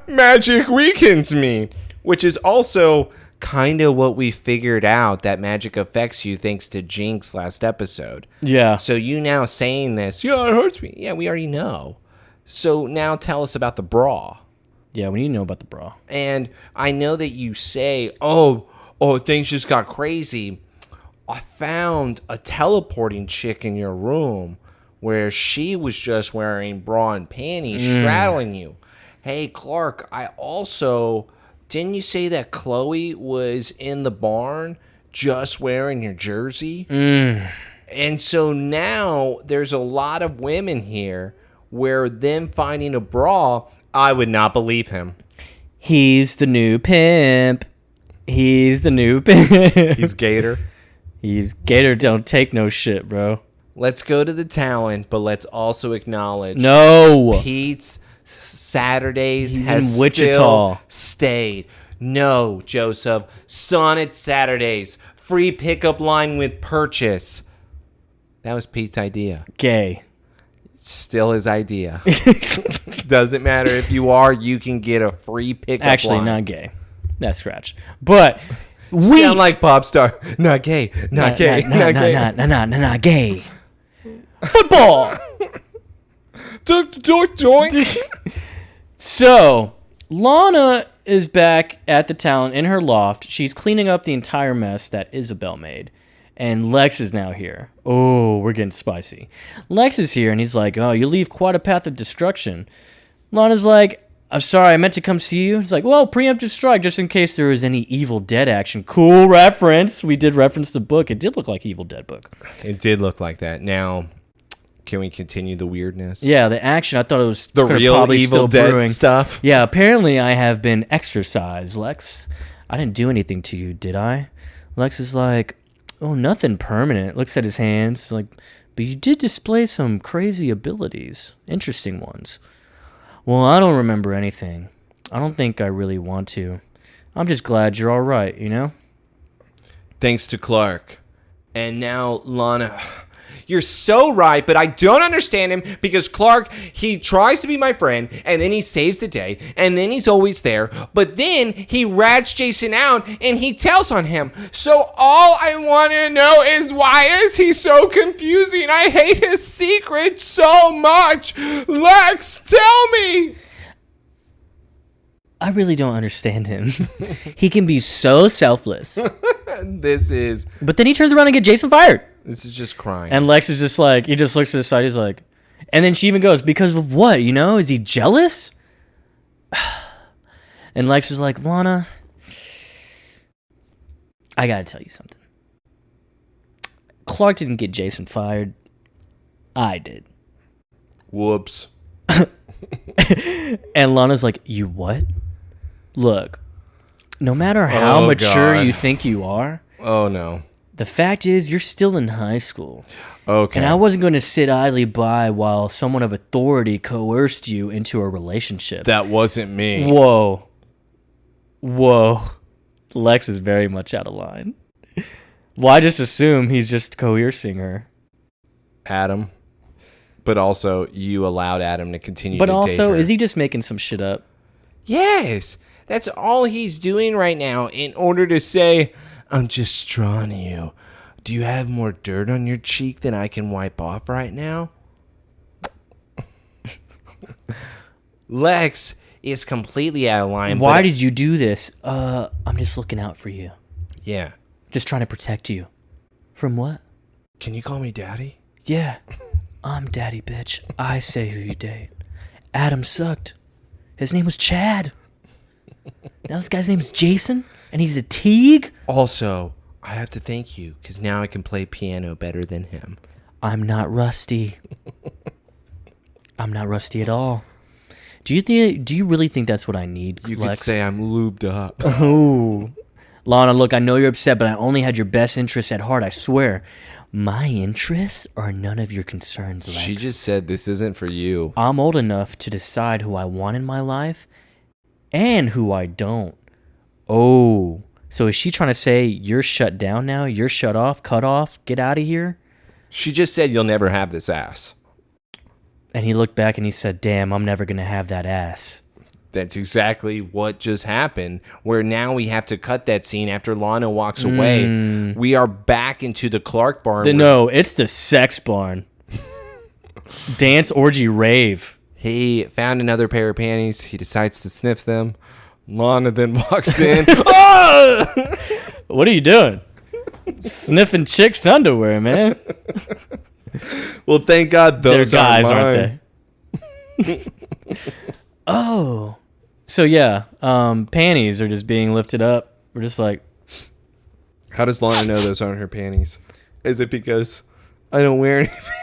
magic weakens me, which is also kind of what we figured out, that magic affects you thanks to Jinx last episode. Yeah. So you now saying this, yeah, it hurts me. Yeah, we already know. So now tell us about the bra. Yeah, we need to know about the bra. And I know that you say, things just got crazy. I found a teleporting chick in your room where she was just wearing bra and panties straddling you. Hey, Clark, didn't you say that Chloe was in the barn just wearing your jersey? And so now there's a lot of women here where them finding a bra, I would not believe him. He's the new pimp. He's the new pimp. He's Gator. He's Gator don't take no shit, bro. Let's go to the Talon, but let's also acknowledge Pete's Saturdays has in Wichita. Still stayed. No, Joseph. Sonnet Saturdays. Free pickup line with purchase. That was Pete's idea. Gay. Still his idea. Doesn't matter if you are, you can get a free pickup line. Actually, not gay. That's scratch. But we sound like pop star. Not gay. Not gay. Not gay. Not gay. Football. Doink. So, Lana is back at the Talon in her loft. She's cleaning up the entire mess that Isobel made. And Lex is now here. Oh, we're getting spicy. Lex is here, and he's like, oh, you leave quite a path of destruction. Lana's like, I'm sorry, I meant to come see you. He's like, well, preemptive strike, just in case there was any Evil Dead action. Cool reference. We did reference the book. It did look like Evil Dead book. It did look like that. Now, Can we continue the weirdness? Yeah, the action. I thought it was the real Evil Dead brewing. Stuff. Yeah, apparently I have been exercised, Lex. I didn't do anything to you, did I? Lex is like, oh, nothing permanent. Looks at his hands, like, but you did display some crazy abilities, interesting ones. Well, I don't remember anything. I don't think I really want to. I'm just glad you're all right, you know? Thanks to Clark. And now, Lana... You're so right, but I don't understand him because Clark, he tries to be my friend, and then he saves the day, and then he's always there, but then he rats Jason out, and he tells on him. So all I want to know is why is he so confusing? I hate his secret so much. Lex, tell me. I really don't understand him. He can be so selfless. But then he turns around and gets Jason fired. This is just crying. And Lex is just like, he just looks to the side. He's like, and then she even goes, because of what? You know, is he jealous? And Lex is like, Lana, I got to tell you something. Clark didn't get Jason fired. I did. Whoops. And Lana's like, you what? Look, no matter how mature you think you are. Oh, no. The fact is, you're still in high school. Okay. And I wasn't going to sit idly by while someone of authority coerced you into a relationship. That wasn't me. Whoa. Lex is very much out of line. Well, I just assume he's just coercing her. Adam. But also, you allowed Adam to continue to date her. But also, is he just making some shit up? Yes. That's all he's doing right now in order to say, I'm just drawn to you. Do you have more dirt on your cheek than I can wipe off right now? Lex is completely out of line. Why did you do this? I'm just looking out for you. Yeah. Just trying to protect you. From what? Can you call me daddy? Yeah. I'm daddy, bitch. I say who you date. Adam sucked. His name was Chad. Now this guy's name is Jason, and he's a Teague. Also, I have to thank you, because now I can play piano better than him. I'm not rusty. I'm not rusty at all. Do you really think that's what I need, You Lex? could say I'm lubed up. Oh. Lana, look, I know you're upset, but I only had your best interests at heart, I swear. My interests are none of your concerns, Lex. She just said this isn't for you. I'm old enough to decide who I want in my life and who I don't. Oh, so is she trying to say you're shut down now? You're shut off, cut off, get out of here? She just said you'll never have this ass. And he looked back and he said, damn, I'm never going to have that ass. That's exactly what just happened, where now we have to cut that scene after Lana walks away. We are back into the Clark barn. No, it's the sex barn. Dance, orgy, rave. He found another pair of panties. He decides to sniff them. Lana then walks in. Ah! What are you doing? Sniffing chicks' underwear, man. Well, thank God those They're guys, aren't they? Oh. So, yeah, panties are just being lifted up. We're just like... How does Lana know those aren't her panties? Is it because I don't wear any panties?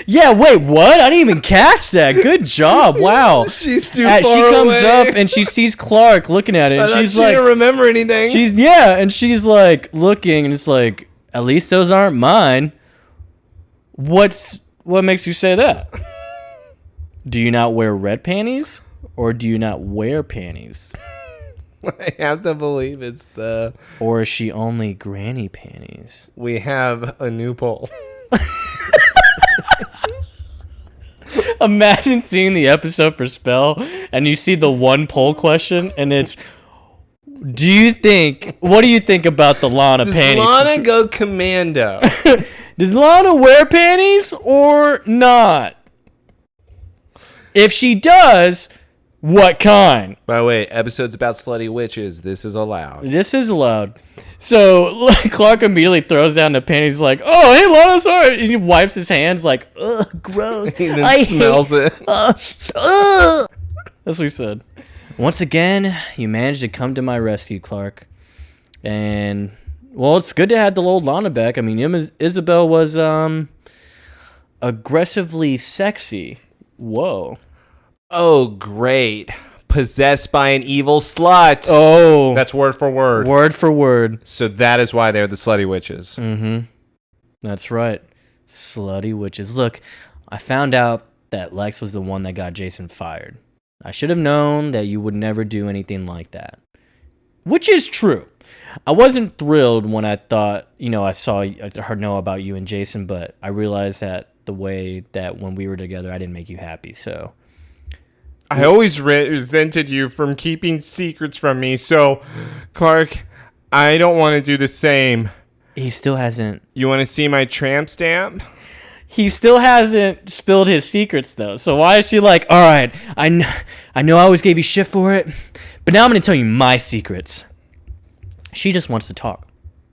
Yeah, wait, what? I didn't even catch that. Good job. Wow. She's too far She comes away. up and she sees Clark looking at it. And she's she like, didn't remember anything. She's like looking and it's like, at least those aren't mine. What makes you say that? Do you not wear red panties or do you not wear panties? I have to believe it's the... Or is she only granny panties? We have a new poll. Imagine seeing the episode for Spell and you see the one poll question and it's, what do you think about the Lana panties? Does Lana go commando? Does Lana wear panties or not? If she does, what kind? By the way, episodes about slutty witches. This is allowed. This is allowed. So Clark immediately throws down the panties like, oh, hey, Lana, sorry. And he wipes his hands like, ugh, gross. He then smells it. That's what he said. Once again, you managed to come to my rescue, Clark. And, well, it's good to have the old Lana back. I mean, Isabel was, Aggressively sexy. Whoa. Oh, great. Possessed by an evil slut. Oh. That's word for word. Word for word. So that is why they're the slutty witches. Mm-hmm. That's right. Slutty witches. Look, I found out that Lex was the one that got Jason fired. I should have known that you would never do anything like that. Which is true. I wasn't thrilled when I thought, I heard know about you and Jason, but I realized that the way that when we were together, I didn't make you happy, so... I always resented you from keeping secrets from me, so, Clark, I don't want to do the same. He still hasn't... You want to see my tramp stamp? He still hasn't spilled his secrets, though, so why is she like, all right, I know I always gave you shit for it, but now I'm going to tell you my secrets. She just wants to talk.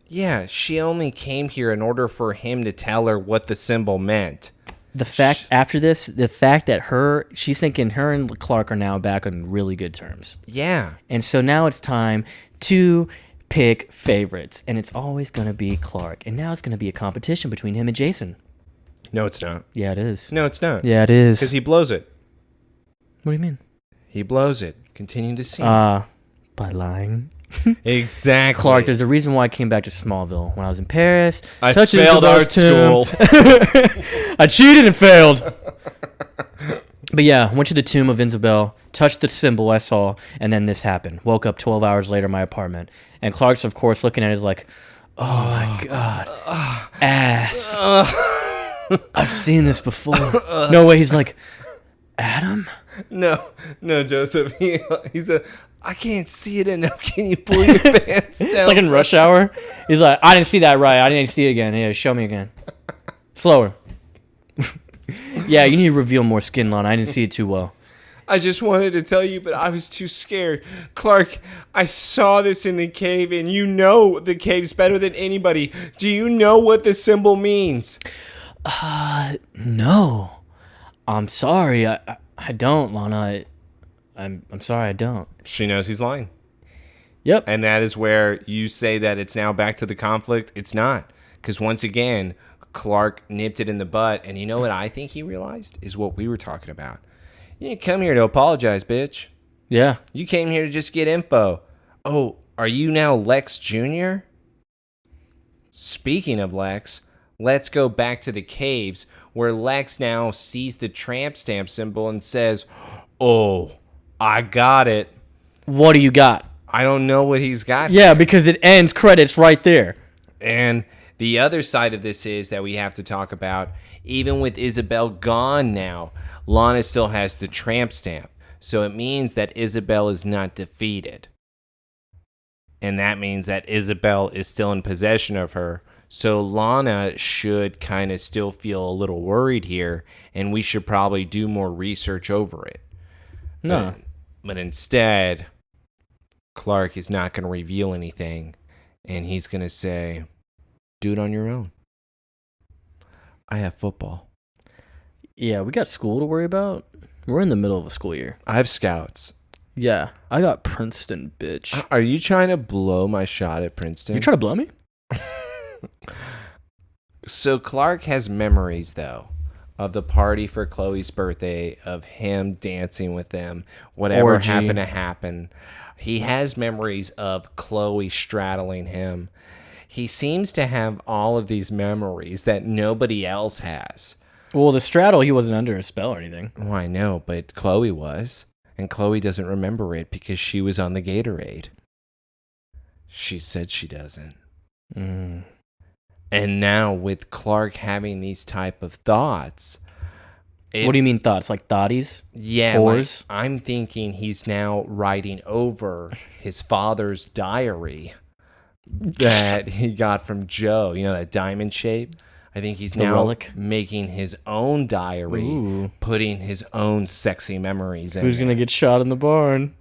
Yeah, she only came here in order for him to tell her what the symbol meant. The fact that she's thinking her and Clark are now back on really good terms. Yeah. And so now it's time to pick favorites. And it's always going to be Clark. And now it's going to be a competition between him and Jason. No, it's not. Yeah, it is. No, it's not. Yeah, it is. Because he blows it. What do you mean? He blows it. Continue to see. By lying. Exactly. Clark, there's a reason why I came back to Smallville. When I was in Paris, I touched failed art Isabel's school. I cheated and failed. But yeah, went to the tomb of Isabel, touched the symbol I saw, and then this happened. Woke up 12 hours later in my apartment. And Clark's, of course, looking at it is like, oh my God, ass. I've seen this before. No way. He's like, Adam? No, Joseph. He said, I can't see it enough. Can you pull your pants down? It's like in Rush Hour. He's like, I didn't see that right. I didn't see it again. Yeah, show me again. Slower. Yeah, you need to reveal more skin, Lana. I didn't see it too well. I just wanted to tell you, but I was too scared. Clark, I saw this in the cave, and you know the caves better than anybody. Do you know what the symbol means? No. I'm sorry. I don't, Lana. I'm sorry, I don't. She knows he's lying. Yep. And that is where you say that it's now back to the conflict. It's not. Because once again, Clark nipped it in the butt. And you know what I think he realized is what we were talking about. You didn't come here to apologize, bitch. Yeah. You came here to just get info. Oh, are you now Lex Jr.? Speaking of Lex, let's go back to the caves where Lex now sees the tramp stamp symbol and says, oh, I got it. What do you got? I don't know what he's got. Yeah, because it ends credits right there. And the other side of this is that we have to talk about, even with Isabel gone now, Lana still has the tramp stamp. So it means that Isabel is not defeated. And that means that Isabel is still in possession of her. So Lana should kind of still feel a little worried here, and we should probably do more research over it. No. But instead, Clark is not going to reveal anything, and he's going to say, do it on your own. I have football. Yeah, we got school to worry about. We're in the middle of a school year. I have scouts. Yeah, I got Princeton, bitch. Are you trying to blow my shot at Princeton? You trying to blow me? So Clark has memories, though, of the party for Chloe's birthday, of him dancing with them, whatever Orgy. happened to happen. He has memories of Chloe straddling him. He seems to have all of these memories that nobody else has. Well, the straddle, he wasn't under a spell or anything. Well, I know, but Chloe was. And Chloe doesn't remember it because she was on the Gatorade. She said she doesn't. Mm. And now with Clark having these type of thoughts. What do you mean thoughts? Like thotties? Yeah, Whores? like, I'm thinking he's now writing over his father's diary that he got from Joe. You know, that diamond shape? I think he's The now relic? making his own diary, Ooh. putting his own sexy memories in Who's going to get shot in the barn?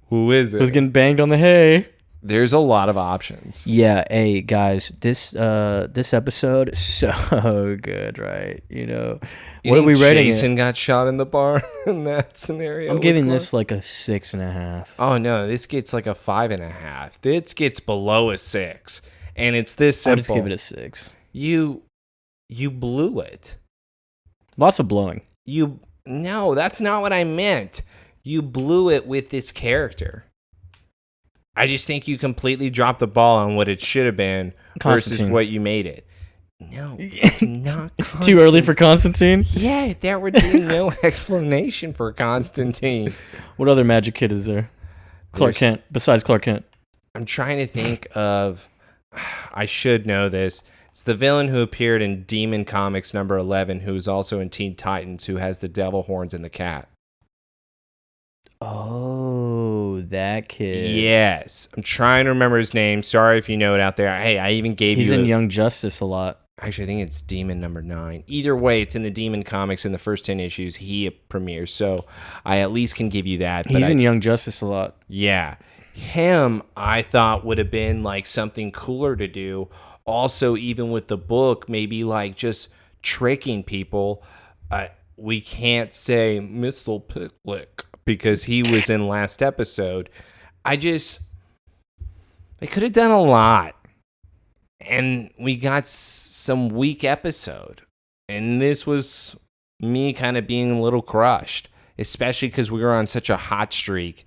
Who is it? Who's getting banged on the hay? There's a lot of options. Yeah, hey guys, this episode is so good, right? You know, You what are think we rating Jason it? got shot in the barn in that scenario? I'm with giving Clark? this like a 6.5. Oh no, this gets like a 5.5. This gets below a 6, and it's this simple. I'll just give it a 6. You blew it. Lots of blowing. No, that's not what I meant. You blew it with this character. I just think you completely dropped the ball on what it should have been versus what you made it. No, it's not Constantine. Too early for Constantine? Yeah, there would be no explanation for Constantine. What other magic kid is there? Clark Kent, besides Clark Kent. I'm trying to think of... I should know this. It's the villain who appeared in Demon Comics number 11, who is also in Teen Titans, who has the devil horns and the cat. Oh, that kid. Yes. I'm trying to remember his name. Sorry if you know it out there. Hey, I even gave He's in Young Justice a lot. Actually, I think it's Demon number 9. Either way, it's in the Demon Comics in the first 10 issues. He premieres, so I at least can give you that. He's in Young Justice a lot. Yeah. Him, I thought, would have been like something cooler to do. Also, even with the book, maybe like just tricking people. We can't say Missile Picklick because he was in last episode. They could have done a lot. And we got some weak episode. And this was me kind of being a little crushed, especially because we were on such a hot streak.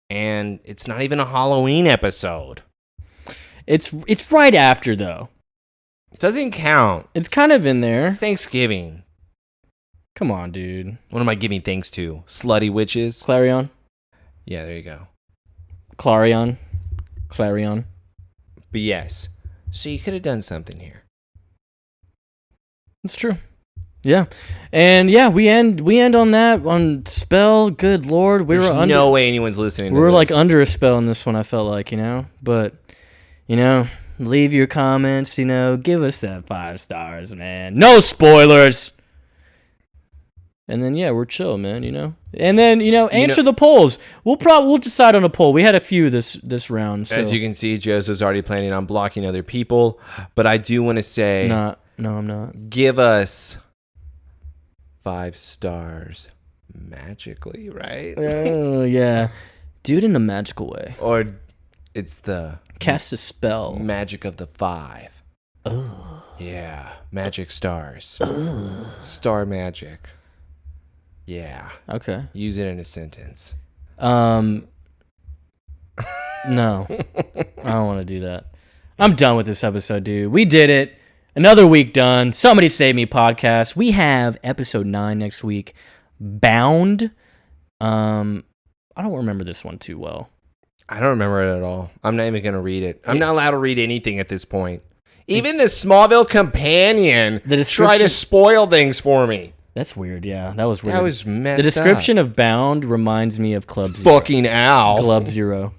And it's not even a Halloween episode. It's right after, though. It doesn't count. It's kind of in there. It's Thanksgiving. Come on, dude. What am I giving thanks to? Slutty witches? Clarion? Yeah, there you go. Clarion. But yes. So you could have done something here. It's true. Yeah. And yeah, we end on that on spell. Good Lord. There's no way anyone's listening to this. We're like this. under a spell in this one, I felt like, But, leave your comments, give us that 5 stars, man. No spoilers. And then we're chill, man, And then, answer the polls. We'll decide on a poll. We had a few this round. So. As you can see, Joseph's already planning on blocking other people, but I do want to say No, I'm not. Give us 5 stars magically, right? Oh, yeah. Do it in a magical way. Or it's the cast a spell. Magic of the 5. Oh. Yeah, magic stars. Star magic. Yeah. Okay. Use it in a sentence. No. I don't want to do that. I'm done with this episode, dude. We did it. Another week done. Somebody Save Me podcast. We have episode 9 next week. Bound. I don't remember this one too well. I don't remember it at all. I'm not even going to read it. I'm not allowed to read anything at this point. Even the Smallville companion tried to spoil things for me. That's weird, yeah. That was weird. That was messed up. The description of Bound reminds me of Club Zero. Fucking Al. Club Zero.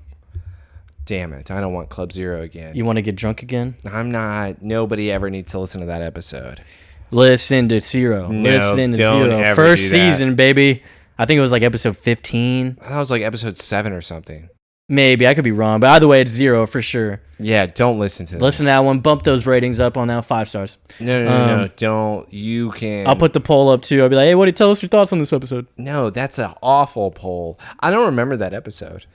Damn it. I don't want Club Zero again. You want to get drunk again? I'm not. Nobody ever needs to listen to that episode. Listen to Zero. No, listen to don't Zero. ever First do that. season, baby. I think it was like episode 15. That was like episode 7 or something. Maybe. I could be wrong. But either way, it's Zero for sure. Yeah, don't listen to that. Listen to that one. Bump those ratings up on that 5 stars. No. Don't. You can. I'll put the poll up too. I'll be like, hey, Woody, tell us your thoughts on this episode. No, that's an awful poll. I don't remember that episode.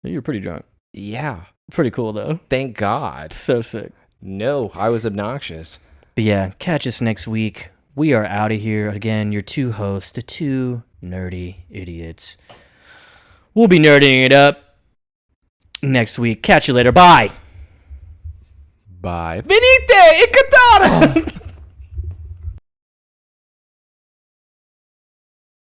You were pretty drunk. Yeah. Pretty cool, though. Thank God. So sick. No, I was obnoxious. But yeah, catch us next week. We are out of here. Again, your 2 hosts, the 2 nerdy idiots. We'll be nerding it up next week. Catch you later. Bye. Bye. Venite, Icatara!